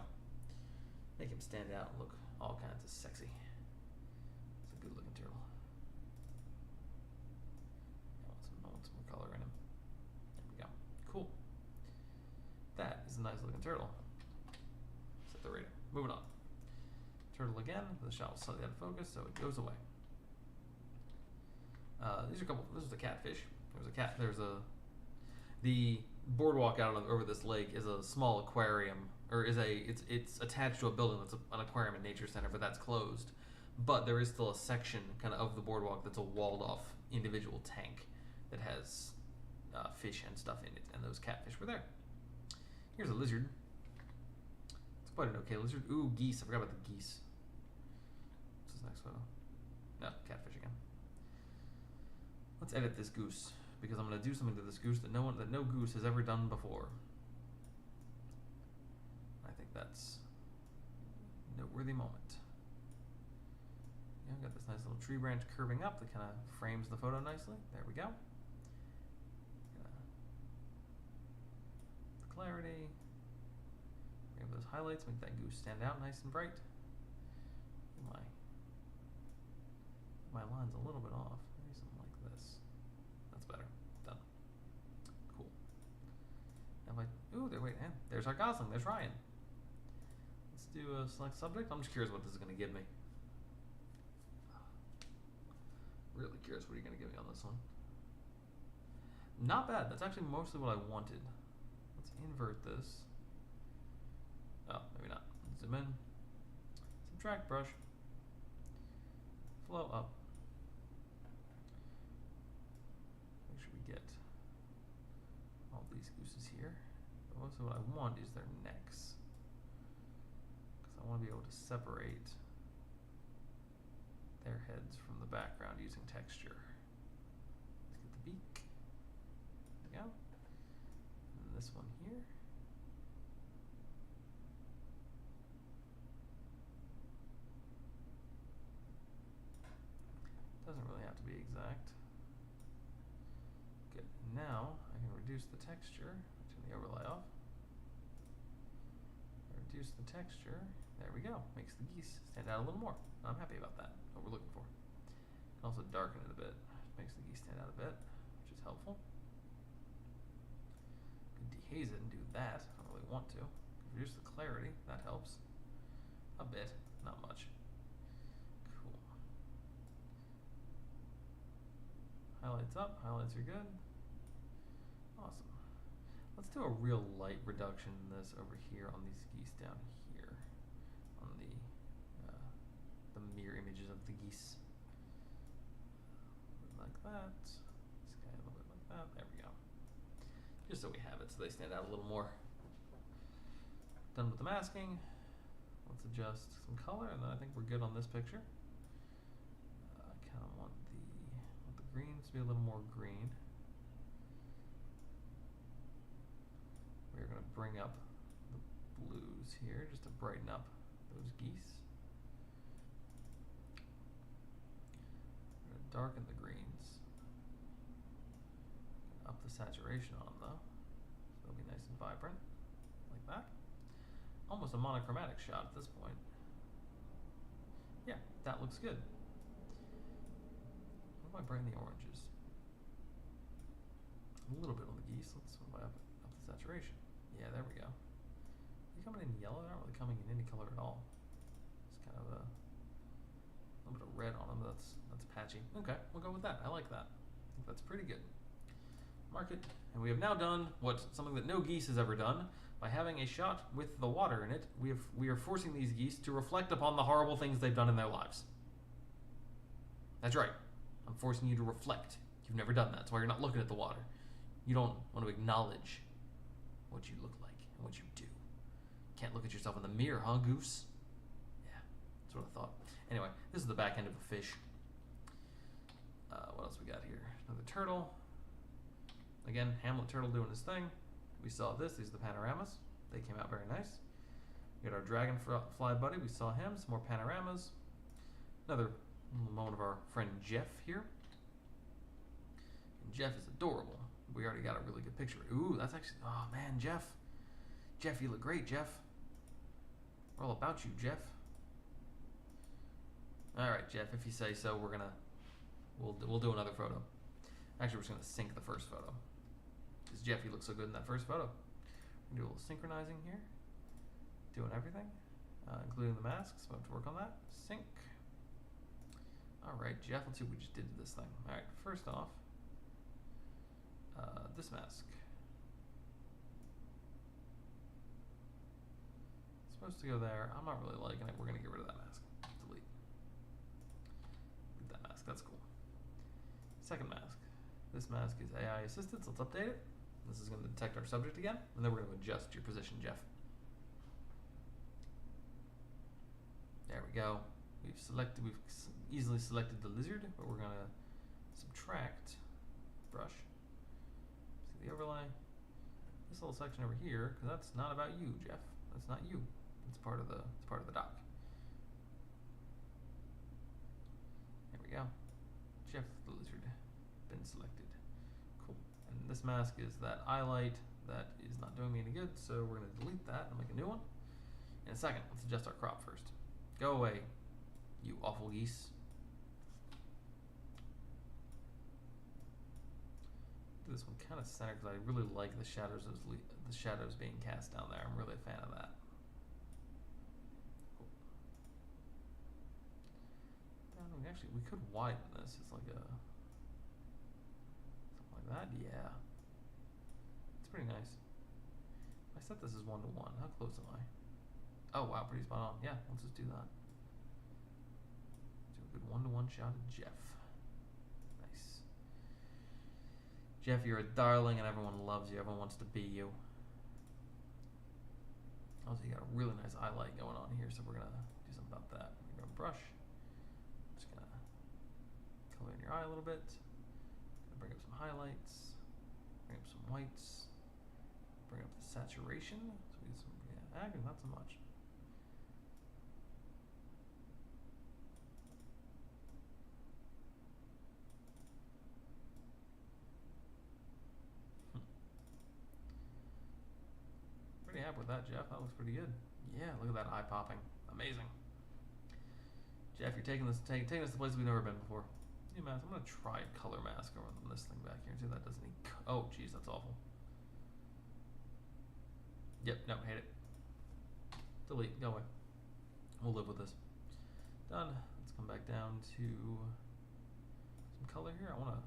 Make him stand out and look all kinds of sexy. It's a good looking turtle. I want some more color in him. There we go. Cool. That is a nice looking turtle. Set the radar. Moving on. Turtle again. The shot was slightly out of focus, so it goes away. These are a couple. This is a catfish. The boardwalk out over this lake is a small aquarium, or it's attached to a building that's an aquarium and nature center, but that's closed. But there is still a section kind of the boardwalk that's a walled off individual tank that has fish and stuff in it, and those catfish were there. Here's a lizard. It's quite an okay lizard. Ooh, geese. I forgot about the geese. What's this next photo? No, catfish again. Let's edit this goose because I'm going to do something to this goose that no goose has ever done before. I think that's a noteworthy moment. Yeah, I've got this nice little tree branch curving up that kind of frames the photo nicely. There we go. The clarity. We have those highlights, make that goose stand out nice and bright. My line's a little bit off. Maybe something like this. That's better. Done. Cool. Ooh, wait, there's our Gosling. There's Ryan. Let's do a select subject. I'm just curious what this is going to give me. Really curious what you're going to give me on this one. Not bad. That's actually mostly what I wanted. Let's invert this. Oh, maybe not. Zoom in. Subtract brush. Flow up. Make sure we get all these gooses here. But mostly what I want is their necks. Because I want to be able to separate their heads from the background using texture. Let's get the beak. There we go. And this one here. Doesn't really have to be exact. Good. Now I can reduce the texture. Turn the overlay off. Reduce the texture. There we go. Makes the geese stand out a little more. I'm happy about that. What we're looking for. Can also darken it a bit. Makes the geese stand out a bit, which is helpful. Could dehaze it and do that. I don't really want to. Reduce the clarity. That helps. A bit. Not much. Highlights up, highlights are good. Awesome. Let's do a real light reduction in this over here on these geese down here, on the mirror images of the geese. Like that. This guy a little bit like that. There we go. Just so we have it, so they stand out a little more. Done with the masking. Let's adjust some color, and then I think we're good on this picture. I kind of want the greens to be a little more green. We're going to bring up the blues here just to brighten up those geese. We're going to darken the greens. Up the saturation on them though, so it'll be nice and vibrant, like that. Almost a monochromatic shot at this point. Yeah, that looks good. What if I brighten the oranges? A little bit on the geese. Let's up the saturation. Yeah, there we go. Are you coming in yellow? They're not really coming in any color at all. It's kind of a little bit of red on them. That's patchy. Okay, we'll go with that. I like that. I think that's pretty good. Mark it, and we have now done something that no geese has ever done. By having a shot with the water in it, we are forcing these geese to reflect upon the horrible things they've done in their lives. That's right. I'm forcing you to reflect. You've never done that. That's why you're not looking at the water. You don't want to acknowledge what you look like and what you do. Can't look at yourself in the mirror, huh, goose? Yeah, that's what I thought. Anyway, this is the back end of a fish. What else we got here? Another turtle. Again, Hamlet turtle doing his thing. We saw this. These are the panoramas. They came out very nice. We got our dragonfly buddy. We saw him. Some more panoramas. Another moment of our friend Jeff here. And Jeff is adorable. We already got a really good picture. Ooh, that's actually... Oh, man, Jeff. Jeff, you look great, Jeff. We're all about you, Jeff. All right, Jeff, if you say so, we're going to... We'll do another photo. Actually, we're just going to sync the first photo. Because Jeff, you look so good in that first photo. We're going to do a little synchronizing here. Doing everything. Including the masks. So I have to work on that. Sync. Alright, Jeff, let's see what we just did to this thing. Alright, first off, this mask. It's supposed to go there. I'm not really liking it. We're going to get rid of that mask. Delete. Delete that mask. That's cool. Second mask. This mask is AI assisted, so let's update it. This is going to detect our subject again, and then we're going to adjust your position, Jeff. There we go. We've easily selected the lizard, but we're going to subtract brush. See the overlay? This little section over here, because that's not about you, Jeff. That's not you. It's part of the doc. There we go. Jeff the lizard. Been selected. Cool. And this mask is that eye light that is not doing me any good, so we're going to delete that and make a new one. In a second, let's adjust our crop first. Go away, you awful geese. Do this one kind of centered because I really like the shadows being cast down there. I'm really a fan of that. Cool. We could widen this. It's like a something like that. Yeah, it's pretty nice. I set this as 1:1. How close am I? Oh wow, pretty spot on. Yeah, let's just do that. Do a good 1:1 shot of Jeff. Nice. Jeff, you're a darling and everyone loves you. Everyone wants to be you. Also, you got a really nice eye light going on here, so we're gonna do something about that. We're gonna brush. Just gonna color in your eye a little bit. Gonna bring up some highlights. Bring up some whites. Bring up the saturation. So we get some, actually not so much. Pretty happy with that, Jeff. That looks pretty good. Yeah, look at that eye popping. Amazing. Jeff, you're taking us to places we've never been before. New mask. I'm gonna try a color mask over on this thing back here and see if that does any. Oh, geez, that's awful. Yep, no, hate it. Delete, go away. We'll live with this. Done. Let's come back down to some color here. I wanna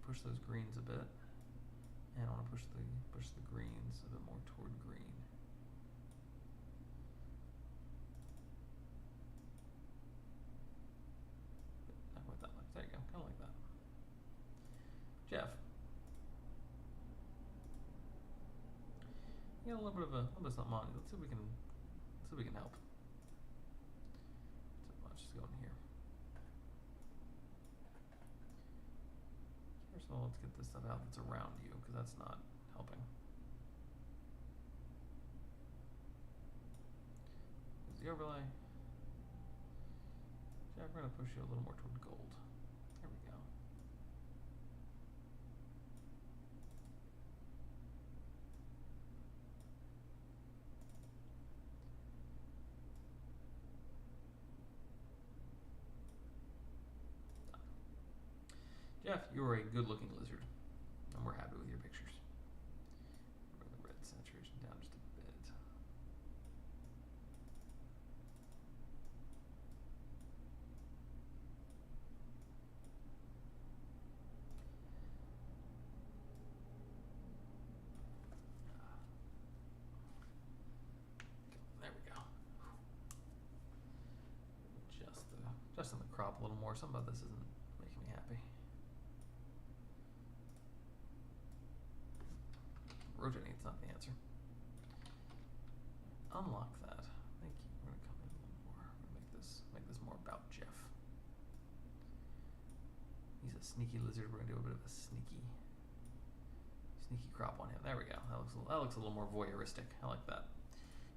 push those greens a bit. And I want to push the greens a bit more toward green. Not quite that much. There you go. Kind of like that. Jeff. You got a little bit of something on you. Let's see if we can help. So let's just go in here. First of all, let's get this stuff out that's around you, because that's not helping. There's the overlay. Jeff, we're going to push you a little more toward gold. There we go. Jeff, you are a good-looking lizard, and we're happy with your pictures. Bring the red saturation down just a bit. There we go. Just in the crop a little more. Something about this isn't making me happy. Rotating, it's not the answer. Unlock that. Thank you. We're gonna come in a little more. We're gonna make this more about Jeff. He's a sneaky lizard. We're gonna do a bit of a sneaky crop on him. There we go. That looks a little more voyeuristic. I like that.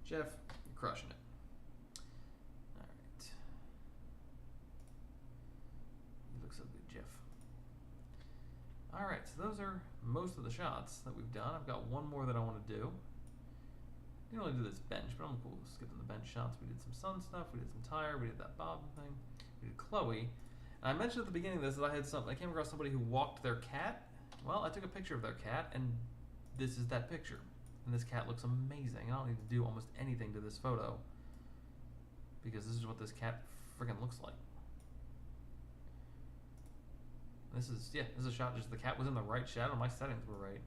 Jeff, you're crushing it. All right. You look so good, Jeff. All right, so those are most of the shots that we've done. I've got one more that I want to do. Didn't really do this bench, but I'm cool skipping the bench shots. We did some sun stuff, we did some tire, we did that bob thing, we did Chloe. And I mentioned at the beginning of this that I came across somebody who walked their cat. Well, I took a picture of their cat, and this is that picture. And this cat looks amazing. I don't need to do almost anything to this photo, because this is what this cat freaking looks like. This is a shot, just the cat was in the right shadow, my settings were right.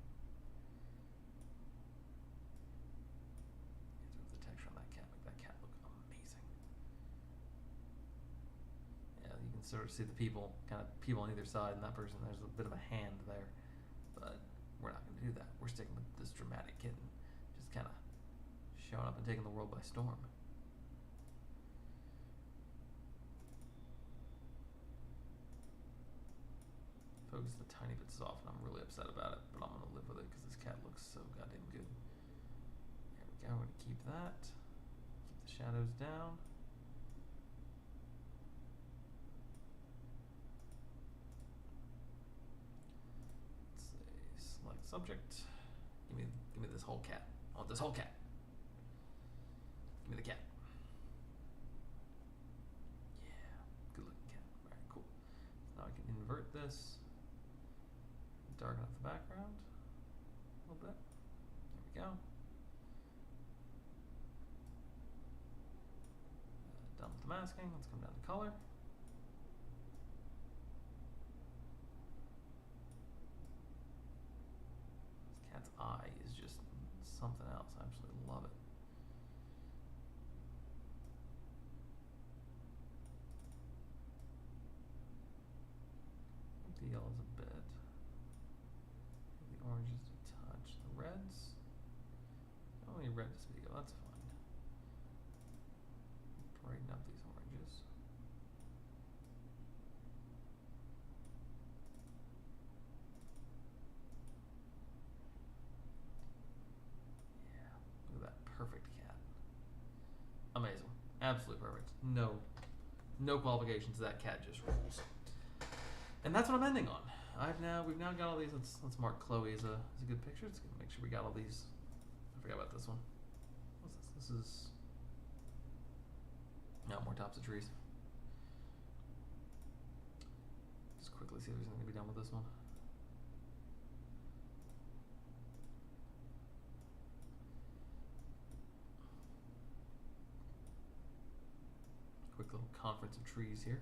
The texture on that cat, make that cat look amazing. Yeah, you can sort of see the people on either side, and that person, there's a bit of a hand there. But we're not going to do that. We're sticking with this dramatic kitten, just kind of showing up and taking the world by storm. Focus a tiny bit soft, and I'm really upset about it, but I'm going to live with it because this cat looks so goddamn good. There we go. We're going to keep that. Keep the shadows down. Let's say select subject. Give me this whole cat. I want this whole cat. Give me the cat. Yeah, good looking cat. All right, cool. So now I can invert this. Darken up the background a little bit. There we go. Done with the masking. Let's come down to color. This cat's eye is just something else. I absolutely love it. The yellows a bit. The oranges a touch. The reds. Only red to speak of. That's fine. Brighten up these oranges. Yeah. Look at that perfect cat. Amazing. Absolutely perfect. No qualifications. That cat just rules. And that's what I'm ending on. We've now got all these. Let's mark Chloe as a good picture. Let's make sure we got all these. I forgot about this one. What's this? This is no more tops of trees. Just quickly see if there's anything to be done with this one. Quick little conference of trees here.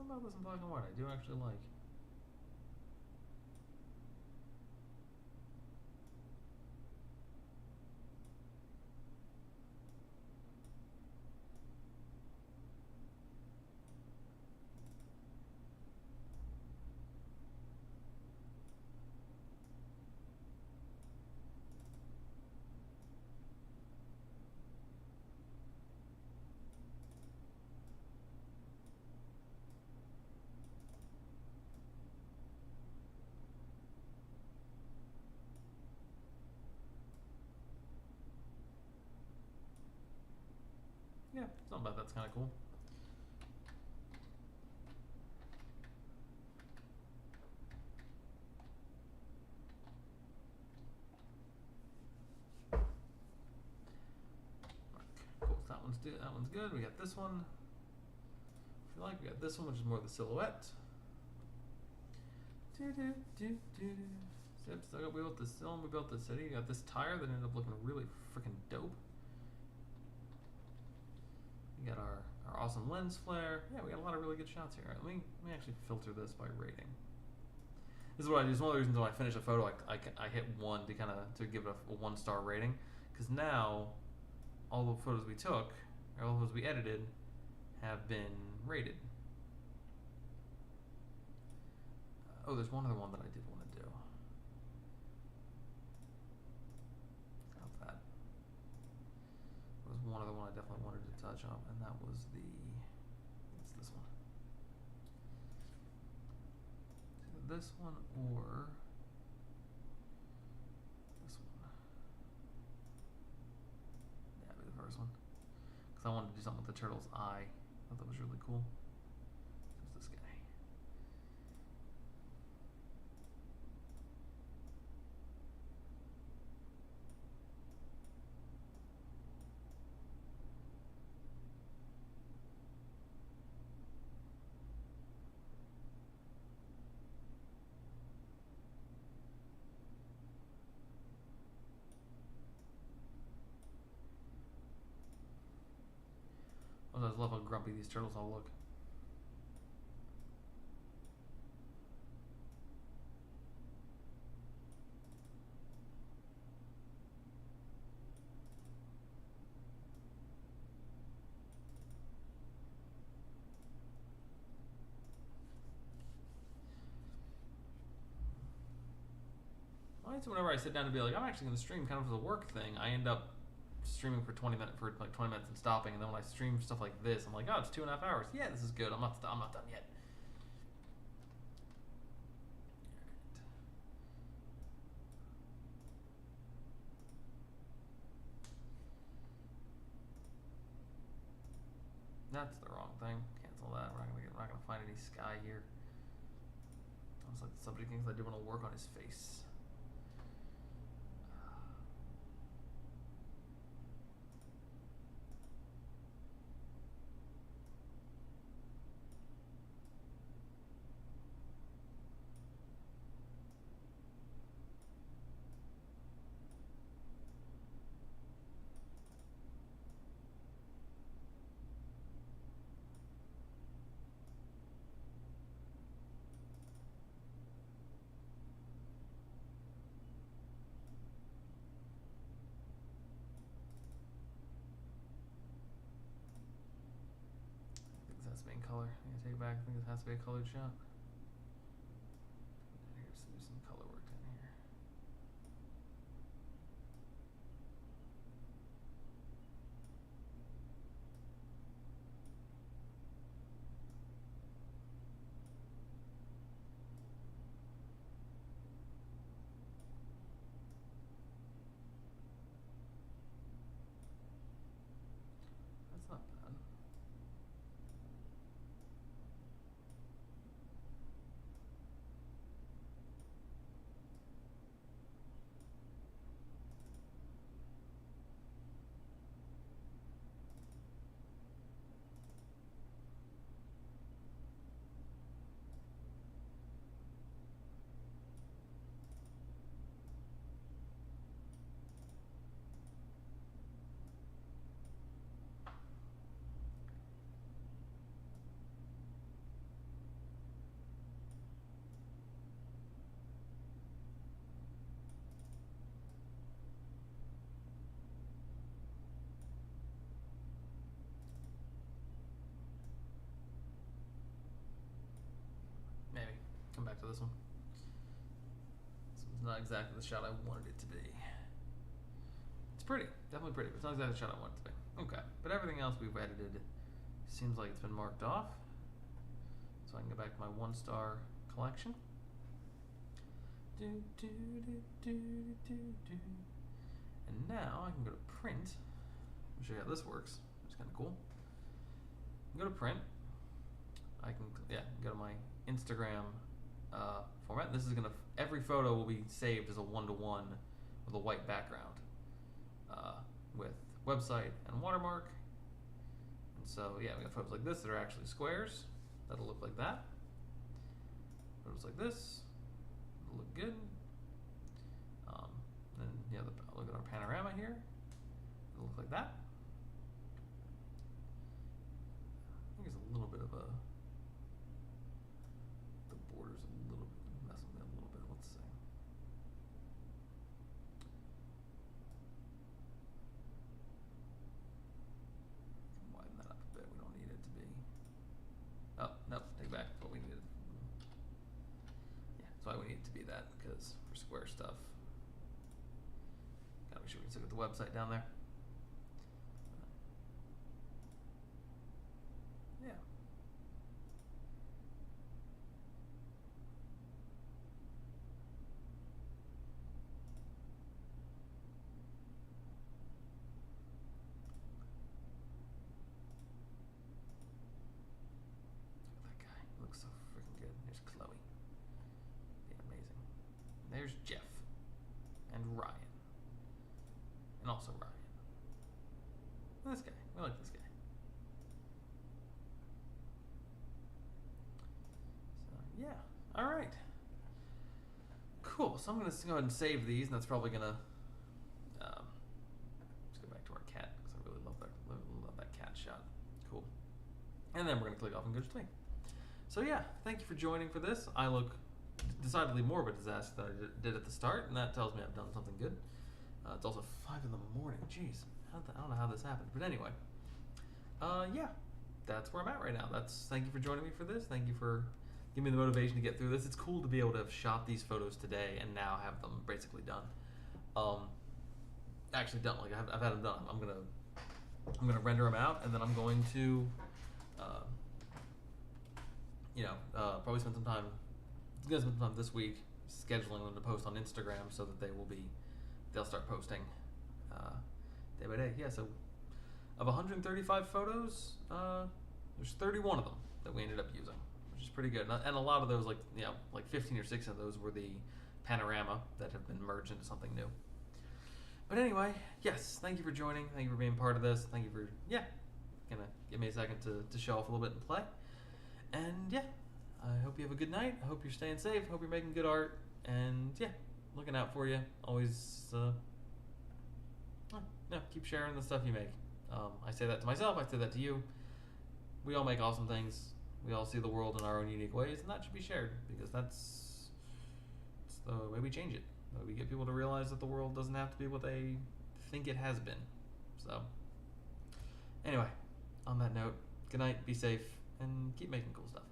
about this in black and white I do actually like. Yeah, something about that's kind of cool. Cool. So that one's good. We got this one. If you like, we got this one, which is more the silhouette. Still we built this film. We built this city. We got this tire that ended up looking really freaking dope. We got our awesome lens flare. Yeah, we got a lot of really good shots here. All right, let me actually filter this by rating. This is what I do. It's one of the reasons when I finish a photo, I hit 1 to give it a 1-star rating, because now all the photos we took, or all the photos we edited, have been rated. Oh, there's one other one that I did want to do. How's that? There was one other one I definitely wanted to touch on, and that was it's this one. Either this one or this one. Yeah, maybe the first one. Because I wanted to do something with the turtle's eye. I thought that was really cool. There's this guy. I just love how grumpy these turtles all look. So whenever I sit down to be like, I'm actually going to stream kind of as a work thing, I end up streaming for 20 minutes and stopping, and then when I stream stuff like this, I'm like, oh, it's 2.5 hours. Yeah, this is good. I'm not done yet. That's the wrong thing. Cancel that. We're not gonna find any sky here. I was like, somebody thinks I do want to work on his face. In color. I'm gonna take it back. I think this has to be a colored shot. Here's do some color work in here. That's not bad. this one. This one's not exactly the shot I wanted it to be. It's pretty, definitely pretty, but it's not exactly the shot I want it to be. Okay, but everything else we've edited seems like it's been marked off. So I can go back to my 1-star collection. And now I can go to print. I'll show you how this works. It's kind of cool. Go to print. I can go to my Instagram format. This is gonna, every photo will be saved as a 1-to-1 with a white background with website and watermark. And so yeah, we got photos like this that are actually squares. That'll look like that. Photos like this, it'll look good. Then look at our panorama here. It'll look like that. I think there's a little bit of the border's a little bit messing with it a little bit. Let's see. Widen that up a bit. We don't need it to be. Oh, no, take back what we needed. Yeah, that's why we need it to be that, because for square stuff, gotta make sure we can look at the website down there. Yeah. That guy looks so freaking good. There's Chloe. Yeah, amazing. And there's Jeff. And Ryan. And also Ryan. And this guy. We like this guy. So, yeah. Alright. Cool. So I'm going to go ahead and save these, and that's probably going to... let's go back to our cat, because I really love that cat shot. Cool. And then we're going to click off and go to stream. So yeah, thank you for joining for this. I look decidedly more of a disaster than I did at the start, and that tells me I've done something good. It's also 5 in the morning. Jeez, I don't know how this happened, but anyway. Yeah, that's where I'm at right now. Thank you for joining me for this. Thank you for giving me the motivation to get through this. It's cool to be able to have shot these photos today and now have them basically done. Actually done. Like I've had them done. I'm gonna render them out, and then I'm going to, probably spend some time. I'm gonna spend some time this week scheduling them to post on Instagram so that they'll start posting day by day. Yeah, so of 135 photos, there's 31 of them that we ended up using, which is pretty good. And a lot of those, like 15 or 16 of those were the panorama that have been merged into something new. But anyway, yes, thank you for joining. Thank you for being part of this. Thank you for, gonna give me a second to show off a little bit and play. And yeah, I hope you have a good night. I hope you're staying safe. I hope you're making good art. And yeah, looking out for you. Always, keep sharing the stuff you make. I say that to myself. I say that to you. We all make awesome things. We all see the world in our own unique ways, and that should be shared, because that's the way we change it. The way we get people to realize that the world doesn't have to be what they think it has been. So, anyway, on that note, good night, be safe, and keep making cool stuff.